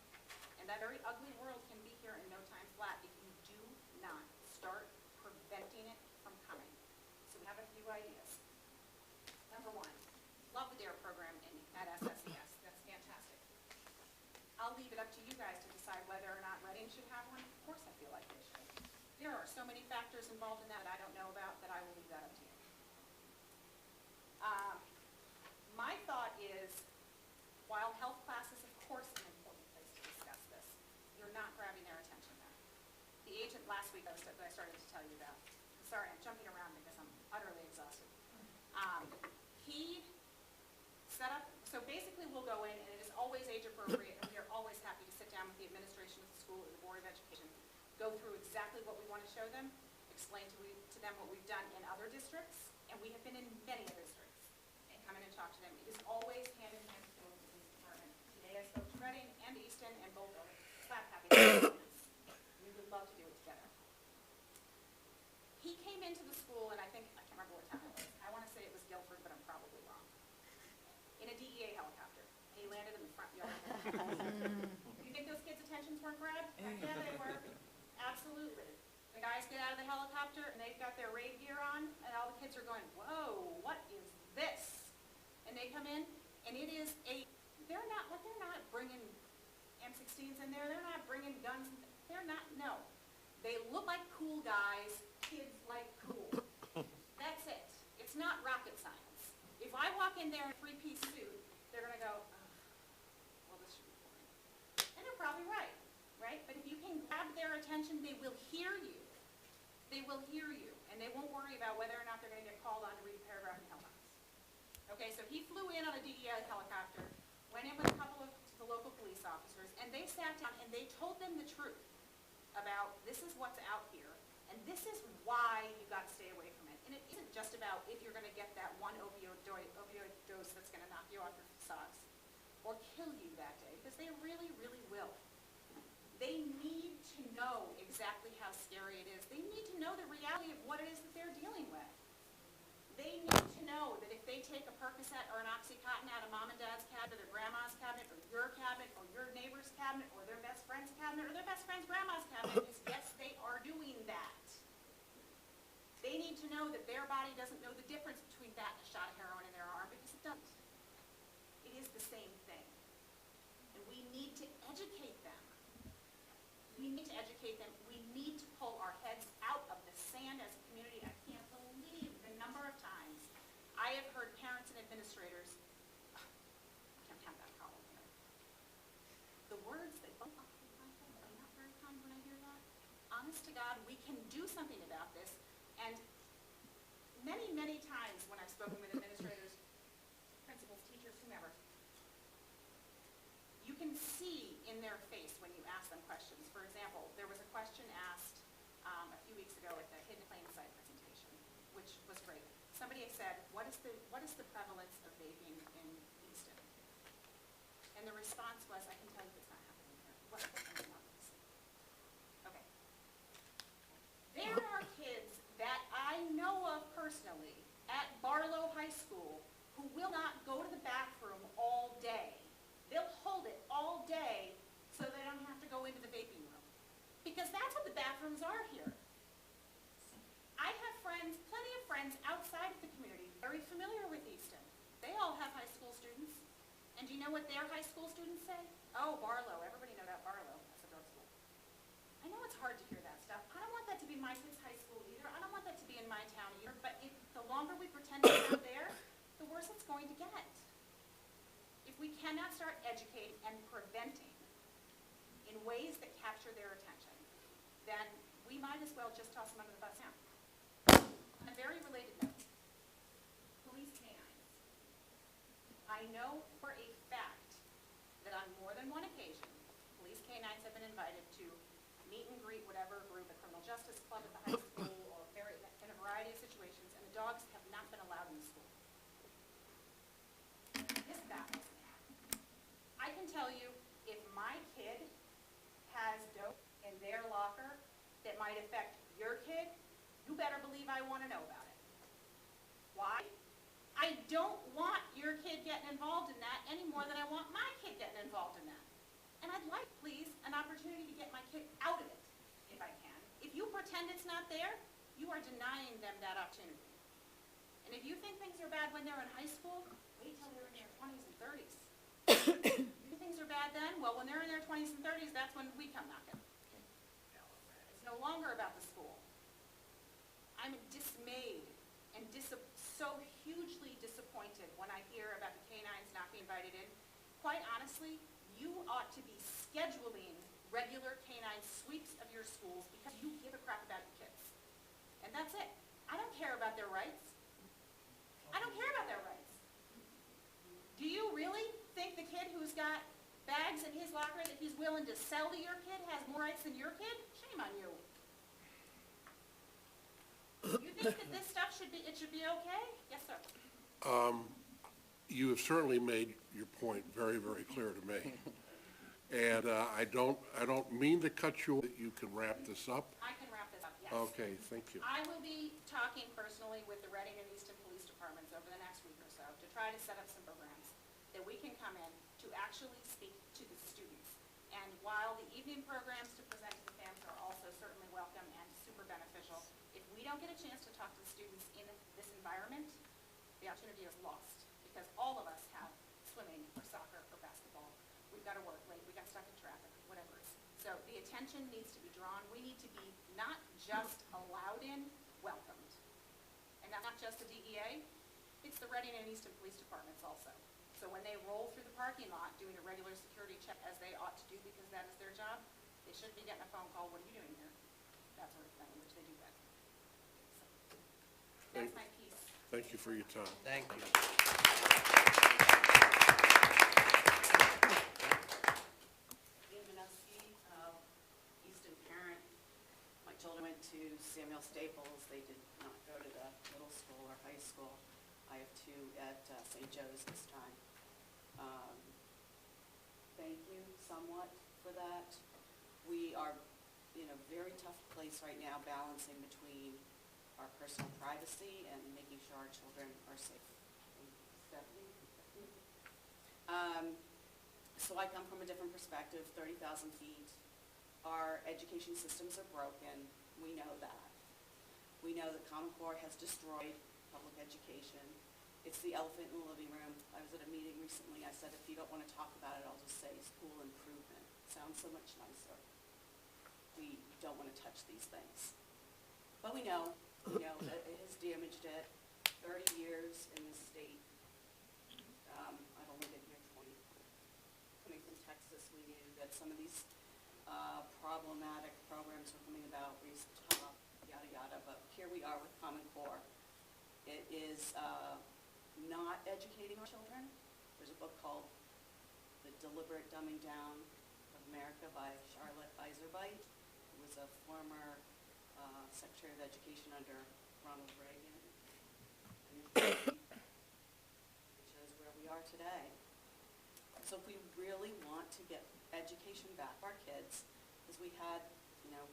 T: and that very ugly world can be here in no time flat if you do not start preventing it from coming. So we have a few ideas. Number one, love the DARE program at SSES. That's fantastic. I'll leave it up to you guys to decide whether or not Reading should have one. Of course I feel like they should. There are so many factors involved in that I don't know about that I will leave that up to you. My thought is, while health class is of course an important place to discuss this, you're not grabbing their attention there. The agent last week that I started to tell you about, I'm sorry, I'm jumping around because I'm utterly exhausted. He set up, so basically we'll go in and it is always age appropriate and we are always happy to sit down with the administration of the school or the Board of Education, go through exactly what we want to show them, explain to them what we've done in other districts, and we have been in many other districts, and come in and talk to them. It is always hand in hand with the police department. Today I spoke to Reading and Easton and both are slap happy. We would love to do it together. He came into the school, and I can't remember what town it was. I want to say it was Guilford, but I'm probably wrong. In a DEA helicopter. He landed in the front yard. You think those kids' attentions weren't grabbed? Yeah, they were. Absolutely. The guys get out of the helicopter, and they've got their raid gear on, and all the kids are going, whoa, what is this? And they come in, and it is they're not bringing M16s in there. They're not bringing guns. No. They look like cool guys. Kids like cool. That's it. It's not rocket science. If I walk in there in a three-piece suit, they're going to go, oh, well, this should be boring. And they're probably right? But if you can grab their attention, they will hear you. They will hear you, and they won't worry about whether or not they're going to get called on to read a paragraph in Hellhouse. Okay, so he flew in on a DEI helicopter, went in with a couple of the local police officers, and they sat down and they told them the truth about this is what's out here, and this is why you got to stay away from it. And it isn't just about if you're going to get that one opioid dose that's going to knock you off your socks or kill you that day, because they really, really will. They need to know exactly how scary it is. They need to know the reality of what it is that they're dealing with. They need to know that if they take a Percocet or an Oxycontin out of mom and dad's cabinet or grandma's cabinet or your cabinet or your neighbor's cabinet or their best friend's cabinet or their best friend's grandma's cabinet, is yes, they are doing that. They need to know that their body doesn't know the difference between that and a shot of heroin in their arm, because it doesn't. It is the same thing. And we need to educate them. We need to educate them. We need to pull our heads out of the sand as a community. I can't believe the number of times I have heard parents and administrators, I can't have that column here. The words that bump off my head are not very kind when I hear that. Honest to God, we can do something about this. And many, many times when I've spoken with administrators, principals, teachers, whomever, you can see in their face when you ask them questions. For example, there was a question asked a few weeks ago at the Hidden Plain Site presentation, which was great. Somebody said, what is the prevalence of vaping in Easton? And the response was, I can tell you it's not happening here. What? Okay. There are kids that I know of personally at Barlow High School who will not go to the bathroom all day. They'll hold it all day so they don't have to go into the vaping room. Because that's what the bathrooms are here. I have friends, plenty of friends outside of the community, very familiar with Easton. They all have high school students. And do you know what their high school students say? Oh, Barlow, everybody know that Barlow, that's a drug school. I know it's hard to hear that stuff. I don't want that to be my kid's high school either. I don't want that to be in my town either. But the longer we pretend it's not there, the worse it's going to get. If we cannot start educating and preventing in ways that capture their attention, then we might as well just toss them under the bus now. On a very related note, police canines. I know for a fact that on more than one occasion, police canines have been invited to meet and greet whatever group, a criminal justice club at the high school, or in a variety of situations, and the dogs have not been allowed in the school. This baffles me. I
O: might affect your kid, you better believe I want to know about it. Why? I don't want your kid getting involved in that any more than I want my kid getting involved in that. And I'd like, please, an opportunity to get my kid out of it, if I can. If you pretend it's not there, you are denying them that opportunity. And if you think things are bad when they're in high school, wait till they're in their 20s and 30s. You think things are bad then? Well, when they're in their 20s and 30s, that's when we come knocking. It's no longer about the school. I'm dismayed and so hugely disappointed when I hear about the K-9s not being invited in. Quite honestly, you ought to be scheduling regular K-9 sweeps of your schools because you give a crap about your kids. And that's it. I don't care about their rights. I don't care about their rights. Do you really think the kid who's got bags in his locker that he's willing to sell to your kid has more rights than your kid? Shame on you. You think that this stuff should be okay? Yes, sir.
A: You have certainly made your point very, very clear to me. And I don't mean to cut you, that you can wrap this up.
O: I can wrap this up, yes.
A: Okay, thank you.
O: I will be talking personally with the Reading and Easton Police Departments over the next week or so to try to set up some programs that we can come in to actually speak to the students. And while the evening programs to present to the families are also certainly welcome and super beneficial, if we don't get a chance to talk to the students in this environment, the opportunity is lost, because all of us have swimming or soccer or basketball. We've got to work late, we got stuck in traffic, whatever it is. So the attention needs to be drawn. We need to be not just allowed in, welcomed. And not just the DEA, it's the Reading and Easton Police Departments also. So when they roll through the parking lot doing a regular security check, as they ought to do because that is their job, they shouldn't be getting a phone call, what are you doing here? That sort of thing, which they do that. So, that's my piece.
A: Thank you for your time.
G: Thank you.
U: Easton parent. My children went to Samuel Staples. They did not go to the middle school or high school. I have two at St. Joe's this time. Thank you somewhat for that. We are in a very tough place right now balancing between our personal privacy and making sure our children are safe. Stephanie? So I come from a different perspective, 30,000 feet. Our education systems are broken. We know that. We know that Common Core has destroyed public education. It's the elephant in the living room. I was at a meeting recently. I said, if you don't want to talk about it, I'll just say school improvement. Sounds so much nicer. We don't want to touch these things. But we know that it has damaged it. 30 years in this state. I've only been here 20. Coming from Texas, we knew that some of these problematic programs were coming about, raise the top, yada yada, but here we are with Common Core. It is not educating our children. There's a book called The Deliberate Dumbing Down of America by Charlotte Iserbyt, who was a former Secretary of Education under Ronald Reagan. And it shows where we are today. So if we really want to get education back for our kids, because we had,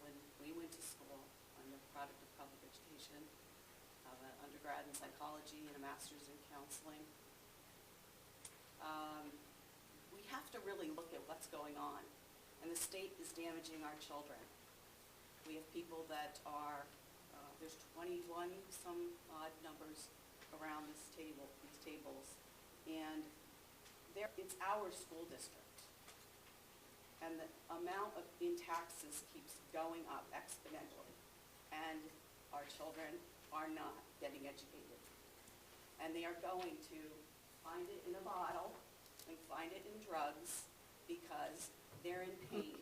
U: when we went to school, I'm a product of public education, an undergrad in psychology and a master's in counseling. We have to really look at what's going on, and the state is damaging our children. We have people that are, there's 21 some odd numbers around these tables, and it's our school district. And the amount in taxes keeps going up exponentially, and our children are not getting educated. And they are going to find it in a bottle and find it in drugs because they're in pain.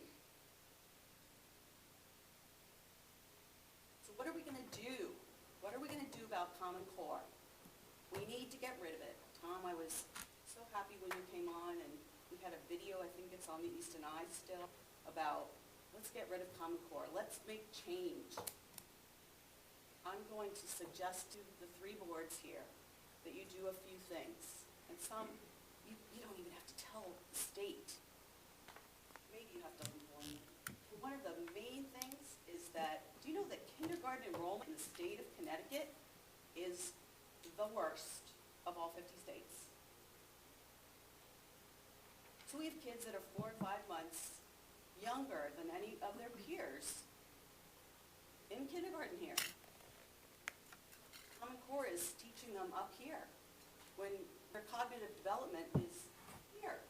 U: So what are we going to do? What are we going to do about Common Core? We need to get rid of it. Tom, I was so happy when you came on, and we had a video, I think it's on the Easton Eye still, about let's get rid of Common Core. Let's make change. I'm going to suggest to the three boards here that you do a few things. And some, you don't even have to tell the state. Maybe you have to inform them. One of the main things is that, do know that kindergarten enrollment in the state of Connecticut is the worst of all 50 states? So we have kids that are 4 and 5 months younger than any of their peers in kindergarten here. Common Core is teaching them up here when their cognitive development is here.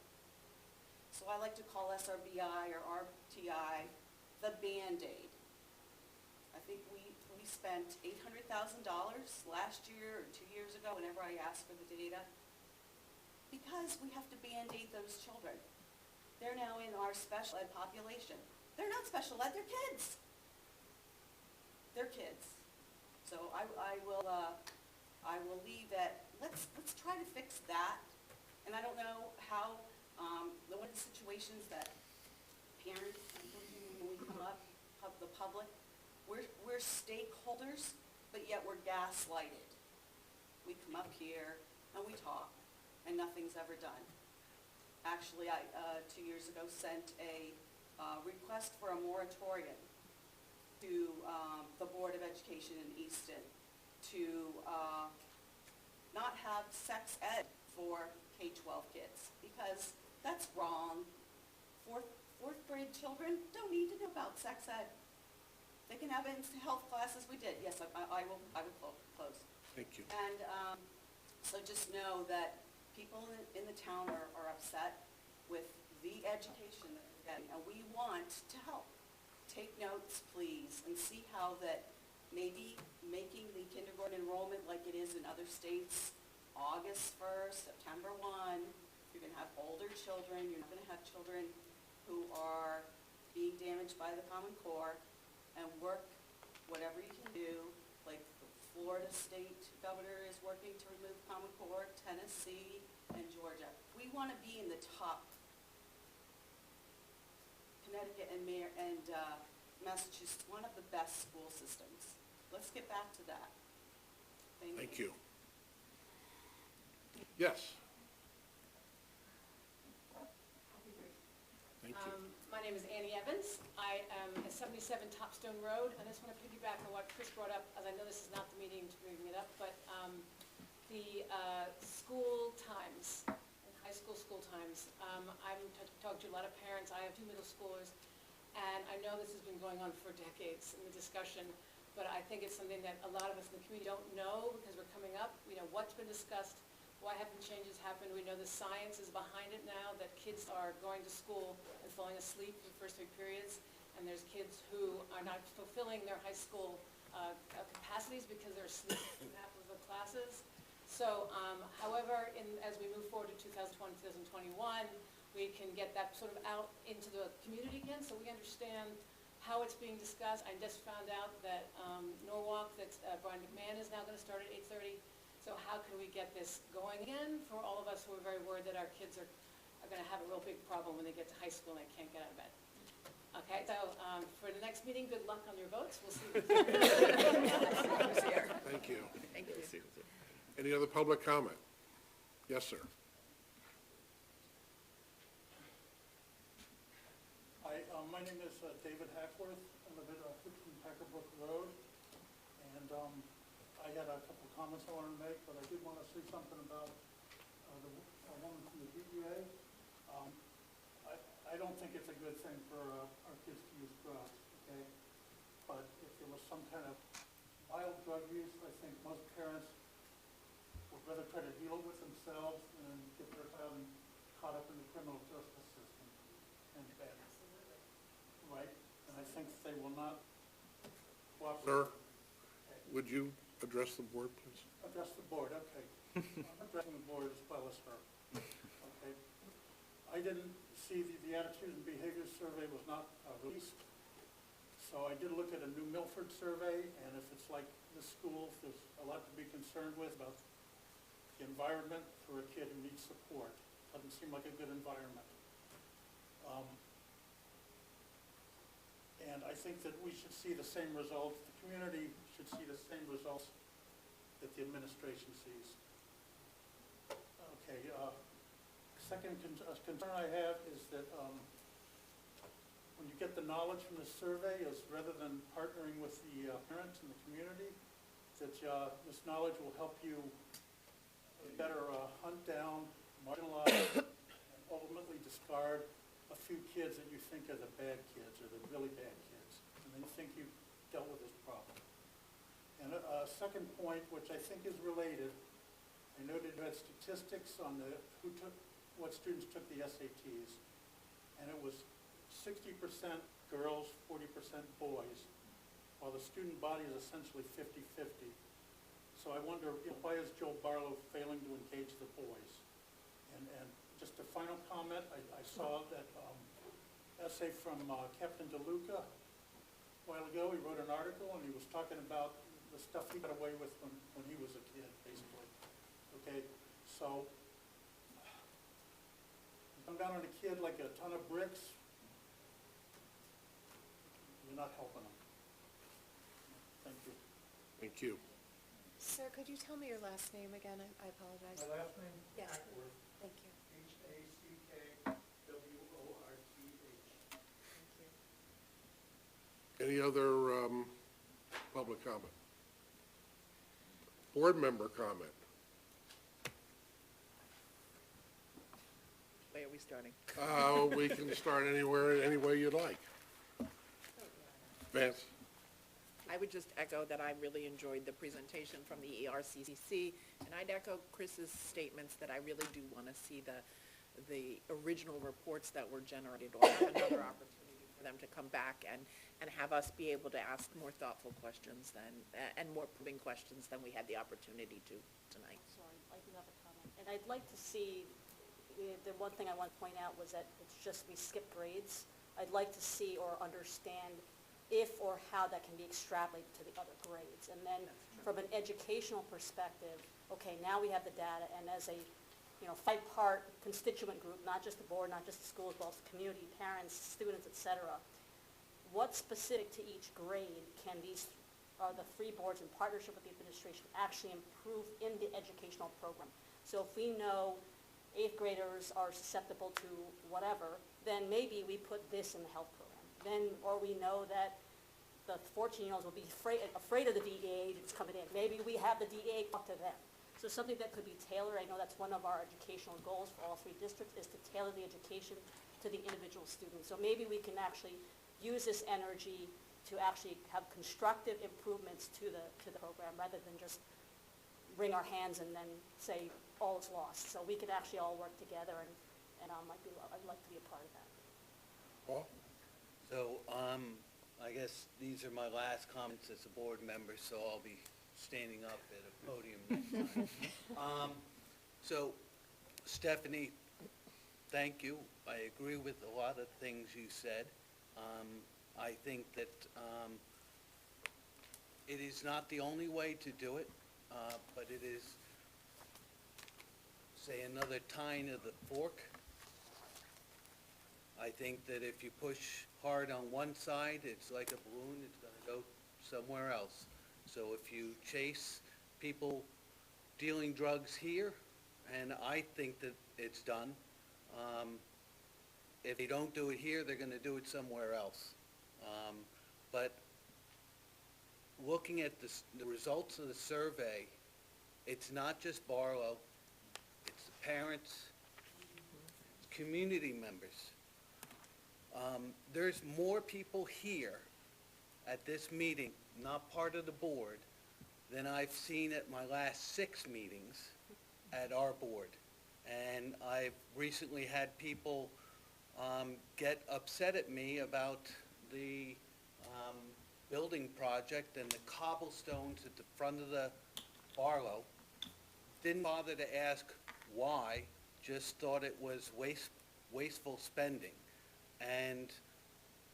U: So I like to call SRBI or RTI the Band-Aid. I think we spent $800,000 last year or 2 years ago, whenever I asked for the data, because we have to Band-Aid those children. They're now in our special ed population. They're not special ed, they're kids. They're kids. So I will leave that. Let's try to fix that. And I don't know how, one of the situations that parents, when we come up, the public, we're stakeholders, but yet we're gaslighted. We come up here and we talk, and nothing's ever done. Actually, I 2 years ago sent a request for a moratorium to the Board of Education in Easton to not have sex ed for K-12 kids, because that's wrong. Fourth grade children don't need to know about sex ed. They can have it in health classes. We did. Yes, I will close.
A: Thank you.
U: And so just know that people in the town are upset with the education that they're getting, and we want to help. Take notes, please, and see how that maybe making the kindergarten enrollment like it is in other states, August 1st, September 1, you're going to have older children, you're not going to have children who are being damaged by the Common Core, and work whatever you can do, like the Florida state governor is working to remove Common Core, Tennessee, and Georgia. We want to be in the top. Connecticut and Massachusetts, one of the best school systems. Let's get back to that. Thank you.
A: Yes. Thank you.
J: My name is Annie Evans. I am at 77 Topstone Road. I just want to piggyback on what Chris brought up, as I know this is not the meeting to bring it up, but the school times, high school times. I'm talking to a lot of parents. I have 2 middle schoolers, and I know this has been going on for decades in the discussion, but I think it's something that a lot of us in the community don't know because we're coming up. We know what's been discussed, why haven't changes happened. We know the science is behind it now, that kids are going to school and falling asleep for the first 3 periods, and there's kids who are not fulfilling their high school capacities because they're asleep in half of the classes. So, however, as we move forward to 2020, 2021, we can get that sort of out into the community again, so we understand how it's being discussed. I just found out that Norwalk, that Brian McMahon is now going to start at 8:30. So how can we get this going again for all of us who are very worried that our kids are going to have a real big problem when they get to high school and they can't get out of bed? Okay, so for the next meeting, good luck on your votes. We'll see.
A: Thank you.
Q: Thank you.
A: Any other public comment? Yes, sir.
V: Hi, my name is David Hackworth. I live at 15 Peckerbrook Road, and I had a couple comments I wanted to make, but I did want to say something about a woman from the DEA. I don't think it's a good thing for our kids to use drugs, okay? But if there was some kind of mild drug use, I think most parents would rather try to deal with themselves than get their child caught up in the criminal justice system and bad. Right? And I think they will not cooperate.
A: Sir, would you address the board, please?
V: Address the board, okay. I'm addressing the board as well as her. Okay. I didn't see the attitude and behavior survey was not released. So I did look at a New Milford survey, and if it's like this school, there's a lot to be concerned with about the environment for a kid who needs support. Doesn't seem like a good environment. And I think that we should see the same results, the community should see the same results that the administration sees. Okay, second concern I have is that when you get the knowledge from the survey, is rather than partnering with the parents and the community, that this knowledge will help you better hunt down, marginalize, and ultimately discard a few kids that you think are the bad kids or the really bad kids, and then you think you've dealt with this problem. And a second point, which I think is related, I noted you had statistics on what students took the SATs, and it was 60% girls, 40% boys, while the student body is essentially 50-50. So I wonder, why is Joe Barlow failing to engage the boys? And just a final comment, I saw that essay from Captain DeLuca a while ago. He wrote an article and he was talking about the stuff he got away with when he was a kid, basically. Okay, so you come down on a kid like a ton of bricks, you're not helping them. Thank you.
A: Thank you.
F: Sir, could you tell me your last name again? I apologize.
V: My last name?
F: Yes.
V: Ackworth.
F: Thank you.
V: Hackworth.
F: Thank you.
A: Any other public comment? Board member comment?
C: Where are we starting?
A: We can start anywhere, any way you'd like. Vance?
C: I would just echo that I really enjoyed the presentation from the ERCCC, and I'd echo Chris's statements that I really do want to see the original reports that were generated, or have another opportunity for them to come back and have us be able to ask more thoughtful questions and more probing questions than we had the opportunity to tonight.
I: Sorry, I do have a comment. And I'd like to see, the one thing I want to point out was that it's just we skip grades. I'd like to see or understand if or how that can be extrapolated to the other grades. And then from an educational perspective, okay, now we have the data, and as a five-part constituent group, not just the board, not just the schools, but also community, parents, students, et cetera, what specific to each grade can the three boards in partnership with the administration actually improve in the educational program? So if we know 8th graders are susceptible to whatever, then maybe we put this in the health program. Or we know that the 14-year-olds will be afraid of the DEA agents coming in. Maybe we have the DEA talk to them. So something that could be tailored. I know that's one of our educational goals for all three districts, is to tailor the education to the individual student. So maybe we can actually use this energy to actually have constructive improvements to the program, rather than just wring our hands and then say all is lost. So we could actually all work together, and I'd like to be a part of that.
A: Paul?
G: So, I guess these are my last comments as a board member, so I'll be standing up at a podium next time. So, Stephanie, thank you. I agree with a lot of things you said. I think that it is not the only way to do it, but it is, say, another tine of the fork. I think that if you push hard on one side, it's like a balloon, it's going to go somewhere else. So if you chase people dealing drugs here, and I think that it's done, if they don't do it here, they're going to do it somewhere else. But looking at the results of the survey, it's not just Barlow, it's the parents, community members. There's more people here at this meeting, not part of the board, than I've seen at my last 6 meetings at our board. And I've recently had people get upset at me about the building project and the cobblestones at the front of the Barlow. Didn't bother to ask why, just thought it was wasteful spending. And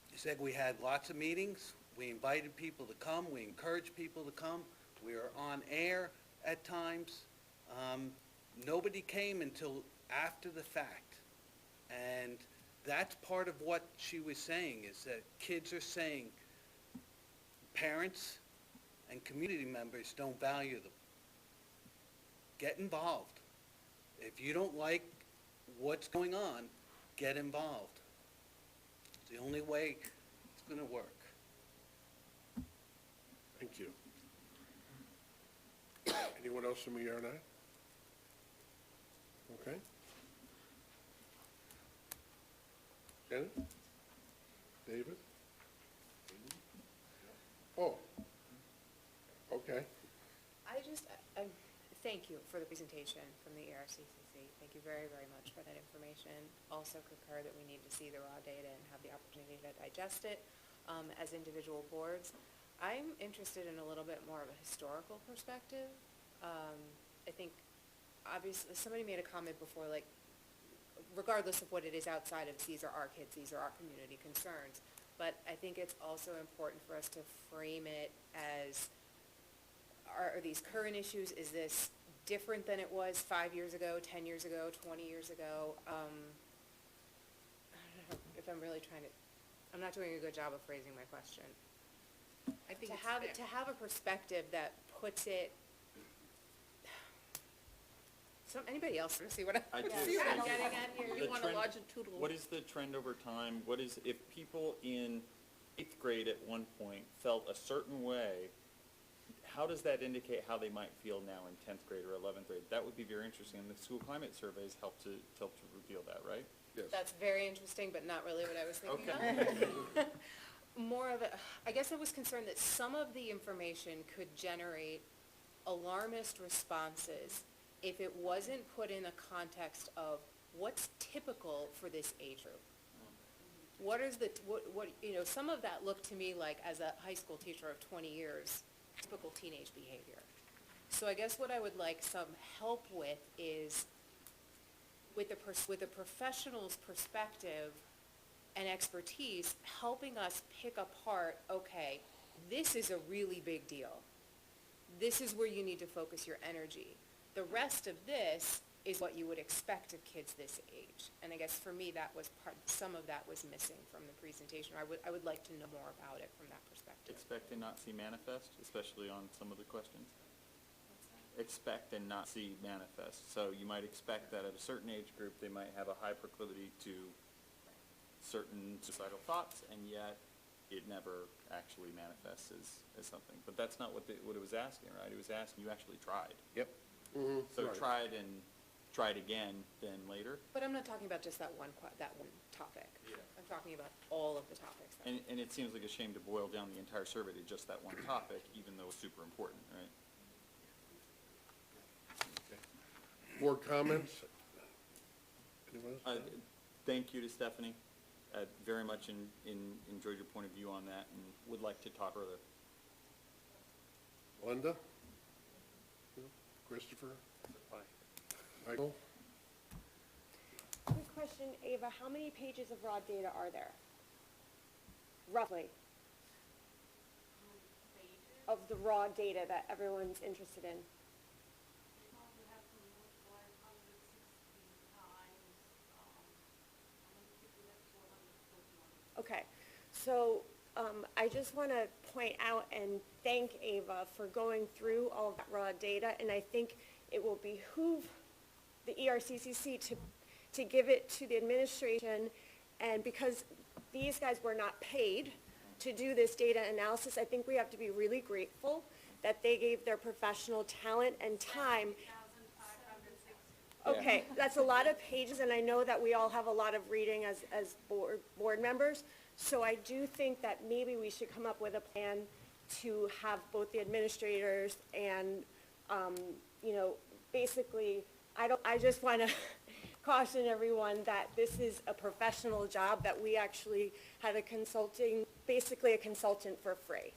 G: he said we had lots of meetings, we invited people to come, we encouraged people to come, we were on air at times. Nobody came until after the fact. And that's part of what she was saying, is that kids are saying parents and community members don't value them. Get involved. If you don't like what's going on, get involved. the only way it's gonna work.
A: Thank you. Anyone else from ER9? Okay. Janet? David? Oh, okay.
F: Thank you for the presentation from the ERCCC. Thank you very, very much for that information. Also concur that we need to see the raw data and have the opportunity to digest it as individual boards. I'm interested in a little bit more of a historical perspective. I think, obviously, somebody made a comment before, like, regardless of what it is outside of these are our kids, these are our community concerns. But I think it's also important for us to frame it as, are these current issues, is this different than it was 5 years ago, 10 years ago, 20 years ago? I don't know if I'm really I'm not doing a good job of phrasing my question.
C: I think
F: To
C: it's
F: have,
C: fair.
F: to have a perspective that puts it, anybody else want to see what
L: I do.
F: see what I'm getting at here?
C: You
L: The
C: want a
L: trend-
C: longitudinal.
L: What is the trend over time? What is, if people in 8th grade at one point felt a certain way, how does that indicate how they might feel now in 10th grade or 11th grade? That would be very interesting, and the school climate surveys help to reveal that, right?
A: Yes.
F: That's very interesting, but not really what I was thinking
L: Okay.
F: of. More of a, I guess I was concerned that some of the information could generate alarmist responses if it wasn't put in a context of what's typical for this age group. What is some of that looked to me like, as a high school teacher of 20 years, typical teenage behavior. So I guess what I would like some help with is, with the professional's perspective and expertise, helping us pick apart, okay, this is a really big deal. This is where you need to focus your energy. The rest of this is what you would expect of kids this age. And I guess for me, some of that was missing from the presentation. I would like to know more about it from that perspective.
L: Expect and not see manifest, especially on some of the questions. Expect and not see manifest. So you might expect that at a certain age group, they might have a high proclivity to certain suicidal thoughts, and yet it never actually manifests as something. But that's not what it was asking, right? It was asking, you actually tried.
B: Yep.
L: So
A: Right.
L: tried again, then later.
F: But I'm not talking about just that one topic.
L: Yeah.
F: I'm talking about all of the topics.
L: And it seems like a shame to boil down the entire survey to just that one topic, even though it's super important, right?
A: Board comments? Anyone else?
L: Thank you to Stephanie. Very much enjoyed your point of view on that, and would like to talk further.
A: Linda? Christopher? Michael?
R: Quick question, Ava, how many pages of raw data are there? Roughly? Of the raw data that everyone's interested in? Okay, so I just want to point out and thank Ava for going through all of that raw data, and I think it will behoove the ERCCC to give it to the administration, and because these guys were not paid to do this data analysis, I think we have to be really grateful that they gave their professional talent and time. Okay, that's a lot of pages, and I know that we all have a lot of reading as board members, so I do think that maybe we should come up with a plan to have both the administrators and, basically, I just want to caution everyone that this is a professional job, that we actually had basically a consultant for free.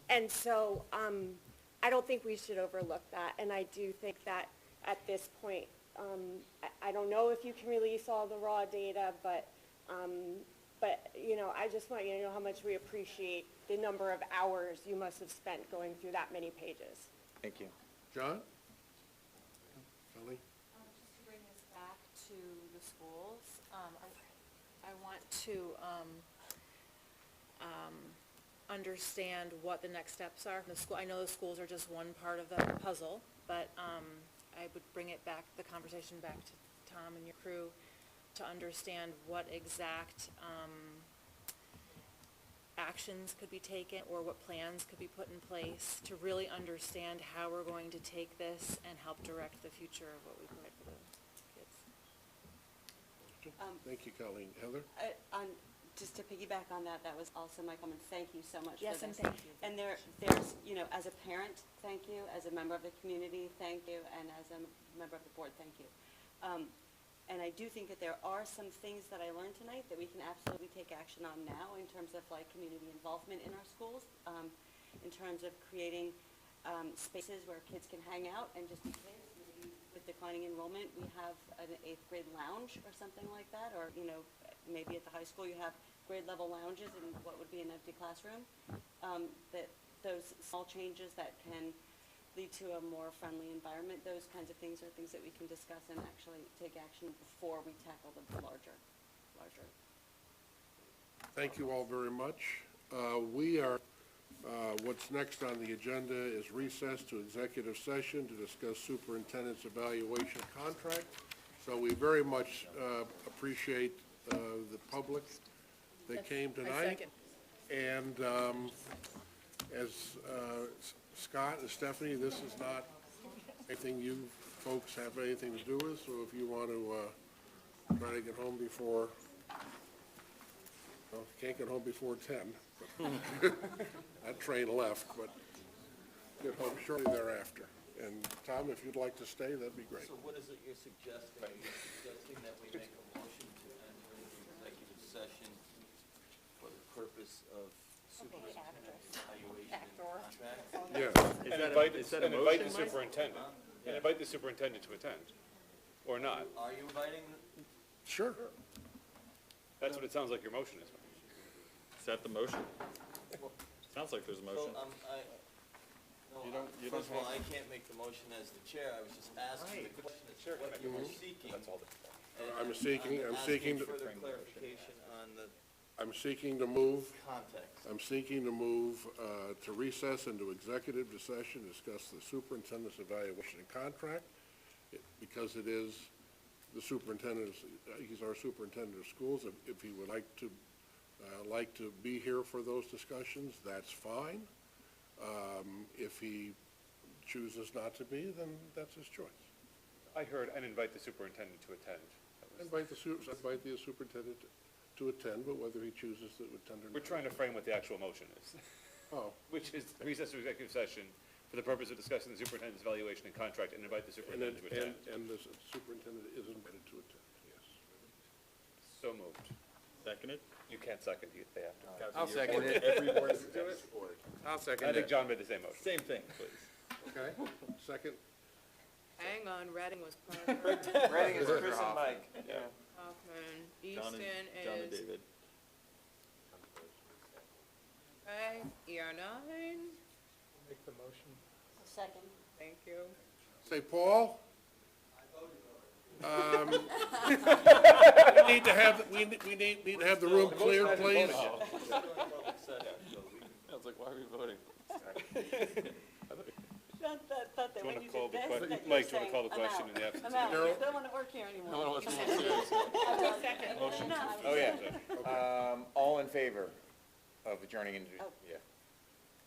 R: And so I don't think we should overlook that, and I do think that at this point, I don't know if you can release all the raw data, but I just want you to know how much we appreciate the number of hours you must have spent going through that many pages.
B: Thank you.
A: John? Kelly?
F: Just to bring this back to the schools, I want to understand what the next steps are. I know the schools are just one part of the puzzle, but I would bring the conversation back to Tom and your crew to understand what exact
M: actions could be taken or what plans could be put in place to really understand how we're going to take this and help direct the future of what we provide for the kids.
A: Thank you, Colleen. Heather?
K: Just to piggyback on that, that was also my comment. Thank you so much for
M: Yes,
K: this.
M: and thank you.
K: And there's, as a parent, thank you. As a member of the community, thank you. And as a member of the board, thank you. And I do think that there are some things that I learned tonight that we can absolutely take action on now in terms of like community involvement in our schools, in terms of creating spaces where kids can hang out and just be kids. Maybe with declining enrollment, we have an 8th grade lounge or something like that, or, maybe at the high school you have grade level lounges in what would be an empty classroom. That those small changes that can lead to a more friendly environment, those kinds of things are things that we can discuss and actually take action before we tackle the larger.
A: Thank you all very much. What's next on the agenda is recess to executive session to discuss superintendent's evaluation contract. So we very much appreciate the public that came tonight. And as Scott and Stephanie, this is not anything you folks have anything to do with, so if you want to try to get home before, well, can't get home before 10. That train left, but get home shortly thereafter. And Tom, if you'd like to stay, that'd be great.
N: So what is it you're suggesting? Are you suggesting that we make a motion to enter into executive session for the purpose of superintendent evaluation and contract?
A: Yeah.
E: And invite the superintendent. And invite the superintendent to attend, or not.
N: Are you inviting?
A: Sure.
E: That's what it sounds like your motion is.
L: Is that the motion? Sounds like there's a motion.
N: First of all, I can't make the motion as the chair. I was just asking the question as to what you were seeking.
A: I'm seeking
N: further clarification on the
A: I'm seeking to move.
N: context.
A: I'm seeking to move to recess into executive session, discuss the superintendent's evaluation and contract, because it is the superintendent, he's our superintendent of schools. If he would like to be here for those discussions, that's fine. If he chooses not to be, then that's his choice.
E: I heard, and invite the superintendent to attend.
A: Invite the superintendent to attend, but whether he chooses to attend or not.
E: We're trying to frame what the actual motion is.
A: Oh.
E: Which is recess to executive session for the purpose of discussing the superintendent's evaluation and contract, and invite the superintendent to attend.
A: And the superintendent is invited to attend, yes.
E: So moved.
L: Seconded?
E: You can't second it, they have to.
L: I'll second it. Every board do it? I'll second it.
E: I think John made the same motion.
L: Same thing, please.
A: Okay, second.
C: Hang on, Reading was Parker.
N: Reading is Chris and Mike.
L: Yeah.
C: Hoffman,
L: John
C: Easton
L: and
C: is,
L: David.
C: okay, ER9,
N: Make the motion.
I: Second.
C: thank you.
A: Say, Paul? We need to have the room clear, please.
L: I was like, why are we voting?
I: Thought that
E: Do you
I: when
E: want
I: you
E: to call
I: did
E: the
I: this,
E: question?
I: that you
E: Mike,
I: were
E: do you want to call the
I: saying,
E: question in the absence
I: I'm
E: of
I: out,
A: Carol?
I: don't want to work here anymore.
L: No one wants to be serious.
B: Motion? Oh, yeah. All in favor of adjourning into, yeah.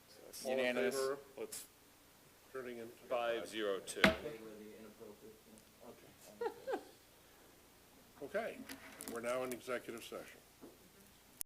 B: So it's
A: All in
B: unanimous.
A: favor?
E: Let's,
A: Turning in.
E: 502.
A: Okay, we're now in executive session.